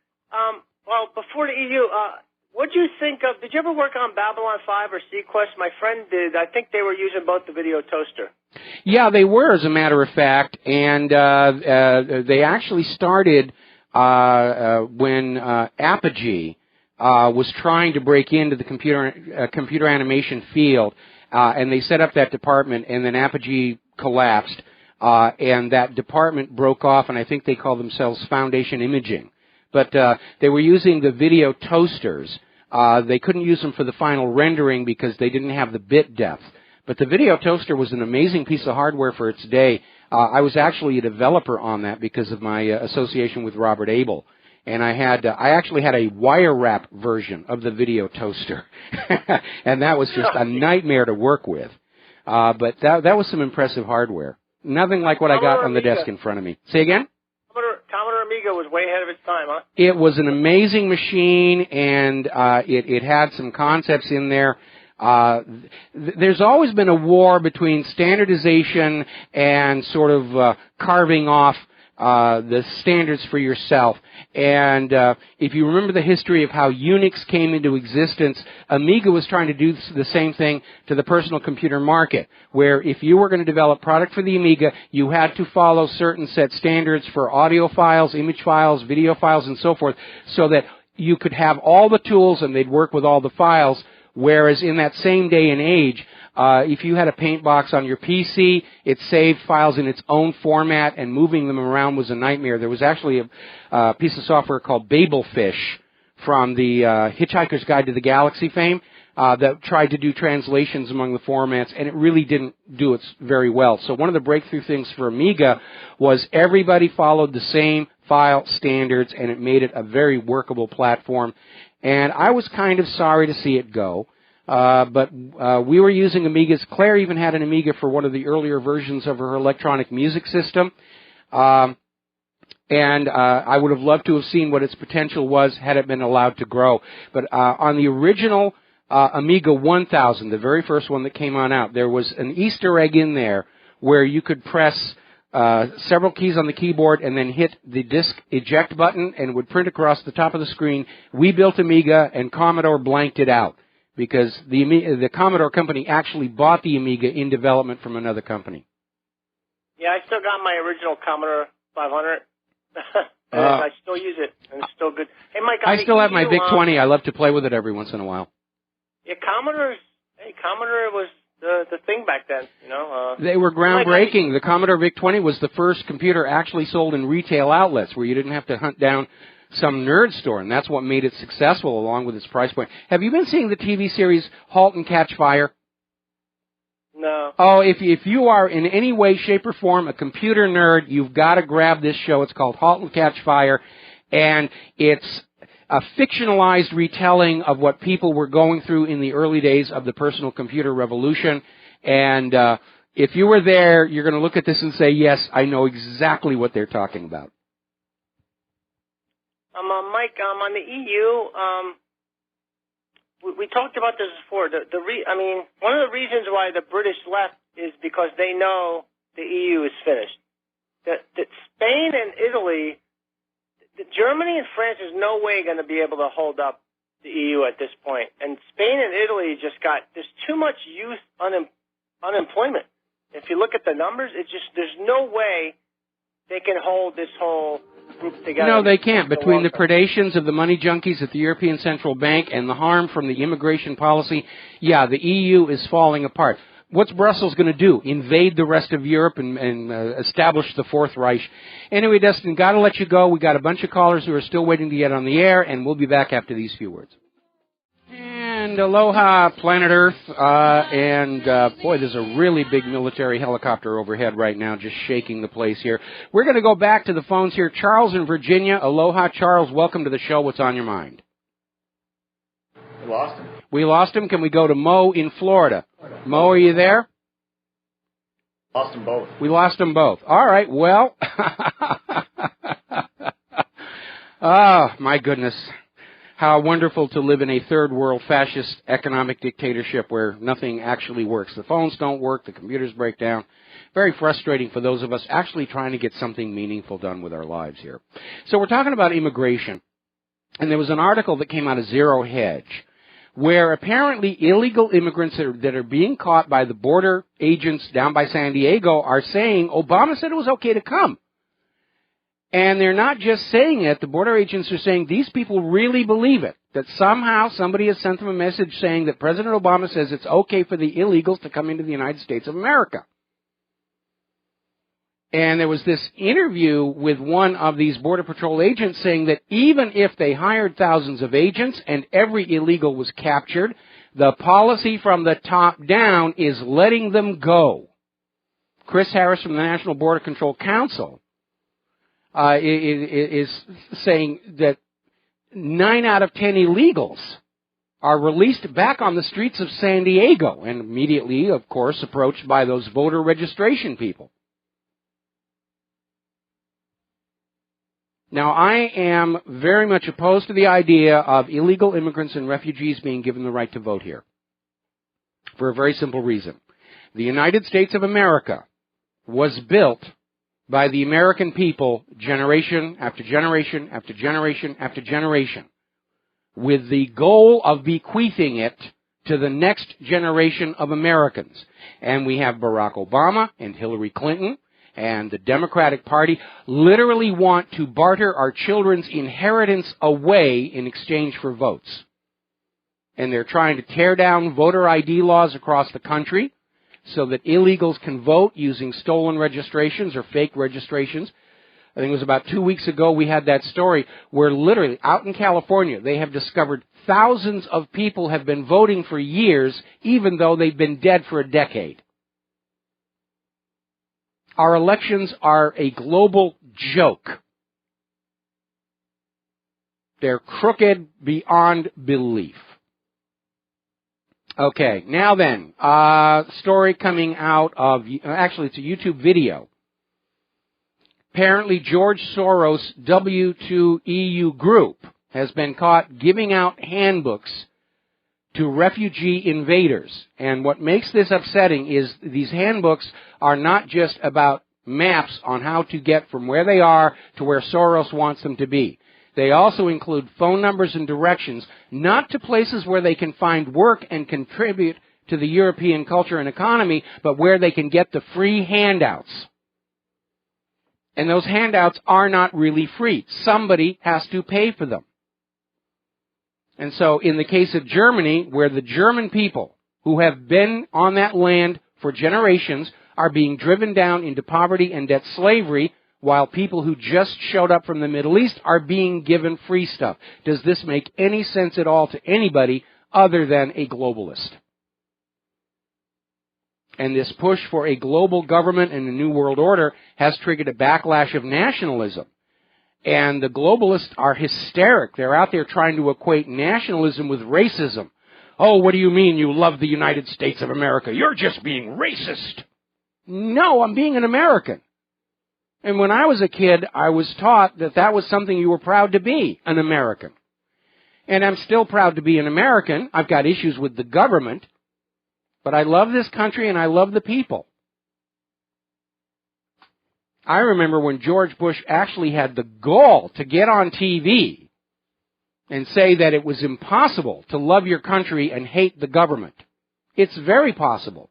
well, before the EU, what do you think of, did you ever work on Babylon 5 or Sequest? My friend did. I think they were using both the video toaster. Yeah, they were, as a matter of fact, and they actually started when Apogee was trying to break into the computer animation field, and they set up that department, and then Apogee collapsed, and that department broke off, and I think they called themselves Foundation Imaging. But they were using the video toasters. They couldn't use them for the final rendering because they didn't have the bit depth. But the video toaster was an amazing piece of hardware for its day. I was actually a developer on that because of my association with Robert Abel. And I actually had a wire wrap version of the video toaster. And that was just a nightmare to work with. But that was some impressive hardware. Nothing like what I got on the desk in front of me. Say again? Commodore Amiga was way ahead of its time, huh? It was an amazing machine, and it had some concepts in there. There's always been a war between standardization and sort of carving off the standards for yourself. And if you remember the history of how Unix came into existence, Amiga was trying to do the same thing to the personal computer market, where if you were going to develop product for the Amiga, you had to follow certain set standards for audio files, image files, video files, and so forth, so that you could have all the tools and they'd work with all the files. Whereas in that same day and age, if you had a paint box on your PC, it saved files in its own format, and moving them around was a nightmare. There was actually a piece of software called Babelfish from the Hitchhiker's Guide to the Galaxy fame that tried to do translations among the formats, and it really didn't do it very well. So one of the breakthrough things for Amiga was everybody followed the same file standards, and it made it a very workable platform. And I was kind of sorry to see it go. But we were using Amigas. Claire even had an Amiga for one of the earlier versions of her electronic music system. And I would have loved to have seen what its potential was had it been allowed to grow. But on the original Amiga 1000, the very first one that came on out, there was an Easter egg in there where you could press several keys on the keyboard and then hit the disk eject button, and it would print across the top of the screen. We built Amiga, and Commodore blanked it out because the Commodore company actually bought the Amiga in development from another company. Yeah, I still got my original Commodore 500. And I still use it, and it's still good. Hey, Mike, I still have my VIC-20. I love to play with it every once in a while. Yeah, Commodore was the thing back then, you know. They were groundbreaking. The Commodore VIC-20 was the first computer actually sold in retail outlets where you didn't have to hunt down some nerd store, and that's what made it successful along with its price point. Have you been seeing the TV series Halt and Catch Fire? No. Oh, if you are in any way, shape, or form a computer nerd, you've got to grab this show. It's called Halt and Catch Fire, and it's a fictionalized retelling of what people were going through in the early days of the personal computer revolution. And if you were there, you're going to look at this and say, yes, I know exactly what they're talking about. Mike, on the EU, we talked about this before. One of the reasons why the British left is because they know the EU is finished. That Spain and Italy, Germany and France is no way going to be able to hold up the EU at this point. And Spain and Italy there's too much youth unemployment. If you look at the numbers, there's no way they can hold this whole group together. No, they can't. Between the predations of the money junkies at the European Central Bank and the harm from the immigration policy, yeah, the EU is falling apart. What's Brussels going to do? Invade the rest of Europe and establish the Fourth Reich? Anyway, Dustin, got to let you go. We got a bunch of callers who are still waiting to get on the air, and we'll be back after these few words. And aloha, planet Earth. Boy, there's a really big military helicopter overhead right now, just shaking the place here. We're going to go back to the phones here. Charles in Virginia. Aloha, Charles. Welcome to the show. What's on your mind? We lost him. We lost him. Can we go to Mo in Florida? Mo, are you there? Lost them both. We lost them both. All right, well. Oh, my goodness. How wonderful to live in a third world fascist economic dictatorship where nothing actually works. The phones don't work, the computers break down. Very frustrating for those of us actually trying to get something meaningful done with our lives here. So we're talking about immigration. And there was an article that came out of Zero Hedge where apparently illegal immigrants that are being caught by the border agents down by San Diego are saying Obama said it was okay to come. And they're not just saying it. The border agents are saying these people really believe it, that somehow somebody has sent them a message saying that President Obama says it's okay for the illegals to come into the United States of America. And there was this interview with one of these Border Patrol agents saying that even if they hired thousands of agents and every illegal was captured, the policy from the top down is letting them go. Chris Harris from the National Border Control Council is saying that 9 out of 10 illegals are released back on the streets of San Diego and immediately, of course, approached by those voter registration people. Now, I am very much opposed to the idea of illegal immigrants and refugees being given the right to vote here for a very simple reason. The United States of America was built by the American people generation after generation after generation after generation with the goal of bequeathing it to the next generation of Americans. And we have Barack Obama and Hillary Clinton and the Democratic Party literally want to barter our children's inheritance away in exchange for votes. And they're trying to tear down voter ID laws across the country so that illegals can vote using stolen registrations or fake registrations. I think it was about 2 weeks ago we had that story where literally out in California they have discovered thousands of people have been voting for years even though they've been dead for a decade. Our elections are a global joke. They're crooked beyond belief. Okay, now then, story coming out of, actually it's a YouTube video. Apparently George Soros' W2EU group has been caught giving out handbooks to refugee invaders. And what makes this upsetting is these handbooks are not just about maps on how to get from where they are to where Soros wants them to be. They also include phone numbers and directions, not to places where they can find work and contribute to the European culture and economy, but where they can get the free handouts. And those handouts are not really free. Somebody has to pay for them. And so in the case of Germany, where the German people who have been on that land for generations are being driven down into poverty and debt slavery, while people who just showed up from the Middle East are being given free stuff. Does this make any sense at all to anybody other than a globalist? And this push for a global government and a new world order has triggered a backlash of nationalism. And the globalists are hysteric. They're out there trying to equate nationalism with racism. Oh, what do you mean you love the United States of America? You're just being racist. No, I'm being an American. And when I was a kid, I was taught that that was something you were proud to be, an American. And I'm still proud to be an American. I've got issues with the government. But I love this country and I love the people. I remember when George Bush actually had the gall to get on TV and say that it was impossible to love your country and hate the government. It's very possible.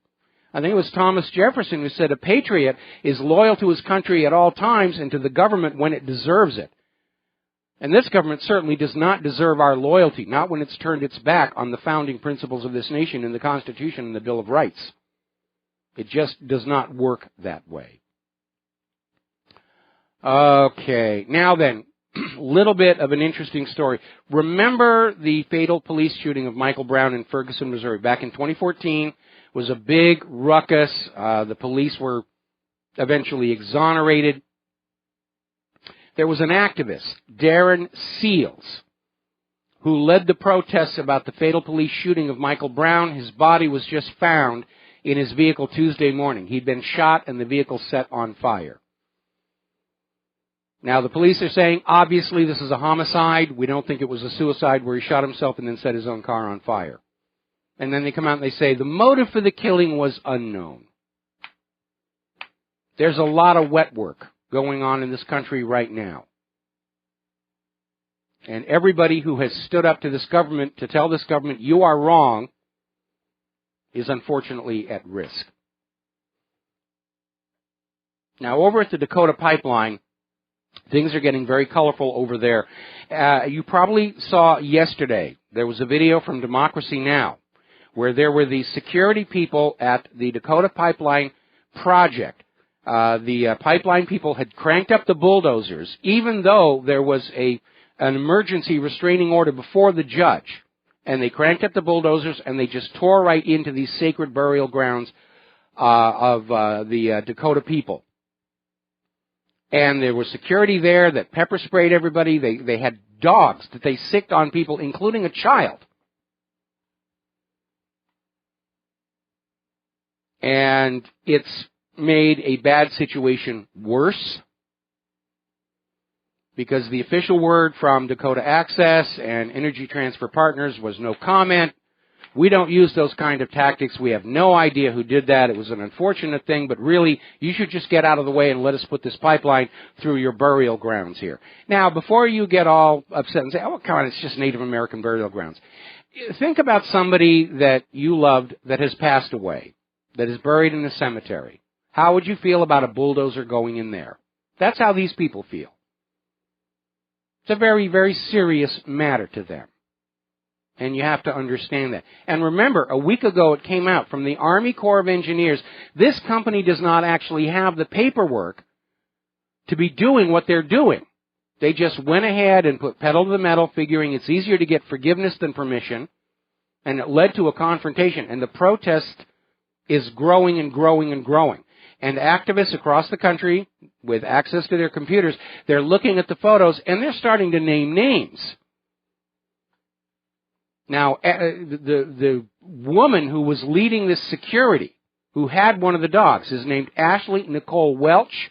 I think it was Thomas Jefferson who said a patriot is loyal to his country at all times and to the government when it deserves it. And this government certainly does not deserve our loyalty, not when it's turned its back on the founding principles of this nation in the Constitution and the Bill of Rights. It just does not work that way. Okay, now then, a little bit of an interesting story. Remember the fatal police shooting of Michael Brown in Ferguson, Missouri, back in 2014? It was a big ruckus. The police were eventually exonerated. There was an activist, Darren Seals, who led the protests about the fatal police shooting of Michael Brown. His body was just found in his vehicle Tuesday morning. He'd been shot and the vehicle set on fire. Now, the police are saying, obviously, this is a homicide. We don't think it was a suicide where he shot himself and then set his own car on fire. And then they come out and they say the motive for the killing was unknown. There's a lot of wet work going on in this country right now. And everybody who has stood up to this government to tell this government you are wrong is unfortunately at risk. Now, over at the Dakota Pipeline, things are getting very colorful over there. You probably saw yesterday, there was a video from Democracy Now! Where there were the security people at the Dakota Pipeline project. The pipeline people had cranked up the bulldozers, even though there was an emergency restraining order before the judge. And they cranked up the bulldozers and they just tore right into these sacred burial grounds of the Dakota people. And there was security there that pepper sprayed everybody. They had dogs that they sicked on people, including a child. And it's made a bad situation worse because the official word from Dakota Access and Energy Transfer Partners was no comment. We don't use those kind of tactics. We have no idea who did that. It was an unfortunate thing, but really, you should just get out of the way and let us put this pipeline through your burial grounds here. Now, before you get all upset and say, oh, come on, it's just Native American burial grounds. Think about somebody that you loved that has passed away, that is buried in a cemetery. How would you feel about a bulldozer going in there? That's how these people feel. It's a very, very serious matter to them. And you have to understand that. And remember, a week ago it came out from the Army Corps of Engineers, this company does not actually have the paperwork to be doing what they're doing. They just went ahead and put pedal to the metal, figuring it's easier to get forgiveness than permission. And it led to a confrontation. And the protest is growing and growing and growing. And activists across the country, with access to their computers, they're looking at the photos and they're starting to name names. Now, the woman who was leading this security, who had one of the dogs, is named Ashley Nicole Welch.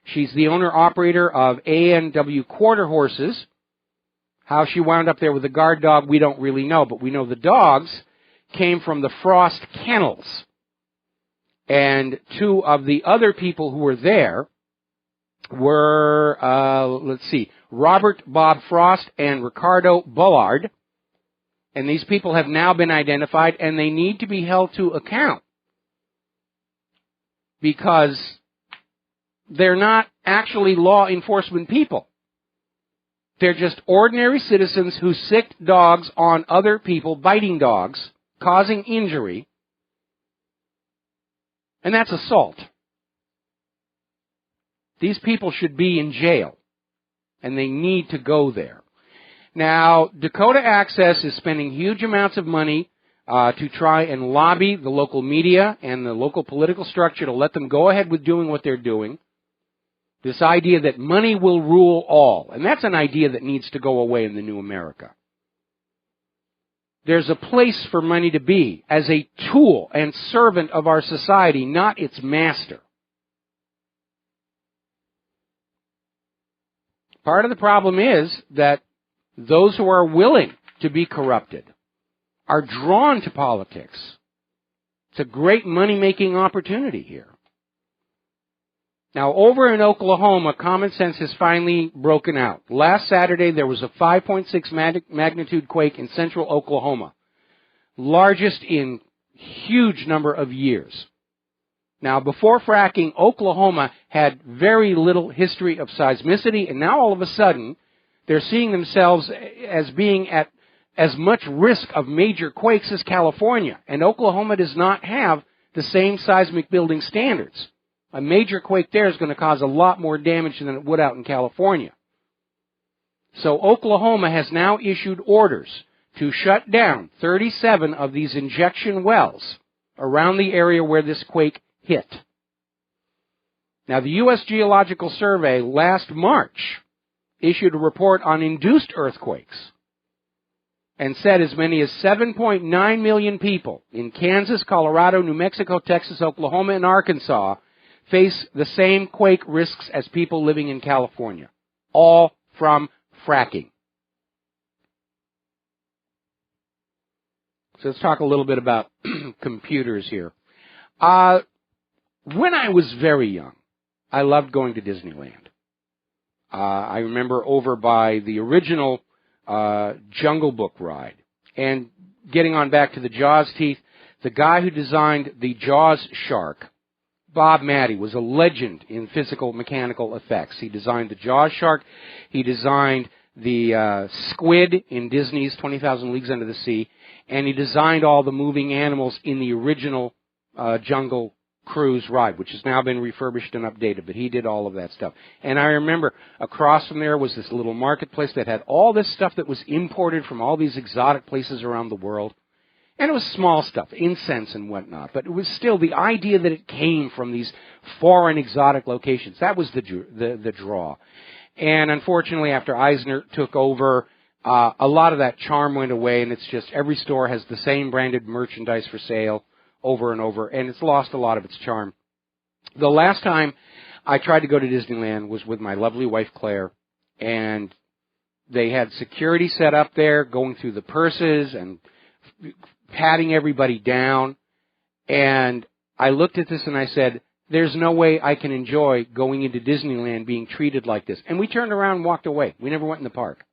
She's the owner-operator of A&W Quarter Horses. How she wound up there with a guard dog, we don't really know, but we know the dogs came from the Frost Kennels. And two of the other people who were there were, Robert Bob Frost and Ricardo Bullard. And these people have now been identified, and they need to be held to account. Because they're not actually law enforcement people. They're just ordinary citizens who sick dogs on other people, biting dogs, causing injury, and that's assault. These people should be in jail, and they need to go there. Now, Dakota Access is spending huge amounts of money to try and lobby the local media and the local political structure to let them go ahead with doing what they're doing. This idea that money will rule all, and that's an idea that needs to go away in the new America. There's a place for money to be as a tool and servant of our society, not its master. Part of the problem is that those who are willing to be corrupted are drawn to politics. It's a great money-making opportunity here. Now, over in Oklahoma, common sense has finally broken out. Last Saturday, there was a 5.6 magnitude quake in central Oklahoma, largest in huge number of years. Now, before fracking, Oklahoma had very little history of seismicity, and now all of a sudden, they're seeing themselves as being at as much risk of major quakes as California. And Oklahoma does not have the same seismic building standards. A major quake there is going to cause a lot more damage than it would out in California. So Oklahoma has now issued orders to shut down 37 of these injection wells around the area where this quake hit. Now, the U.S. Geological Survey last March issued a report on induced earthquakes and said as many as 7.9 million people in Kansas, Colorado, New Mexico, Texas, Oklahoma, and Arkansas face the same quake risks as people living in California, all from fracking. So let's talk a little bit about computers here. When I was very young, I loved going to Disneyland. I remember over by the original Jungle Book ride. And getting on back to the Jaws teeth, the guy who designed the Jaws shark, Bob Matty, was a legend in physical mechanical effects. He designed the Jaws shark. He designed the squid in Disney's 20,000 Leagues Under the Sea. And he designed all the moving animals in the original Jungle Cruise ride, which has now been refurbished and updated, but he did all of that stuff. And I remember across from there was this little marketplace that had all this stuff that was imported from all these exotic places around the world. And it was small stuff, incense and whatnot, but it was still the idea that it came from these foreign exotic locations. That was the draw. And unfortunately, after Eisner took over, a lot of that charm went away, and it's just every store has the same branded merchandise for sale over and over, and it's lost a lot of its charm. The last time I tried to go to Disneyland was with my lovely wife, Claire, and they had security set up there, going through the purses and patting everybody down, and I looked at this and I said, there's no way I can enjoy going into Disneyland being treated like this. And we turned around and walked away. We never went in the park.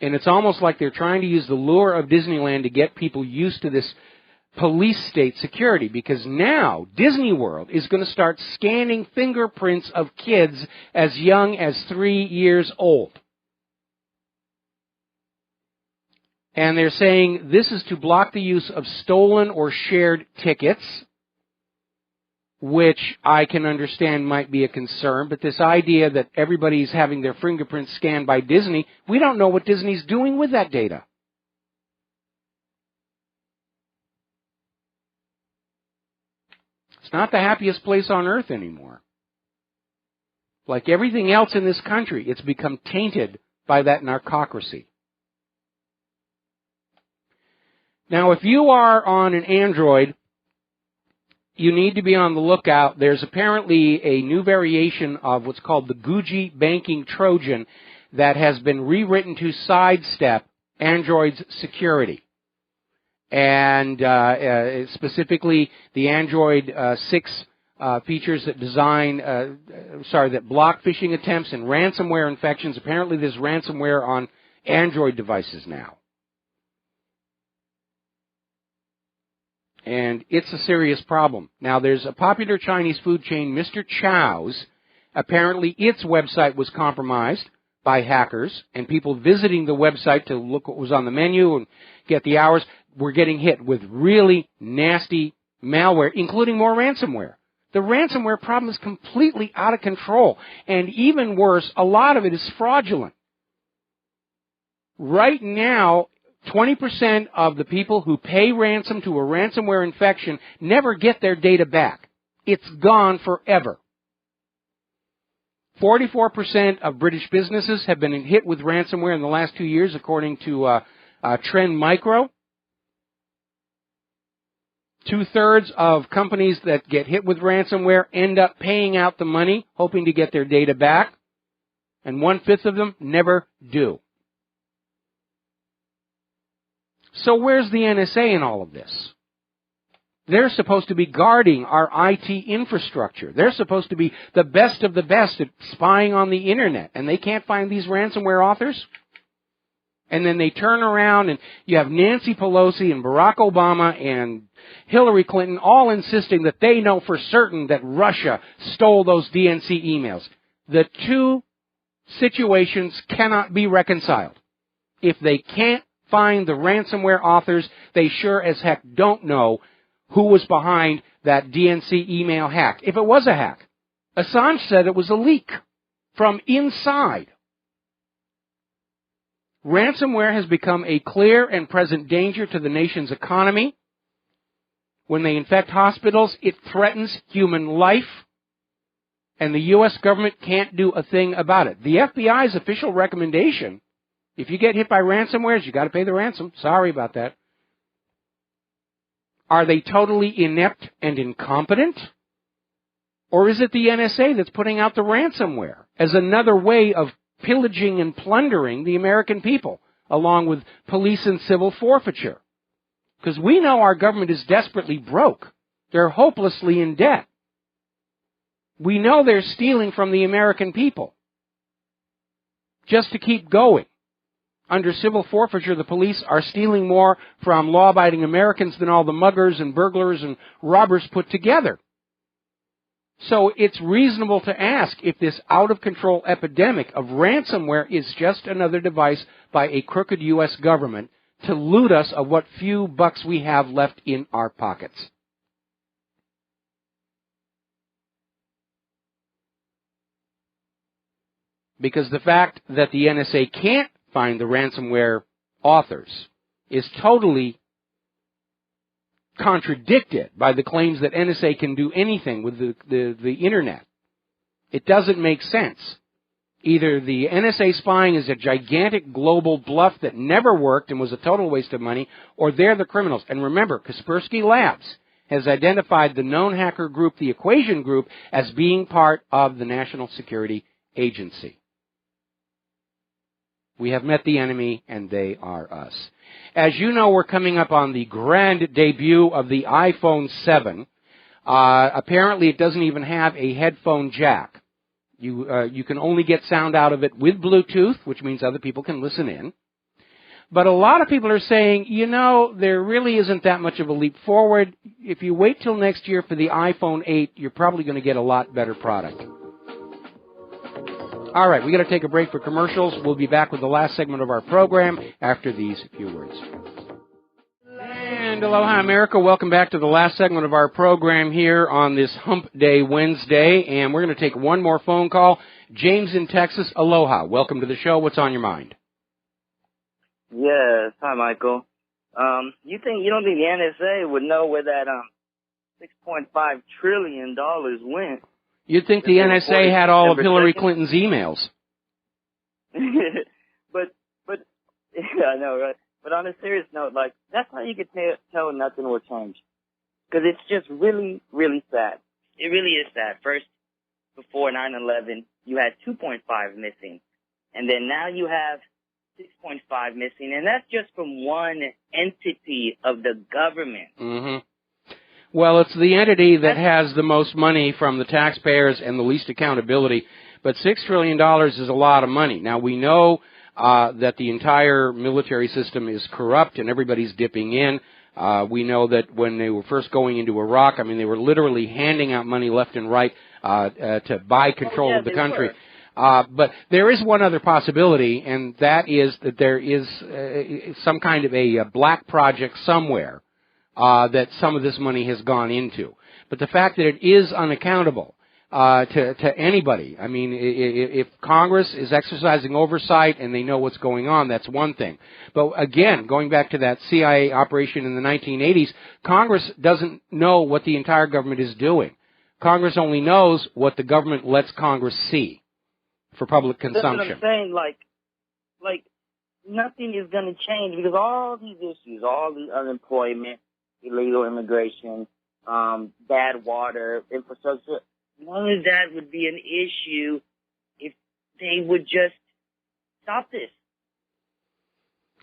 And it's almost like they're trying to use the lure of Disneyland to get people used to this police state security, because now Disney World is going to start scanning fingerprints of kids as young as 3 years old. And they're saying this is to block the use of stolen or shared tickets, which I can understand might be a concern, but this idea that everybody's having their fingerprints scanned by Disney, we don't know what Disney's doing with that data. It's not the happiest place on earth anymore. Like everything else in this country, it's become tainted by that narcocracy. Now, if you are on an Android, you need to be on the lookout. There's apparently a new variation of what's called the Gucci Banking Trojan that has been rewritten to sidestep Android's security. And specifically, the Android 6 features that that block phishing attempts and ransomware infections. Apparently, there's ransomware on Android devices now. And it's a serious problem. Now, there's a popular Chinese food chain, Mr. Chow's. Apparently, its website was compromised by hackers, and people visiting the website to look what was on the menu and get the hours were getting hit with really nasty malware, including more ransomware. The ransomware problem is completely out of control, and even worse, a lot of it is fraudulent. Right now, 20% of the people who pay ransom to a ransomware infection never get their data back. It's gone forever. 44% of British businesses have been hit with ransomware in the last 2 years, according to Trend Micro. 2/3 of companies that get hit with ransomware end up paying out the money, hoping to get their data back, and 1/5 of them never do. So where's the NSA in all of this? They're supposed to be guarding our IT infrastructure. They're supposed to be the best of the best at spying on the Internet, and they can't find these ransomware authors? And then they turn around and you have Nancy Pelosi and Barack Obama and Hillary Clinton all insisting that they know for certain that Russia stole those DNC emails. The two situations cannot be reconciled. If they can't find the ransomware authors, they sure as heck don't know who was behind that DNC email hack. If it was a hack, Assange said it was a leak from inside. Ransomware has become a clear and present danger to the nation's economy. When they infect hospitals, it threatens human life, and the U.S. government can't do a thing about it. The FBI's official recommendation, if you get hit by ransomware, you got to pay the ransom. Sorry about that. Are they totally inept and incompetent? Or is it the NSA that's putting out the ransomware as another way of pillaging and plundering the American people, along with police and civil forfeiture? Because we know our government is desperately broke. They're hopelessly in debt. We know they're stealing from the American people just to keep going. Under civil forfeiture, the police are stealing more from law-abiding Americans than all the muggers and burglars and robbers put together. So it's reasonable to ask if this out-of-control epidemic of ransomware is just another device by a crooked U.S. government to loot us of what few bucks we have left in our pockets. Because the fact that the NSA can't find the ransomware authors is totally contradicted by the claims that NSA can do anything with the Internet. It doesn't make sense. Either the NSA spying is a gigantic global bluff that never worked and was a total waste of money, or they're the criminals. And remember, Kaspersky Labs has identified the known hacker group, the Equation Group, as being part of the National Security Agency. We have met the enemy, and they are us. As you know, we're coming up on the grand debut of the iPhone 7. Apparently, it doesn't even have a headphone jack. You can only get sound out of it with Bluetooth, which means other people can listen in. But a lot of people are saying, you know, there really isn't that much of a leap forward. If you wait till next year for the iPhone 8, you're probably going to get a lot better product. All right, we got to take a break for commercials. We'll be back with the last segment of our program after these few words. And aloha, America. Welcome back to the last segment of our program here on this Hump Day Wednesday. And we're going to take one more phone call. James in Texas, aloha. Welcome to the show. What's on your mind? Yes. Hi, Michael. You don't think the NSA would know where that $6.5 trillion went? You'd think the NSA had all of Hillary Clinton's emails. but yeah, I know, right? But on a serious note, like, that's how you can tell nothing will change. Because it's just really, really sad. It really is sad. First, before 9/11, you had 2.5 missing. And then now you have 6.5 missing. And that's just from one entity of the government. Mm-hmm. Well, it's the entity that has the most money from the taxpayers and the least accountability. But $6 trillion is a lot of money. Now, we know that the entire military system is corrupt and everybody's dipping in. We know that when they were first going into Iraq, I mean, they were literally handing out money left and right to buy control of the country. But there is one other possibility, and that is that there is some kind of a black project somewhere that some of this money has gone into. But the fact that it is unaccountable to anybody, I mean, if Congress is exercising oversight and they know what's going on, that's one thing. But again, going back to that CIA operation in the 1980s, Congress doesn't know what the entire government is doing. Congress only knows what the government lets Congress see for public consumption. That's what I'm saying. Like nothing is going to change because all these issues, all the unemployment, illegal immigration, bad water, infrastructure, none of that would be an issue if they would just stop this.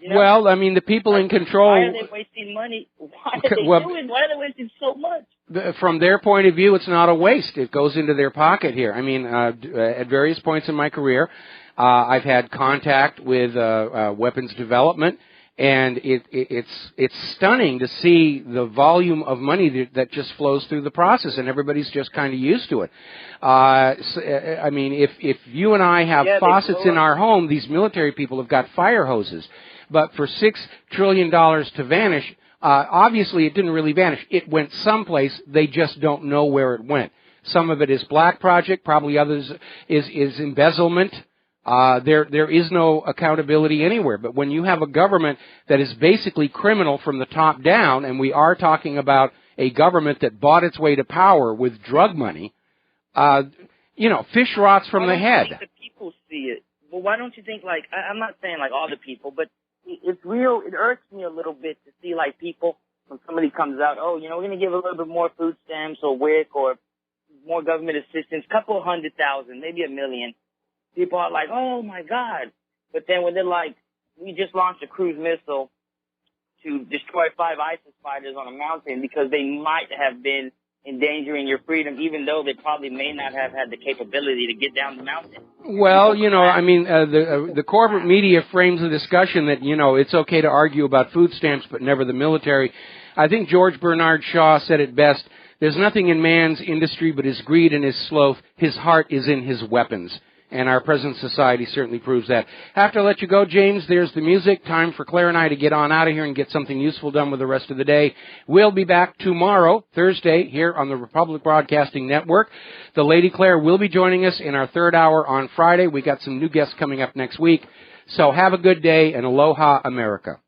You know? Well, I mean, the people in control... Why are they wasting money? Why are they doing? Why are they wasting so much? From their point of view, it's not a waste. It goes into their pocket here. I mean, at various points in my career, I've had contact with weapons development, and it's stunning to see the volume of money that just flows through the process, and everybody's just kind of used to it. I mean, if you and I have faucets in our home, these military people have got fire hoses. But for $6 trillion to vanish, obviously it didn't really vanish. It went someplace. They just don't know where it went. Some of it is black project, probably others is embezzlement. There is no accountability anywhere. But when you have a government that is basically criminal from the top down, and we are talking about a government that bought its way to power with drug money, you know, fish rots from the head. The people see it. Well, why don't you think, like, I'm not saying like all the people, but it's real. It irks me a little bit to see like people, when somebody comes out, oh, you know, we're going to give a little bit more food stamps or WIC or more government assistance, couple 100,000, maybe 1 million. People are like, oh my God. But then when they're like, we just launched a cruise missile to destroy 5 ISIS fighters on a mountain because they might have been endangering your freedom, even though they probably may not have had the capability to get down the mountain. Well, you know, I mean, the corporate media frames the discussion that, you know, it's okay to argue about food stamps, but never the military. I think George Bernard Shaw said it best. There's nothing in man's industry but his greed and his sloth. His heart is in his weapons. And our present society certainly proves that. I have to let you go, James. There's the music. Time for Claire and I to get on out of here and get something useful done with the rest of the day. We'll be back tomorrow, Thursday, here on the Republic Broadcasting Network. The Lady Claire will be joining us in our third hour on Friday. We got some new guests coming up next week. So have a good day, and aloha, America.